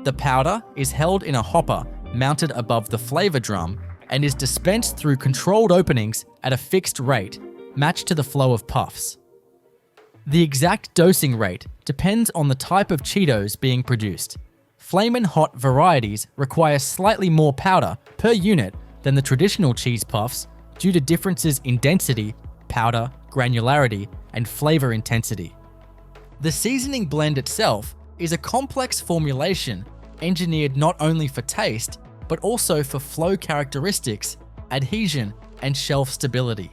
The powder is held in a hopper mounted above the flavor drum and is dispensed through controlled openings at a fixed rate, matched to the flow of puffs. The exact dosing rate depends on the type of Cheetos being produced. Flamin' Hot varieties require slightly more powder per unit than the traditional cheese puffs due to differences in density, powder, granularity, and flavor intensity. The seasoning blend itself is a complex formulation engineered not only for taste, but also for flow characteristics, adhesion, and shelf stability.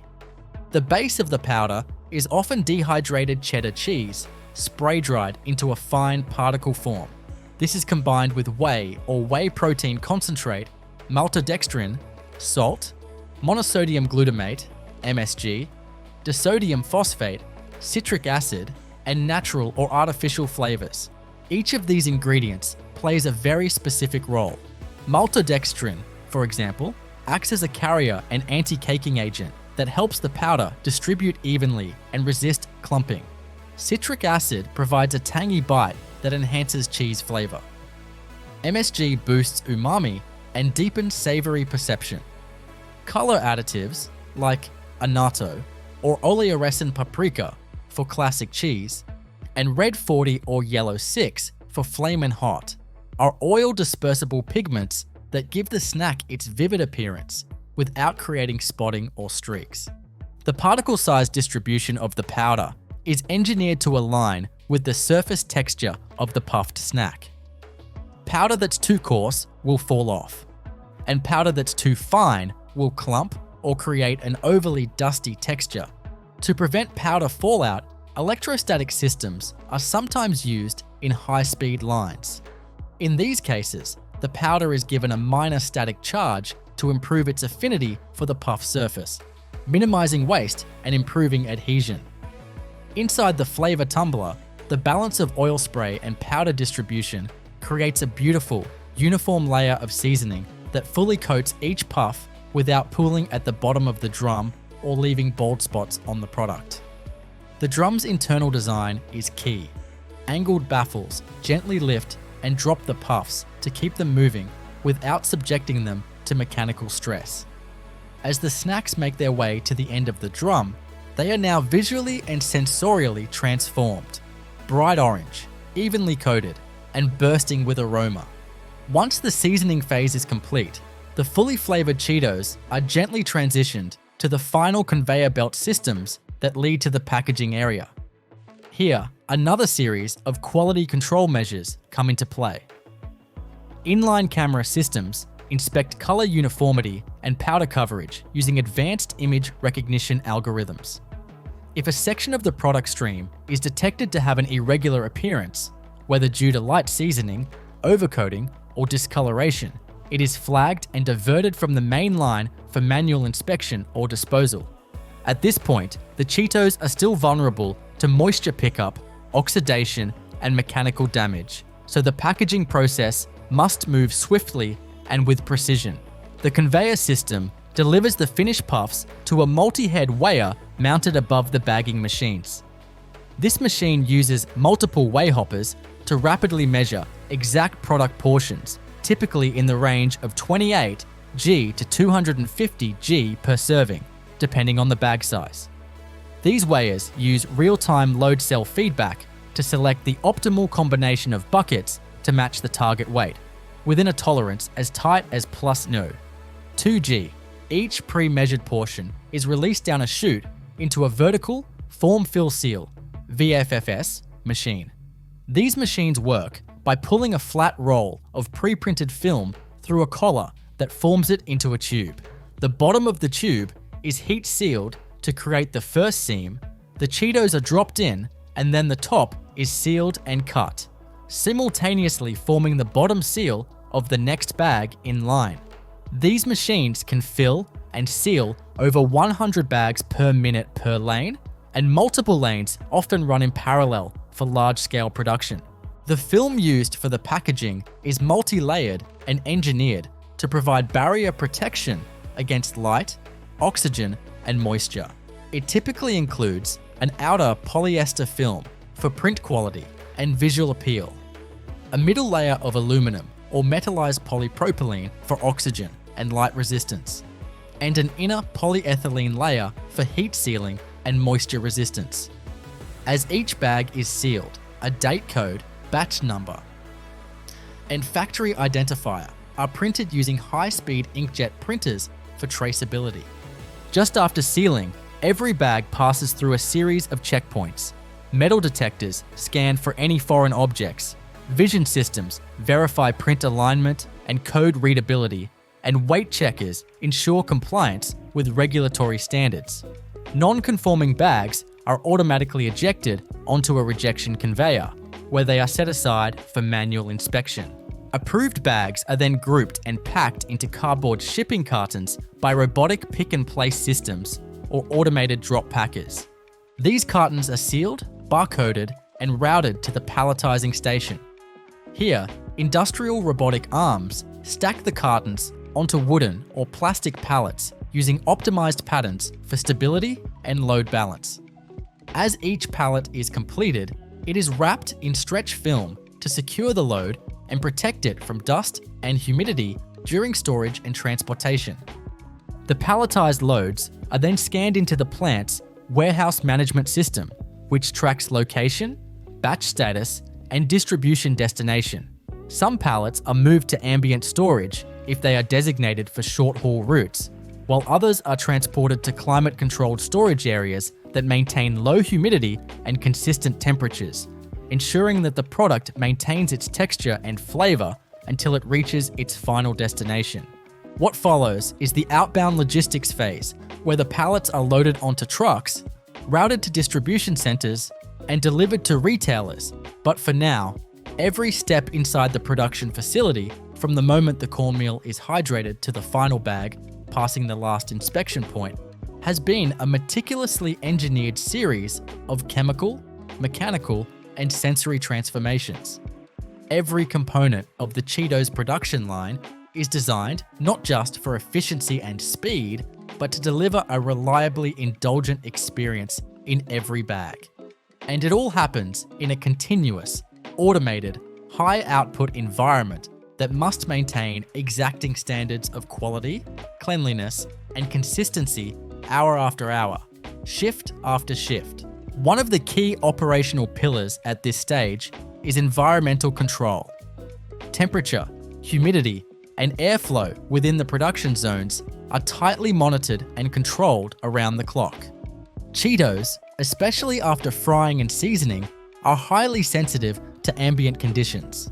The base of the powder is often dehydrated cheddar cheese, spray-dried into a fine particle form. This is combined with whey or whey protein concentrate, maltodextrin, salt, monosodium glutamate, MSG, disodium phosphate, citric acid, and natural or artificial flavors. Each of these ingredients plays a very specific role. Maltodextrin, for example, acts as a carrier and anti-caking agent that helps the powder distribute evenly and resist clumping. Citric acid provides a tangy bite that enhances cheese flavor. MSG boosts umami and deepens savory perception. Color additives like annatto or oleoresin paprika for classic cheese, and red 40 or yellow 6 for Flamin' Hot are oil dispersible pigments that give the snack its vivid appearance without creating spotting or streaks. The particle size distribution of the powder is engineered to align with the surface texture of the puffed snack. Powder that's too coarse will fall off, and powder that's too fine will clump or create an overly dusty texture. To prevent powder fallout, electrostatic systems are sometimes used in high-speed lines. In these cases, the powder is given a minor static charge to improve its affinity for the puff surface, minimizing waste and improving adhesion. Inside the flavor tumbler, the balance of oil spray and powder distribution creates a beautiful, uniform layer of seasoning that fully coats each puff without pooling at the bottom of the drum or leaving bald spots on the product. The drum's internal design is key. Angled baffles gently lift and drop the puffs to keep them moving without subjecting them to mechanical stress. As the snacks make their way to the end of the drum, they are now visually and sensorially transformed. Bright orange, evenly coated, and bursting with aroma. Once the seasoning phase is complete, the fully flavored Cheetos are gently transitioned to the final conveyor belt systems that lead to the packaging area. Here, another series of quality control measures come into play. Inline camera systems inspect color uniformity and powder coverage using advanced image recognition algorithms. If a section of the product stream is detected to have an irregular appearance, whether due to light seasoning, overcoating, or discoloration, it is flagged and diverted from the main line for manual inspection or disposal. At this point, the Cheetos are still vulnerable to moisture pickup, oxidation, and mechanical damage, so the packaging process must move swiftly and with precision. The conveyor system delivers the finished puffs to a multi-head weigher mounted above the bagging machines. This machine uses multiple weigh hoppers to rapidly measure exact product portions, typically in the range of 28 g to 250 g per serving, depending on the bag size. These weighers use real-time load cell feedback to select the optimal combination of buckets to match the target weight, within a tolerance as tight as +0. 2G. Each pre-measured portion is released down a chute into a vertical form-fill seal (VFFS) machine. These machines work by pulling a flat roll of pre-printed film through a collar that forms it into a tube. The bottom of the tube is heat sealed to create the first seam, the Cheetos are dropped in, and then the top is sealed and cut, simultaneously forming the bottom seal of the next bag in line. These machines can fill and seal over 100 bags per minute per lane, and multiple lanes often run in parallel for large-scale production. The film used for the packaging is multi-layered and engineered to provide barrier protection against light, oxygen, and moisture. It typically includes an outer polyester film for print quality and visual appeal, a middle layer of aluminum or metallized polypropylene for oxygen and light resistance, and an inner polyethylene layer for heat sealing and moisture resistance. As each bag is sealed, a date code, batch number, and factory identifier are printed using high-speed inkjet printers for traceability. Just after sealing, every bag passes through a series of checkpoints. Metal detectors scan for any foreign objects. Vision systems verify print alignment and code readability, and weight checkers ensure compliance with regulatory standards. Non-conforming bags are automatically ejected onto a rejection conveyor, where they are set aside for manual inspection. Approved bags are then grouped and packed into cardboard shipping cartons by robotic pick-and-place systems or automated drop packers. These cartons are sealed, barcoded, and routed to the palletizing station. Here, industrial robotic arms stack the cartons onto wooden or plastic pallets using optimized patterns for stability and load balance. As each pallet is completed, it is wrapped in stretch film to secure the load and protect it from dust and humidity during storage and transportation. The palletized loads are then scanned into the plant's warehouse management system, which tracks location, batch status, and distribution destination. Some pallets are moved to ambient storage if they are designated for short-haul routes, while others are transported to climate-controlled storage areas that maintain low humidity and consistent temperatures, ensuring that the product maintains its texture and flavor until it reaches its final destination. What follows is the outbound logistics phase, where the pallets are loaded onto trucks, routed to distribution centers, and delivered to retailers. But for now, every step inside the production facility, from the moment the cornmeal is hydrated to the final bag, passing the last inspection point, has been a meticulously engineered series of chemical, mechanical, and sensory transformations. Every component of the Cheetos production line is designed not just for efficiency and speed, but to deliver a reliably indulgent experience in every bag. And it all happens in a continuous, automated, high-output environment that must maintain exacting standards of quality, cleanliness, and consistency hour after hour, shift after shift. One of the key operational pillars at this stage is environmental control. Temperature, humidity, and airflow within the production zones are tightly monitored and controlled around the clock. Cheetos, especially after frying and seasoning, are highly sensitive to ambient conditions.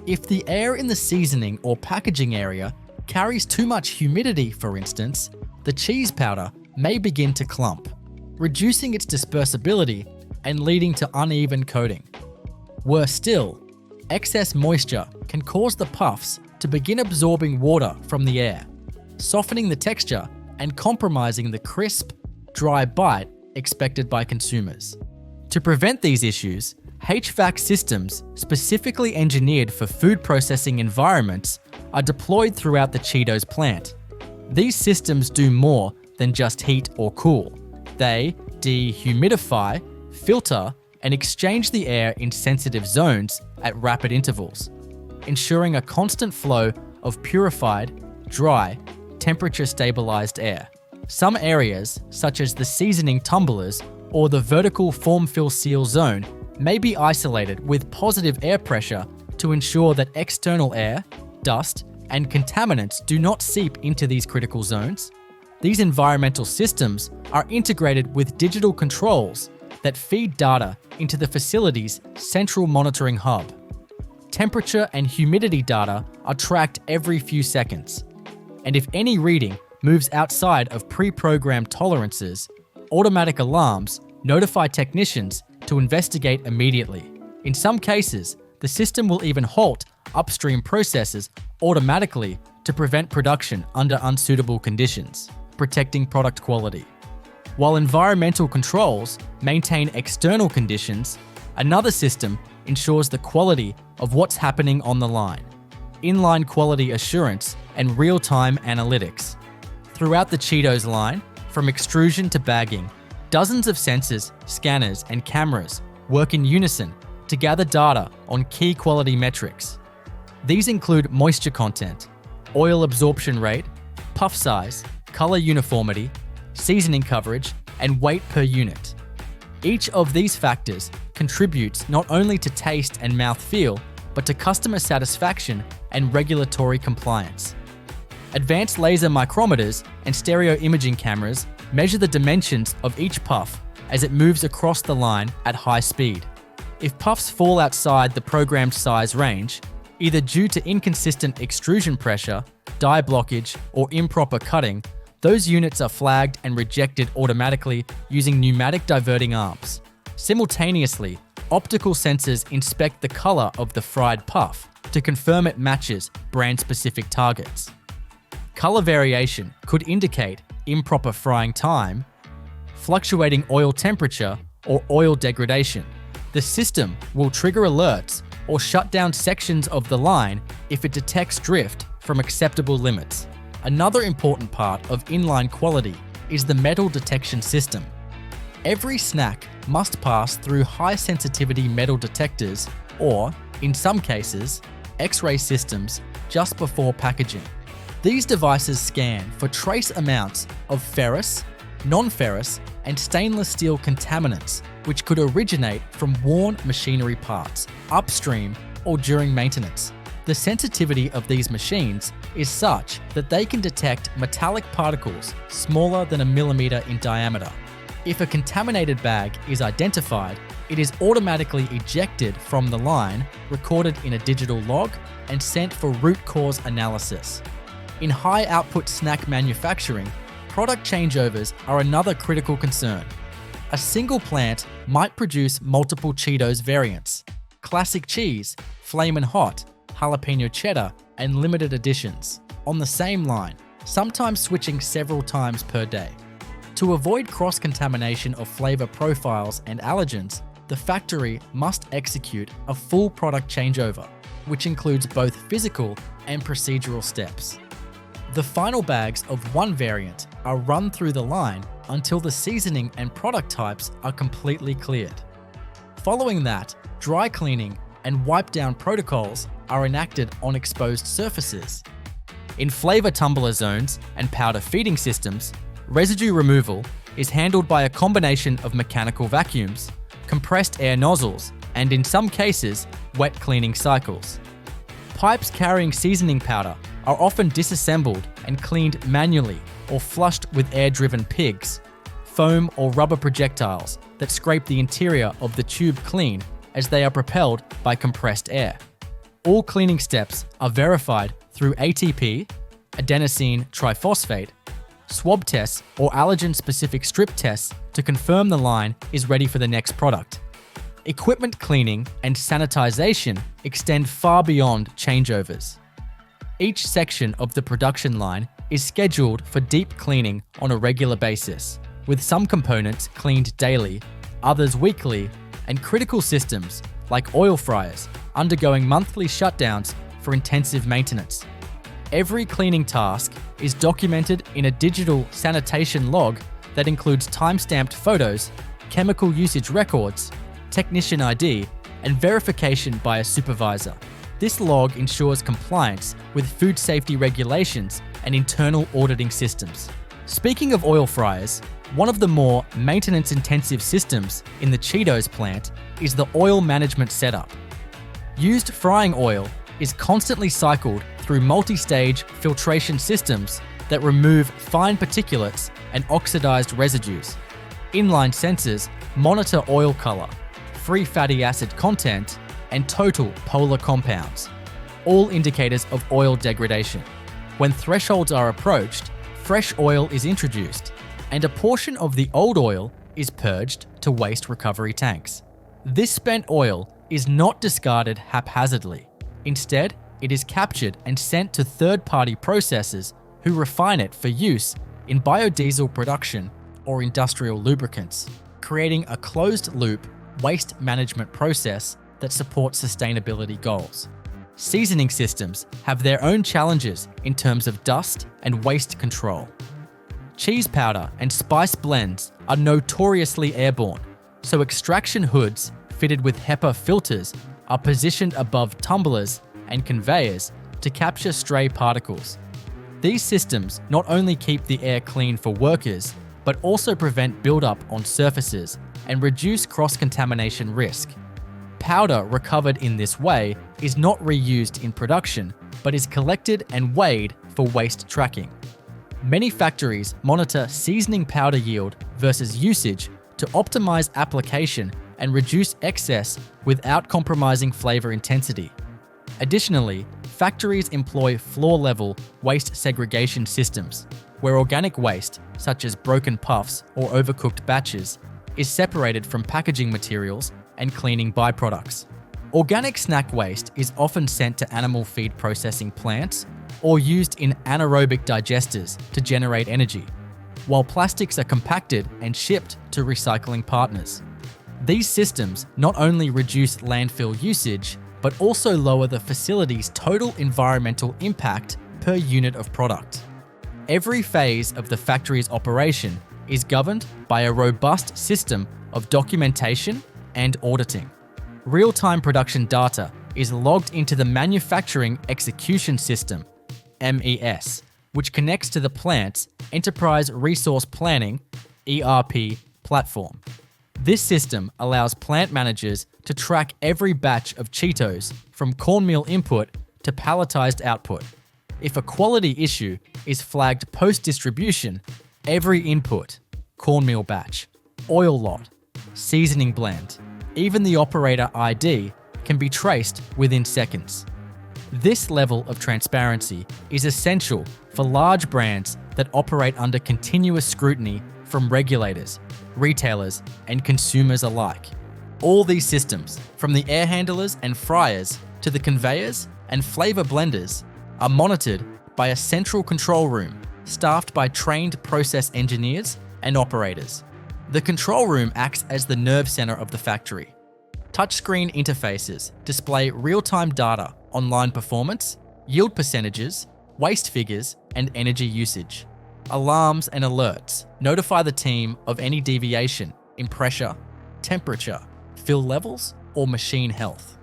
If the air in the seasoning or packaging area carries too much humidity, for instance, the cheese powder may begin to clump, reducing its dispersibility and leading to uneven coating. Worse still, excess moisture can cause the puffs to begin absorbing water from the air, softening the texture and compromising the crisp, dry bite expected by consumers. To prevent these issues, HVAC systems specifically engineered for food processing environments are deployed throughout the Cheetos plant. These systems do more than just heat or cool. They dehumidify, filter, and exchange the air in sensitive zones at rapid intervals, ensuring a constant flow of purified, dry, temperature-stabilized air. Some areas, such as the seasoning tumblers or the vertical form-fill seal zone, may be isolated with positive air pressure to ensure that external air, dust, and contaminants do not seep into these critical zones. These environmental systems are integrated with digital controls that feed data into the facility's central monitoring hub. Temperature and humidity data are tracked every few seconds, and if any reading moves outside of pre-programmed tolerances, automatic alarms notify technicians to investigate immediately. In some cases, the system will even halt upstream processes automatically to prevent production under unsuitable conditions, protecting product quality. While environmental controls maintain external conditions, another system ensures the quality of what's happening on the line, inline quality assurance, and real-time analytics. Throughout the Cheetos line, from extrusion to bagging, dozens of sensors, scanners, and cameras work in unison to gather data on key quality metrics. These include moisture content, oil absorption rate, puff size, color uniformity, seasoning coverage, and weight per unit. Each of these factors contributes not only to taste and mouthfeel, but to customer satisfaction and regulatory compliance. Advanced laser micrometers and stereo imaging cameras measure the dimensions of each puff as it moves across the line at high speed. If puffs fall outside the programmed size range, either due to inconsistent extrusion pressure, die blockage, or improper cutting, those units are flagged and rejected automatically using pneumatic diverting arms. Simultaneously, optical sensors inspect the color of the fried puff to confirm it matches brand-specific targets. Color variation could indicate improper frying time, fluctuating oil temperature, or oil degradation. The system will trigger alerts or shut down sections of the line if it detects drift from acceptable limits. Another important part of inline quality is the metal detection system. Every snack must pass through high-sensitivity metal detectors or, in some cases, X-ray systems just before packaging. These devices scan for trace amounts of ferrous, non-ferrous, and stainless steel contaminants which could originate from worn machinery parts, upstream, or during maintenance. The sensitivity of these machines is such that they can detect metallic particles smaller than a millimeter in diameter. If a contaminated bag is identified, it is automatically ejected from the line, recorded in a digital log, and sent for root cause analysis. In high-output snack manufacturing, product changeovers are another critical concern. A single plant might produce multiple Cheetos variants: classic cheese, flamin' hot, jalapeno cheddar, and limited editions on the same line, sometimes switching several times per day. To avoid cross-contamination of flavor profiles and allergens, the factory must execute a full product changeover. which includes both physical and procedural steps. The final bags of one variant are run through the line until the seasoning and product types are completely cleared. Following that, dry cleaning and wipe down protocols are enacted on exposed surfaces. In flavor tumbler zones and powder feeding systems, residue removal is handled by a combination of mechanical vacuums, compressed air nozzles, and in some cases, wet cleaning cycles. Pipes carrying seasoning powder are often disassembled and cleaned manually or flushed with air-driven pigs, foam or rubber projectiles that scrape the interior of the tube clean as they are propelled by compressed air. All cleaning steps are verified through ATP, adenosine triphosphate, swab tests or allergen-specific strip tests to confirm the line is ready for the next product. Equipment cleaning and sanitization extend far beyond changeovers. Each section of the production line is scheduled for deep cleaning on a regular basis, with some components cleaned daily, others weekly, and critical systems, like oil fryers, undergoing monthly shutdowns for intensive maintenance. Every cleaning task is documented in a digital sanitation log that includes time-stamped photos, chemical usage records, technician ID, and verification by a supervisor. This log ensures compliance with food safety regulations and internal auditing systems. Speaking of oil fryers, one of the more maintenance-intensive systems in the Cheetos plant is the oil management setup. Used frying oil is constantly cycled through multi-stage filtration systems that remove fine particulates and oxidized residues. Inline sensors monitor oil color, free fatty acid content, and total polar compounds, all indicators of oil degradation. When thresholds are approached, fresh oil is introduced, and a portion of the old oil is purged to waste recovery tanks. This spent oil is not discarded haphazardly. Instead, it is captured and sent to third-party processors who refine it for use in biodiesel production or industrial lubricants, creating a closed-loop waste management process that supports sustainability goals. Seasoning systems have their own challenges in terms of dust and waste control. Cheese powder and spice blends are notoriously airborne, so extraction hoods fitted with HEPA filters are positioned above tumblers and conveyors to capture stray particles. These systems not only keep the air clean for workers, but also prevent buildup on surfaces and reduce cross-contamination risk. Powder recovered in this way is not reused in production, but is collected and weighed for waste tracking. Many factories monitor seasoning powder yield versus usage to optimize application and reduce excess without compromising flavor intensity. Additionally, factories employ floor-level waste segregation systems, where organic waste, such as broken puffs or overcooked batches, is separated from packaging materials and cleaning byproducts. Organic snack waste is often sent to animal feed processing plants or used in anaerobic digesters to generate energy, while plastics are compacted and shipped to recycling partners. These systems not only reduce landfill usage, but also lower the facility's total environmental impact per unit of product. Every phase of the factory's operation is governed by a robust system of documentation and auditing. Real-time production data is logged into the Manufacturing Execution System, MES, which connects to the plant's Enterprise Resource Planning, ERP, platform. This system allows plant managers to track every batch of Cheetos from cornmeal input to palletized output. If a quality issue is flagged post-distribution, every input, cornmeal batch, oil lot, seasoning blend, even the operator ID can be traced within seconds. This level of transparency is essential for large brands that operate under continuous scrutiny from regulators, retailers, and consumers alike. All these systems, from the air handlers and fryers to the conveyors and flavor blenders, are monitored by a central control room staffed by trained process engineers and operators. The control room acts as the nerve center of the factory. Touchscreen interfaces display real-time data on line performance, yield percentages, waste figures, and energy usage. Alarms and alerts notify the team of any deviation in pressure, temperature, fill levels, or machine health.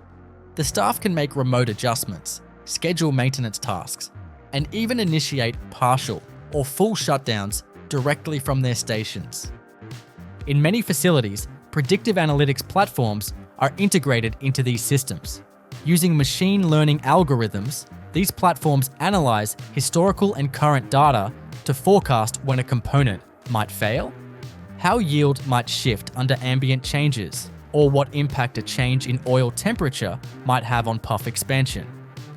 The staff can make remote adjustments, schedule maintenance tasks, and even initiate partial or full shutdowns directly from their stations. In many facilities, predictive analytics platforms are integrated into these systems. Using machine learning algorithms, these platforms analyze historical and current data to forecast when a component might fail, how yield might shift under ambient changes, or what impact a change in oil temperature might have on puff expansion.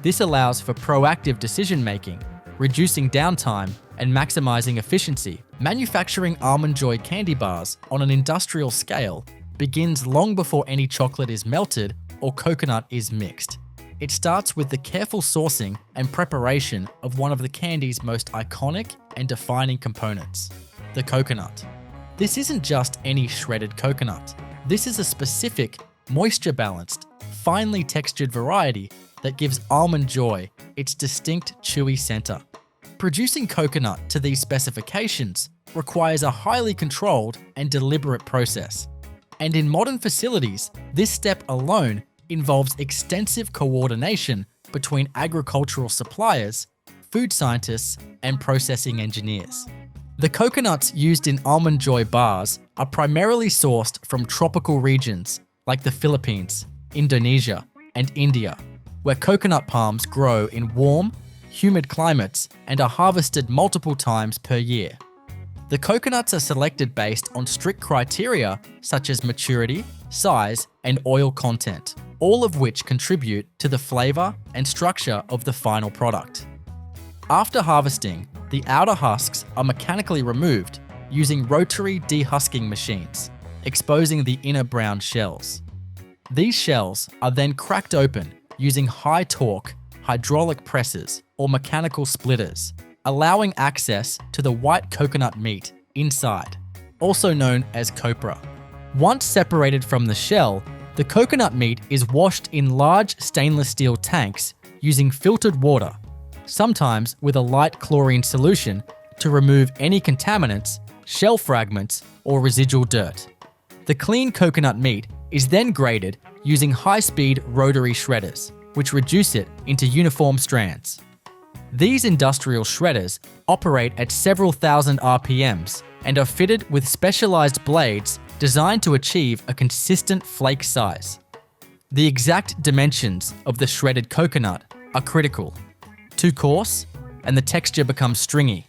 This allows for proactive decision-making, reducing downtime and maximizing efficiency. Manufacturing Almond Joy candy bars on an industrial scale begins long before any chocolate is melted or coconut is mixed. It starts with the careful sourcing and preparation of one of the candy's most iconic and defining components, the coconut. This isn't just any shredded coconut. This is a specific, moisture-balanced, finely textured variety that gives Almond Joy its distinct chewy center. Producing coconut to these specifications requires a highly controlled and deliberate process. And in modern facilities, this step alone involves extensive coordination between agricultural suppliers, food scientists, and processing engineers. The coconuts used in Almond Joy bars are primarily sourced from tropical regions like the Philippines, Indonesia, and India, where coconut palms grow in warm, humid climates and are harvested multiple times per year. The coconuts are selected based on strict criteria such as maturity, size, and oil content, all of which contribute to the flavor and structure of the final product. After harvesting, the outer husks are mechanically removed using rotary dehusking machines, exposing the inner brown shells. These shells are then cracked open using high-torque hydraulic presses or mechanical splitters, allowing access to the white coconut meat inside, also known as copra. Once separated from the shell, the coconut meat is washed in large stainless steel tanks using filtered water, sometimes with a light chlorine solution to remove any contaminants, shell fragments, or residual dirt. The clean coconut meat is then graded using high-speed rotary shredders, which reduce it into uniform strands. These industrial shredders operate at several thousand RPMs and are fitted with specialized blades designed to achieve a consistent flake size. The exact dimensions of the shredded coconut are critical. Too coarse, and the texture becomes stringy.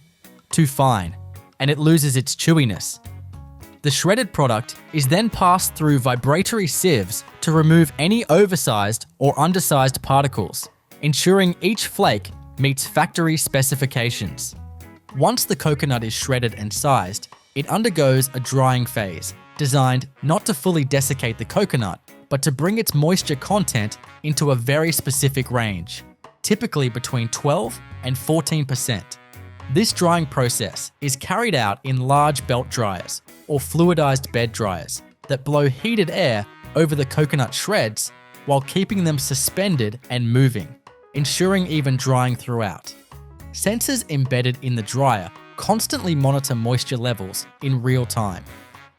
Too fine, and it loses its chewiness. The shredded product is then passed through vibratory sieves to remove any oversized or undersized particles, ensuring each flake meets factory specifications. Once the coconut is shredded and sized, it undergoes a drying phase, designed not to fully desiccate the coconut, but to bring its moisture content into a very specific range, typically between 12 and 14%. This drying process is carried out in large belt dryers or fluidized bed dryers that blow heated air over the coconut shreds while keeping them suspended and moving, ensuring even drying throughout. Sensors embedded in the dryer constantly monitor moisture levels in real time,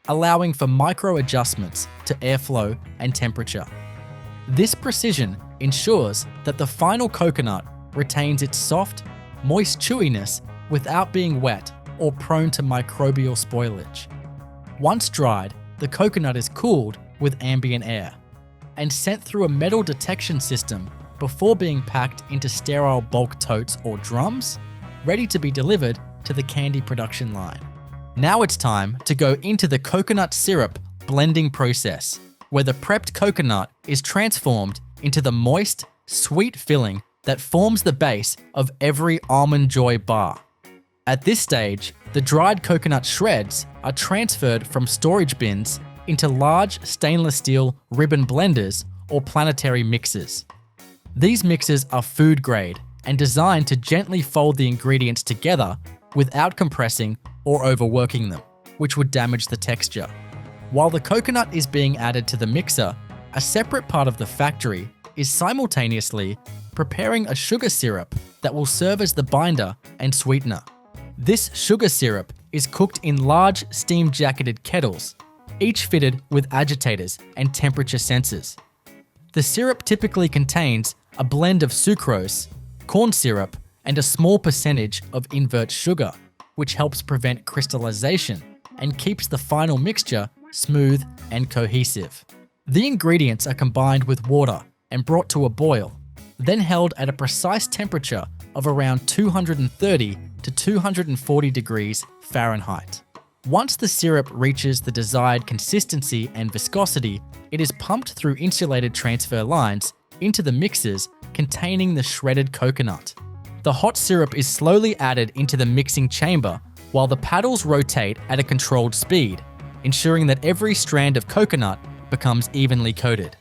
allowing for micro adjustments to airflow and temperature. This precision ensures that the final coconut retains its soft, moist chewiness without being wet or prone to microbial spoilage. Once dried, the coconut is cooled with ambient air and sent through a metal detection system before being packed into sterile bulk totes or drums, ready to be delivered to the candy production line. Now it's time to go into the coconut syrup blending process, where the prepped coconut is transformed into the moist, sweet filling that forms the base of every Almond Joy bar. At this stage, the dried coconut shreds are transferred from storage bins into large stainless steel ribbon blenders or planetary mixers. These mixers are food grade and designed to gently fold the ingredients together without compressing or overworking them, which would damage the texture. While the coconut is being added to the mixer, A separate part of the factory is simultaneously preparing a sugar syrup that will serve as the binder and sweetener. This sugar syrup is cooked in large steam-jacketed kettles, each fitted with agitators and temperature sensors. The syrup typically contains a blend of sucrose, corn syrup, and a small percentage of invert sugar, which helps prevent crystallization and keeps the final mixture smooth and cohesive. The ingredients are combined with water and brought to a boil, then held at a precise temperature of around 230 to 240 degrees Fahrenheit. Once the syrup reaches the desired consistency and viscosity, it is pumped through insulated transfer lines into the mixers containing the shredded coconut. The hot syrup is slowly added into the mixing chamber while the paddles rotate at a controlled speed, ensuring that every strand of coconut becomes evenly coated.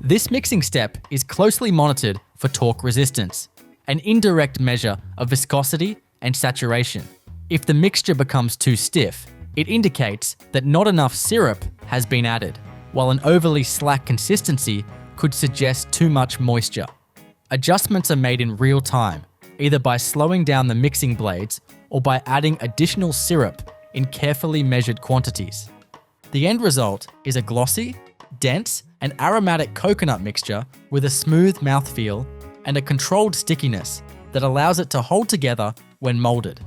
This mixing step is closely monitored for torque resistance, an indirect measure of viscosity and saturation. If the mixture becomes too stiff, it indicates that not enough syrup has been added, while an overly slack consistency could suggest too much moisture. Adjustments are made in real time, either by slowing down the mixing blades or by adding additional syrup in carefully measured quantities. The end result is a glossy, dense, and aromatic coconut mixture with a smooth mouthfeel and a controlled stickiness that allows it to hold together when molded.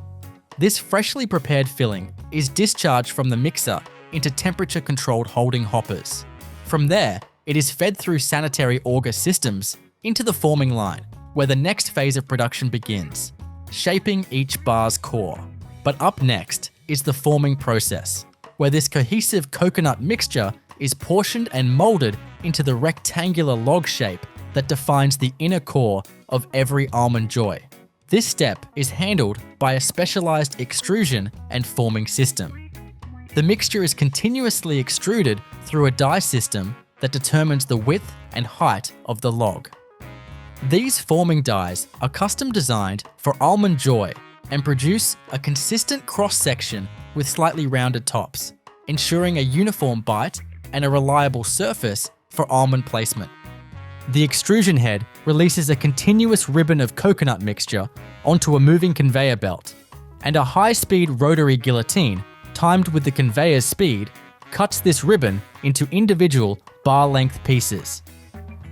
This freshly prepared filling is discharged from the mixer into temperature-controlled holding hoppers. From there, it is fed through sanitary auger systems into the forming line, where the next phase of production begins, shaping each bar's core. But up next is the forming process, where this cohesive coconut mixture is portioned and molded into the rectangular log shape that defines the inner core of every Almond Joy. This step is handled by a specialized extrusion and forming system. The mixture is continuously extruded through a die system that determines the width and height of the log. These forming dies are custom designed for Almond Joy and produce a consistent cross-section with slightly rounded tops, ensuring a uniform bite and a reliable surface for almond placement. The extrusion head releases a continuous ribbon of coconut mixture onto a moving conveyor belt, and a high-speed rotary guillotine, timed with the conveyor's speed, cuts this ribbon into individual bar-length pieces.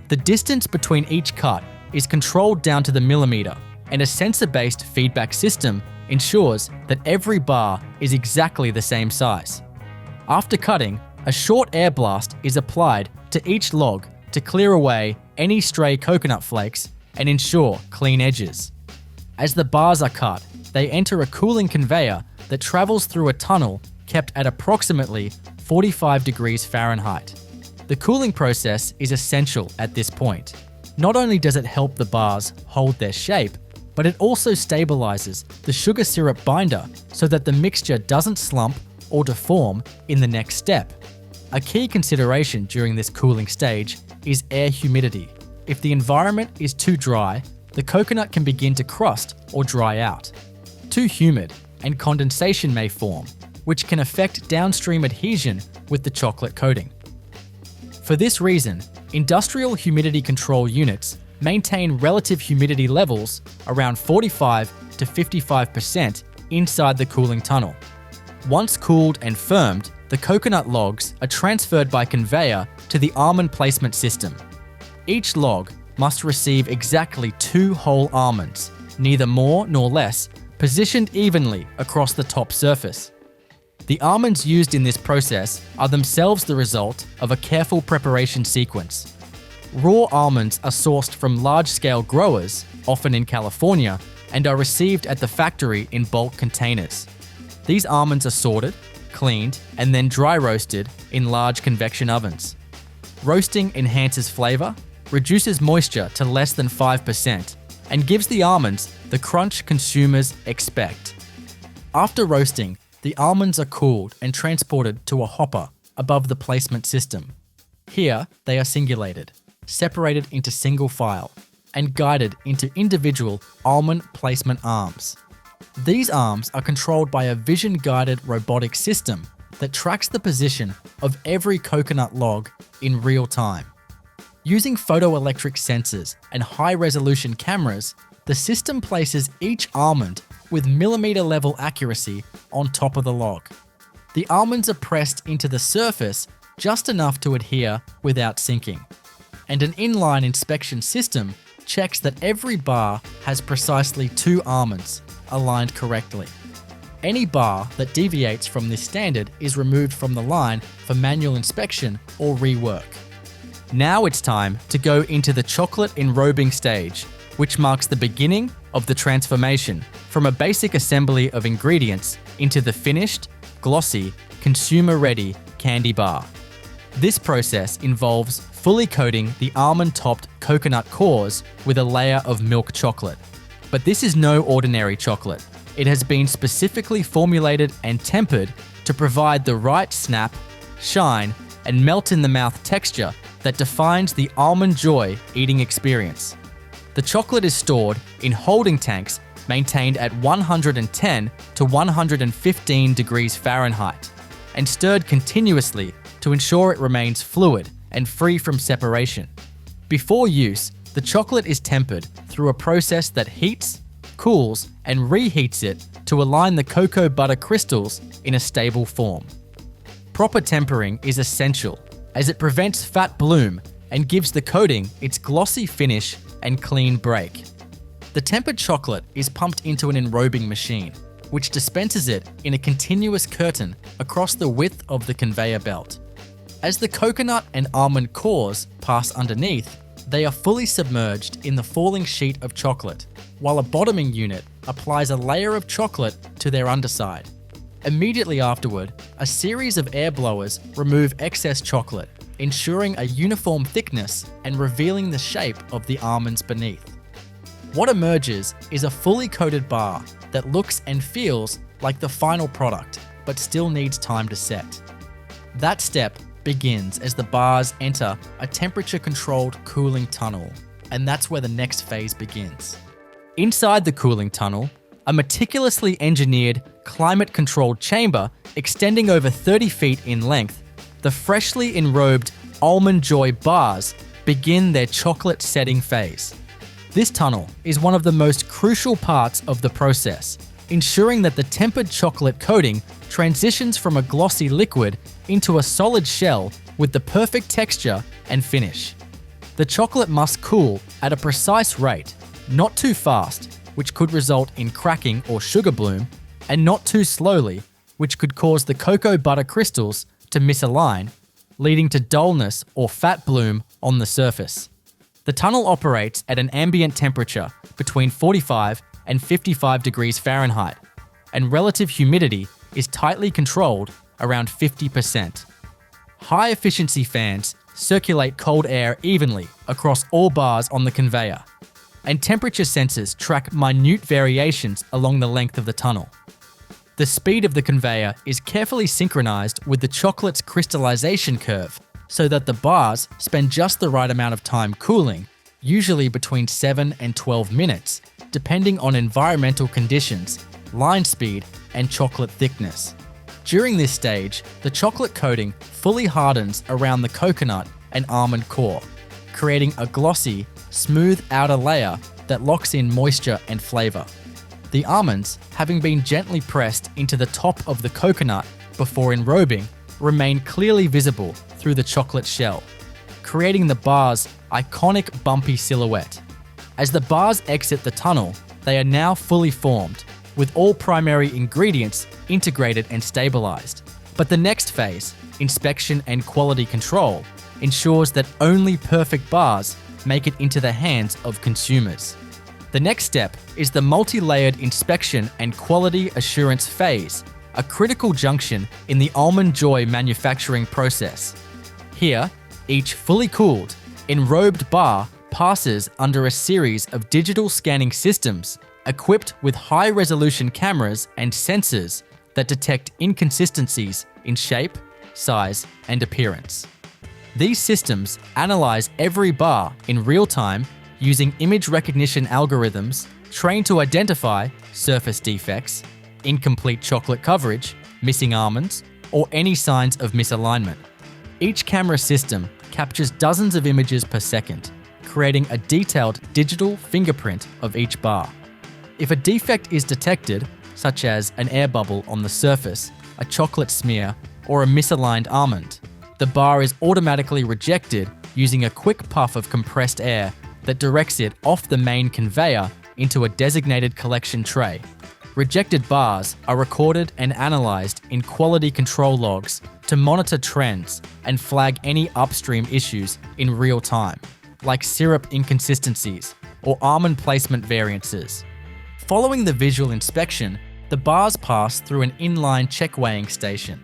The distance between each cut is controlled down to the millimeter, and a sensor-based feedback system ensures that every bar is exactly the same size. After cutting, a short air blast is applied to each log to clear away any stray coconut flakes and ensure clean edges. As the bars are cut, they enter a cooling conveyor that travels through a tunnel kept at approximately 45 degrees Fahrenheit. The cooling process is essential at this point. Not only does it help the bars hold their shape, but it also stabilizes the sugar syrup binder so that the mixture doesn't slump or deform in the next step. A key consideration during this cooling stage is air humidity. If the environment is too dry, the coconut can begin to crust or dry out. Too humid, and condensation may form, which can affect downstream adhesion with the chocolate coating. For this reason, industrial humidity control units maintain relative humidity levels around 45 to 55% inside the cooling tunnel. Once cooled and firmed, the coconut logs are transferred by conveyor to the almond placement system. Each log must receive exactly 2 whole almonds, neither more nor less, positioned evenly across the top surface. The almonds used in this process are themselves the result of a careful preparation sequence. Raw almonds are sourced from large-scale growers, often in California, and are received at the factory in bulk containers. These almonds are sorted, cleaned, and then dry roasted in large convection ovens. Roasting enhances flavor, reduces moisture to less than 5%, and gives the almonds the crunch consumers expect. After roasting, the almonds are cooled and transported to a hopper above the placement system. Here, they are singulated, separated into single file, and guided into individual almond placement arms. These arms are controlled by a vision-guided robotic system that tracks the position of every coconut log in real time. Using photoelectric sensors and high-resolution cameras, the system places each almond with millimeter-level accuracy on top of the log. The almonds are pressed into the surface just enough to adhere without sinking. And an inline inspection system checks that every bar has precisely 2 almonds aligned correctly. Any bar that deviates from this standard is removed from the line for manual inspection or rework. Now it's time to go into the chocolate enrobing stage, which marks the beginning of the transformation from a basic assembly of ingredients into the finished, glossy, consumer-ready candy bar. This process involves fully coating the almond-topped coconut cores with a layer of milk chocolate. But this is no ordinary chocolate. It has been specifically formulated and tempered to provide the right snap, shine, and melt-in-the-mouth texture that defines the almond joy eating experience. The chocolate is stored in holding tanks maintained at 110 to 115 degrees Fahrenheit and stirred continuously to ensure it remains fluid and free from separation. Before use, the chocolate is tempered through a process that heats, cools, and reheats it to align the cocoa butter crystals in a stable form. Proper tempering is essential as it prevents fat bloom and gives the coating its glossy finish and clean break. The tempered chocolate is pumped into an enrobing machine, which dispenses it in a continuous curtain across the width of the conveyor belt. As the coconut and almond cores pass underneath, they are fully submerged in the falling sheet of chocolate, while a bottoming unit applies a layer of chocolate to their underside. Immediately afterward, a series of air blowers remove excess chocolate, ensuring a uniform thickness and revealing the shape of the almonds beneath. What emerges is a fully coated bar that looks and feels like the final product, but still needs time to set. That step begins as the bars enter a temperature-controlled cooling tunnel, and that's where the next phase begins. Inside the cooling tunnel, a meticulously engineered, climate-controlled chamber extending over 30 feet in length, the freshly enrobed Almond Joy bars begin their chocolate setting phase. This tunnel is one of the most crucial parts of the process, ensuring that the tempered chocolate coating transitions from a glossy liquid into a solid shell with the perfect texture and finish. The chocolate must cool at a precise rate, not too fast, which could result in cracking or sugar bloom, and not too slowly, which could cause the cocoa butter crystals to misalign, leading to dullness or fat bloom on the surface. The tunnel operates at an ambient temperature between 45 and 55 degrees Fahrenheit, and relative humidity is tightly controlled around 50%. High-efficiency fans circulate cold air evenly across all bars on the conveyor, and temperature sensors track minute variations along the length of the tunnel. The speed of the conveyor is carefully synchronized with the chocolate's crystallization curve so that the bars spend just the right amount of time cooling, usually between 7 and 12 minutes, depending on environmental conditions, line speed, and chocolate thickness. During this stage, the chocolate coating fully hardens around the coconut and almond core, creating a glossy, smooth outer layer that locks in moisture and flavor. The almonds, having been gently pressed into the top of the coconut before enrobing, remain clearly visible through the chocolate shell, creating the bar's iconic bumpy silhouette. As the bars exit the tunnel, they are now fully formed, with all primary ingredients integrated and stabilized. But the next phase, inspection and quality control, ensures that only perfect bars make it into the hands of consumers. The next step is the multi-layered inspection and quality assurance phase, a critical junction in the Almond Joy manufacturing process. Here, each fully cooled, enrobed bar passes under a series of digital scanning systems equipped with high-resolution cameras and sensors that detect inconsistencies in shape, size, and appearance. These systems analyze every bar in real time using image recognition algorithms trained to identify surface defects, incomplete chocolate coverage, missing almonds, or any signs of misalignment. Each camera system captures dozens of images per second, creating a detailed digital fingerprint of each bar. If a defect is detected, such as an air bubble on the surface, a chocolate smear, or a misaligned almond, the bar is automatically rejected using a quick puff of compressed air that directs it off the main conveyor into a designated collection tray. Rejected bars are recorded and analyzed in quality control logs to monitor trends and flag any upstream issues in real time, like syrup inconsistencies or almond placement variances. Following the visual inspection, the bars pass through an inline check weighing station.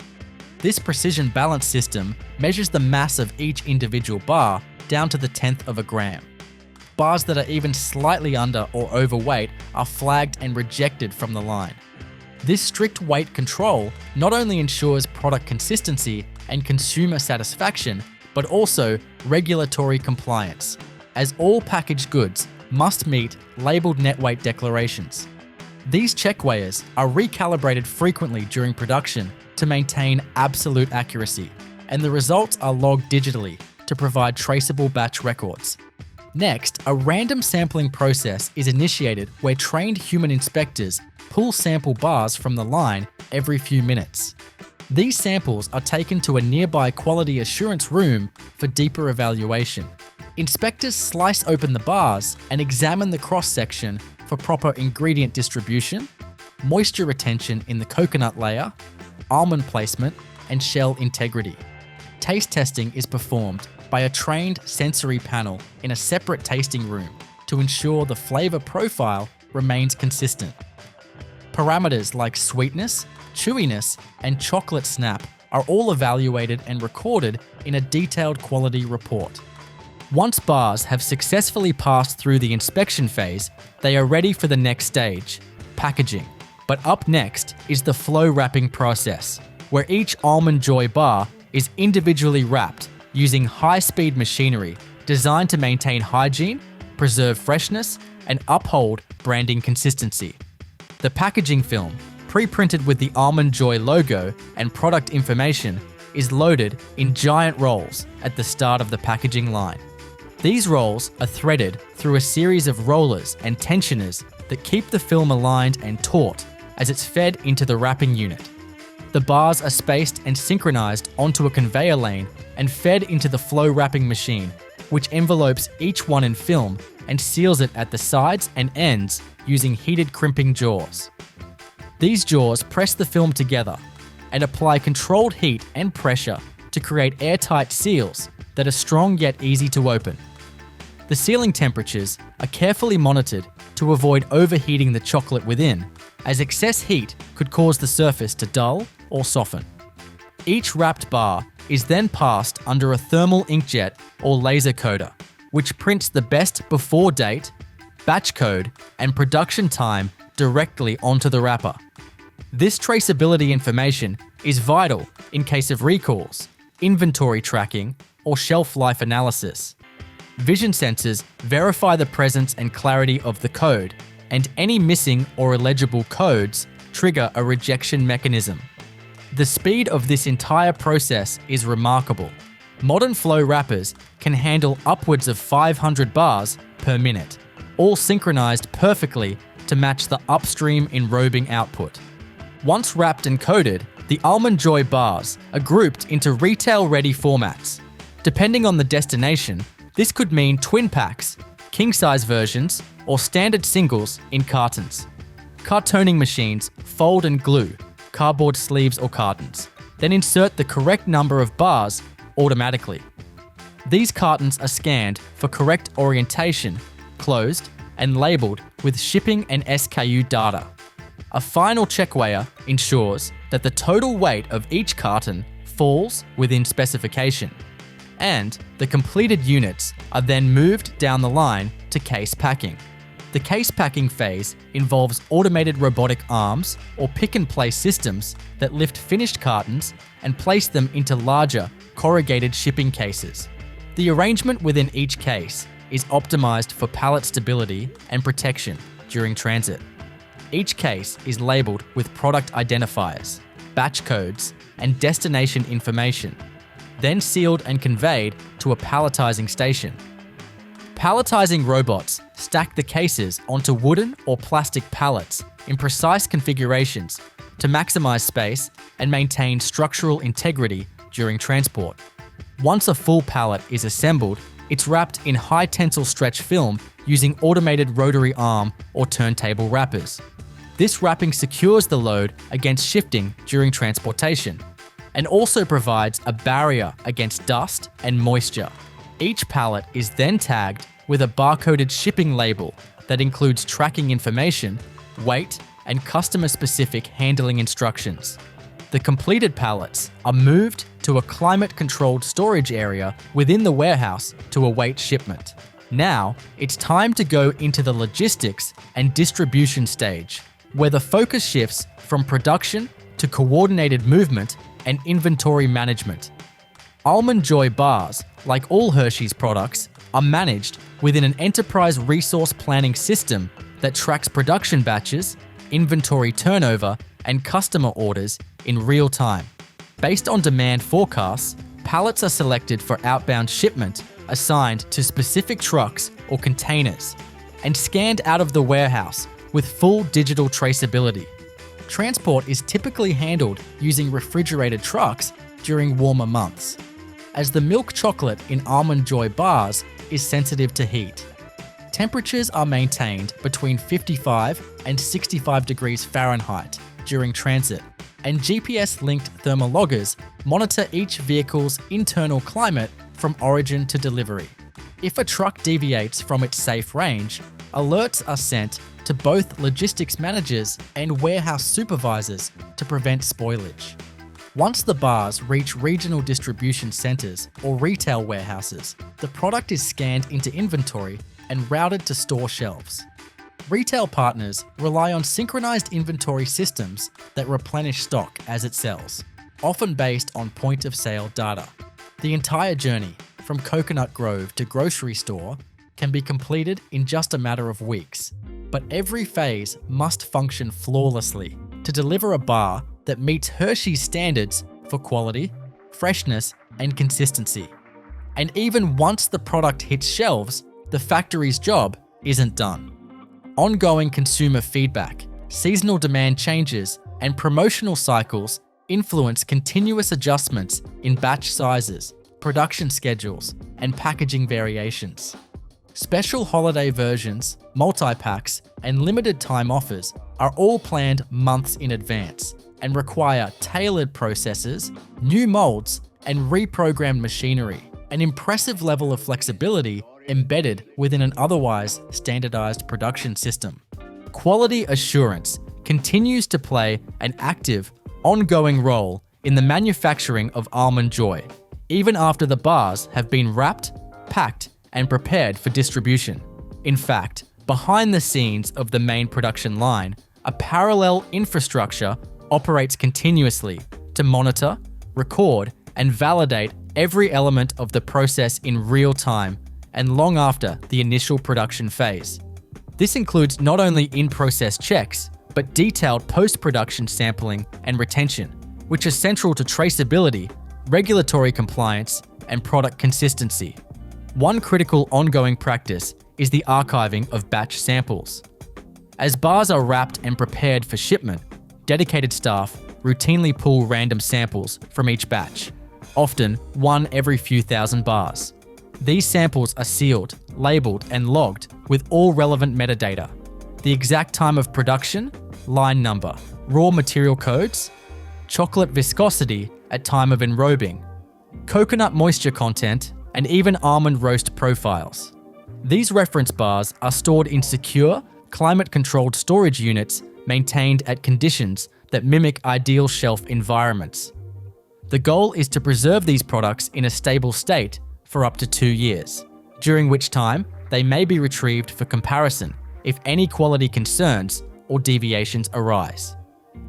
This precision balance system measures the mass of each individual bar down to the 1/10 of a gram. Bars that are even slightly under or overweight are flagged and rejected from the line. This strict weight control not only ensures product consistency and consumer satisfaction, but also regulatory compliance, as all packaged goods must meet labeled net weight declarations. These check weighers are recalibrated frequently during production to maintain absolute accuracy, and the results are logged digitally to provide traceable batch records. Next, a random sampling process is initiated where trained human inspectors pull sample bars from the line every few minutes. These samples are taken to a nearby quality assurance room for deeper evaluation. Inspectors slice open the bars and examine the cross-section for proper ingredient distribution, moisture retention in the coconut layer, almond placement, and shell integrity. Taste testing is performed by a trained sensory panel in a separate tasting room to ensure the flavor profile remains consistent. Parameters like sweetness, chewiness, and chocolate snap are all evaluated and recorded in a detailed quality report. Once bars have successfully passed through the inspection phase, they are ready for the next stage, packaging. But up next is the flow wrapping process, where each Almond Joy bar is individually wrapped using high-speed machinery designed to maintain hygiene, preserve freshness, and uphold branding consistency. The packaging film, pre-printed with the Almond Joy logo and product information, is loaded in giant rolls at the start of the packaging line. These rolls are threaded through a series of rollers and tensioners that keep the film aligned and taut as it's fed into the wrapping unit. The bars are spaced and synchronized onto a conveyor lane and fed into the flow wrapping machine, which envelopes each one in film and seals it at the sides and ends using heated crimping jaws. These jaws press the film together and apply controlled heat and pressure to create airtight seals that are strong yet easy to open. The sealing temperatures are carefully monitored to avoid overheating the chocolate within, as excess heat could cause the surface to dull or soften. Each wrapped bar is then passed under a thermal inkjet or laser coder, which prints the best before date, batch code, and production time directly onto the wrapper. This traceability information is vital in case of recalls, inventory tracking, or shelf life analysis. Vision sensors verify the presence and clarity of the code, and any missing or illegible codes trigger a rejection mechanism. The speed of this entire process is remarkable. Modern flow wrappers can handle upwards of 500 bars per minute, all synchronized perfectly to match the upstream enrobing output. Once wrapped and coded, the Almond Joy bars are grouped into retail-ready formats. Depending on the destination, this could mean twin packs, king-size versions, or standard singles in cartons. Cartoning machines fold and glue cardboard sleeves or cartons, then insert the correct number of bars automatically. These cartons are scanned for correct orientation, closed, and labeled with shipping and SKU data. A final check weigher ensures that the total weight of each carton falls within specification, and the completed units are then moved down the line to case packing. The case packing phase involves automated robotic arms or pick-and-place systems that lift finished cartons and place them into larger, corrugated shipping cases. The arrangement within each case is optimized for pallet stability and protection during transit. Each case is labeled with product identifiers. batch codes, and destination information, then sealed and conveyed to a palletizing station. Palletizing robots stack the cases onto wooden or plastic pallets in precise configurations to maximize space and maintain structural integrity during transport. Once a full pallet is assembled, it's wrapped in high tensile stretch film using automated rotary arm or turntable wrappers. This wrapping secures the load against shifting during transportation and also provides a barrier against dust and moisture. Each pallet is then tagged with a barcoded shipping label that includes tracking information, weight, and customer-specific handling instructions. The completed pallets are moved to a climate-controlled storage area within the warehouse to await shipment. Now, it's time to go into the logistics and distribution stage, where the focus shifts from production to coordinated movement and inventory management. Almond Joy bars, like all Hershey's products, are managed within an enterprise resource planning system that tracks production batches, inventory turnover, and customer orders in real time. Based on demand forecasts, pallets are selected for outbound shipment, assigned to specific trucks or containers, and scanned out of the warehouse with full digital traceability. Transport is typically handled using refrigerated trucks during warmer months, as the milk chocolate in Almond Joy bars is sensitive to heat. Temperatures are maintained between 55 and 65 degrees Fahrenheit during transit, and GPS-linked thermal loggers monitor each vehicle's internal climate from origin to delivery. If a truck deviates from its safe range, alerts are sent to both logistics managers and warehouse supervisors to prevent spoilage. Once the bars reach regional distribution centers or retail warehouses, the product is scanned into inventory and routed to store shelves. Retail partners rely on synchronized inventory systems that replenish stock as it sells, often based on point-of-sale data. The entire journey, from Coconut Grove to grocery store, can be completed in just a matter of weeks, but every phase must function flawlessly to deliver a bar that meets Hershey's standards for quality, freshness, and consistency. And even once the product hits shelves, the factory's job isn't done. Ongoing consumer feedback, seasonal demand changes, and promotional cycles influence continuous adjustments in batch sizes, production schedules, and packaging variations. Special holiday versions, multi-packs, and limited time offers are all planned months in advance and require tailored processes, new molds, and reprogrammed machinery, an impressive level of flexibility embedded within an otherwise standardized production system. Quality assurance continues to play an active, ongoing role in the manufacturing of Almond Joy, even after the bars have been wrapped, packed, and prepared for distribution. In fact, behind the scenes of the main production line, a parallel infrastructure operates continuously to monitor, record, and validate every element of the process in real time and long after the initial production phase. This includes not only in-process checks, but detailed post-production sampling and retention, which are central to traceability, regulatory compliance, and product consistency. One critical ongoing practice is the archiving of batch samples. As bars are wrapped and prepared for shipment, dedicated staff routinely pull random samples from each batch, often one every few thousand bars. These samples are sealed, labeled, and logged with all relevant metadata: the exact time of production, line number, raw material codes, chocolate viscosity at time of enrobing, coconut moisture content, and even almond roast profiles. These reference bars are stored in secure, climate-controlled storage units maintained at conditions that mimic ideal shelf environments. The goal is to preserve these products in a stable state for up to 2 years, during which time they may be retrieved for comparison if any quality concerns or deviations arise.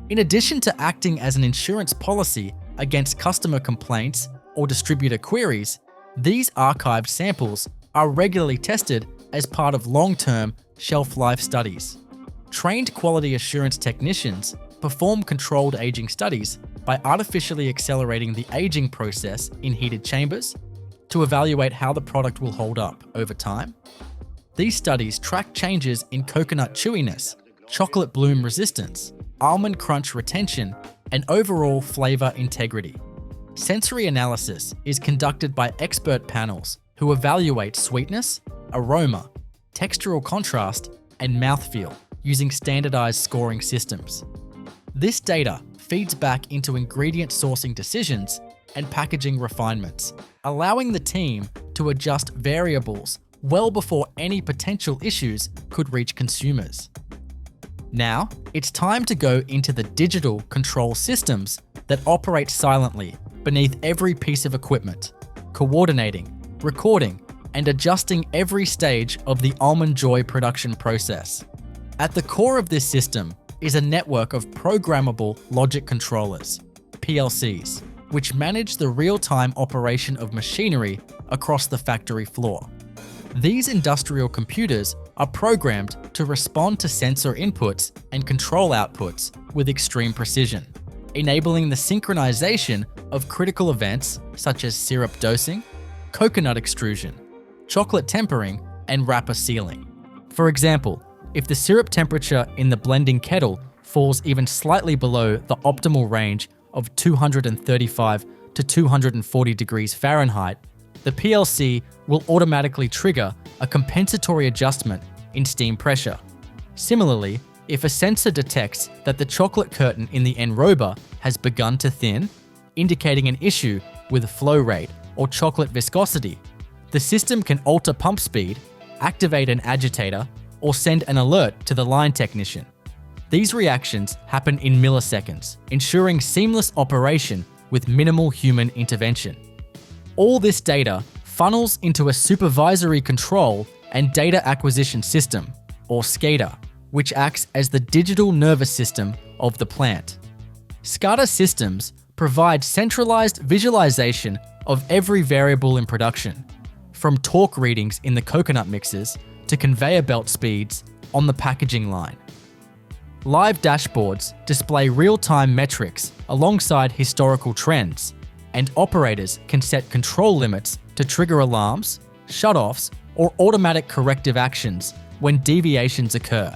In addition to acting as an insurance policy against customer complaints or distributor queries, these archived samples are regularly tested as part of long-term shelf life studies. Trained quality assurance technicians perform controlled aging studies by artificially accelerating the aging process in heated chambers to evaluate how the product will hold up over time. These studies track changes in coconut chewiness, chocolate bloom resistance, almond crunch retention, and overall flavor integrity. Sensory analysis is conducted by expert panels who evaluate sweetness, aroma, textural contrast, and mouthfeel using standardized scoring systems. This data feeds back into ingredient sourcing decisions and packaging refinements, allowing the team to adjust variables well before any potential issues could reach consumers. Now, it's time to go into the digital control systems that operate silently beneath every piece of equipment, coordinating, recording, and adjusting every stage of the Almond Joy production process. At the core of this system is a network of programmable logic controllers, PLCs, which manage the real-time operation of machinery across the factory floor. These industrial computers are programmed to respond to sensor inputs and control outputs with extreme precision, enabling the synchronization of critical events such as syrup dosing, coconut extrusion, chocolate tempering, and wrapper sealing. For example, if the syrup temperature in the blending kettle falls even slightly below the optimal range of 235 to 240 degrees Fahrenheit, the PLC will automatically trigger a compensatory adjustment in steam pressure. Similarly, if a sensor detects that the chocolate curtain in the enrober has begun to thin, indicating an issue with flow rate or chocolate viscosity, the system can alter pump speed, activate an agitator, or send an alert to the line technician. These reactions happen in milliseconds, ensuring seamless operation with minimal human intervention. All this data funnels into a supervisory control and data acquisition system, or SCADA, which acts as the digital nervous system of the plant. SCADA systems provide centralized visualization of every variable in production, from torque readings in the coconut mixes to conveyor belt speeds on the packaging line. Live dashboards display real-time metrics alongside historical trends, and operators can set control limits to trigger alarms, shutoffs, or automatic corrective actions when deviations occur.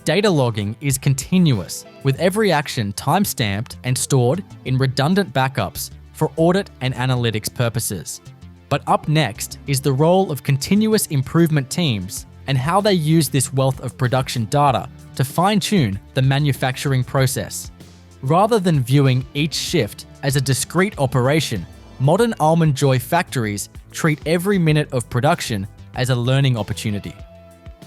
Data logging is continuous, with every action time-stamped and stored in redundant backups for audit and analytics purposes. But up next is the role of continuous improvement teams and how they use this wealth of production data to fine-tune the manufacturing process. Rather than viewing each shift as a discrete operation, modern Almond Joy factories treat every minute of production as a learning opportunity.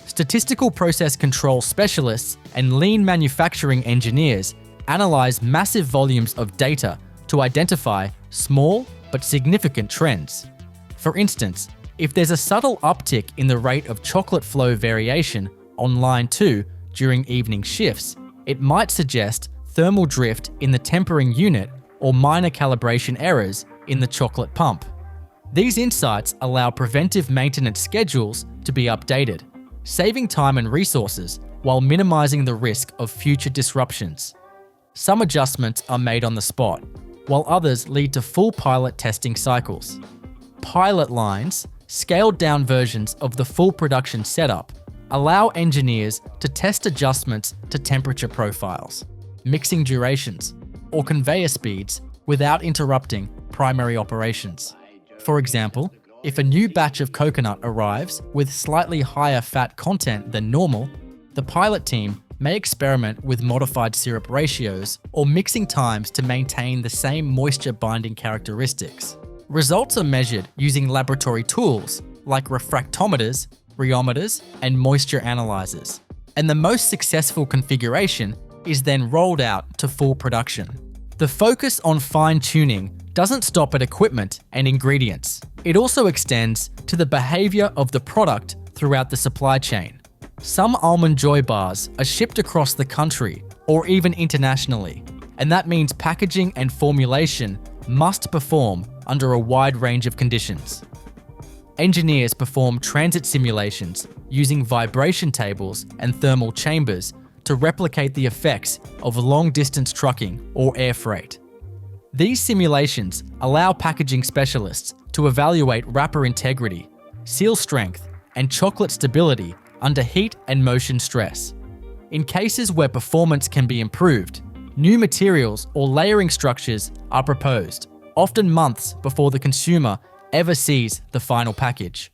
Statistical process control specialists and lean manufacturing engineers analyze massive volumes of data to identify small but significant trends. For instance, if there's a subtle uptick in the rate of chocolate flow variation on line 2 during evening shifts, it might suggest thermal drift in the tempering unit or minor calibration errors in the chocolate pump. These insights allow preventive maintenance schedules to be updated, saving time and resources while minimizing the risk of future disruptions. Some adjustments are made on the spot, while others lead to full pilot testing cycles. Pilot lines, scaled-down versions of the full production setup, allow engineers to test adjustments to temperature profiles, mixing durations, or conveyor speeds without interrupting primary operations. For example, if a new batch of coconut arrives with slightly higher fat content than normal, the pilot team may experiment with modified syrup ratios or mixing times to maintain the same moisture binding characteristics. Results are measured using laboratory tools like refractometers, rheometers, and moisture analyzers, and the most successful configuration is then rolled out to full production. The focus on fine-tuning doesn't stop at equipment and ingredients. It also extends to the behavior of the product throughout the supply chain. Some Almond Joy bars are shipped across the country or even internationally, and that means packaging and formulation must perform under a wide range of conditions. Engineers perform transit simulations using vibration tables and thermal chambers to replicate the effects of long-distance trucking or air freight. These simulations allow packaging specialists to evaluate wrapper integrity, seal strength, and chocolate stability under heat and motion stress. In cases where performance can be improved, new materials or layering structures are proposed, often months before the consumer ever sees the final package.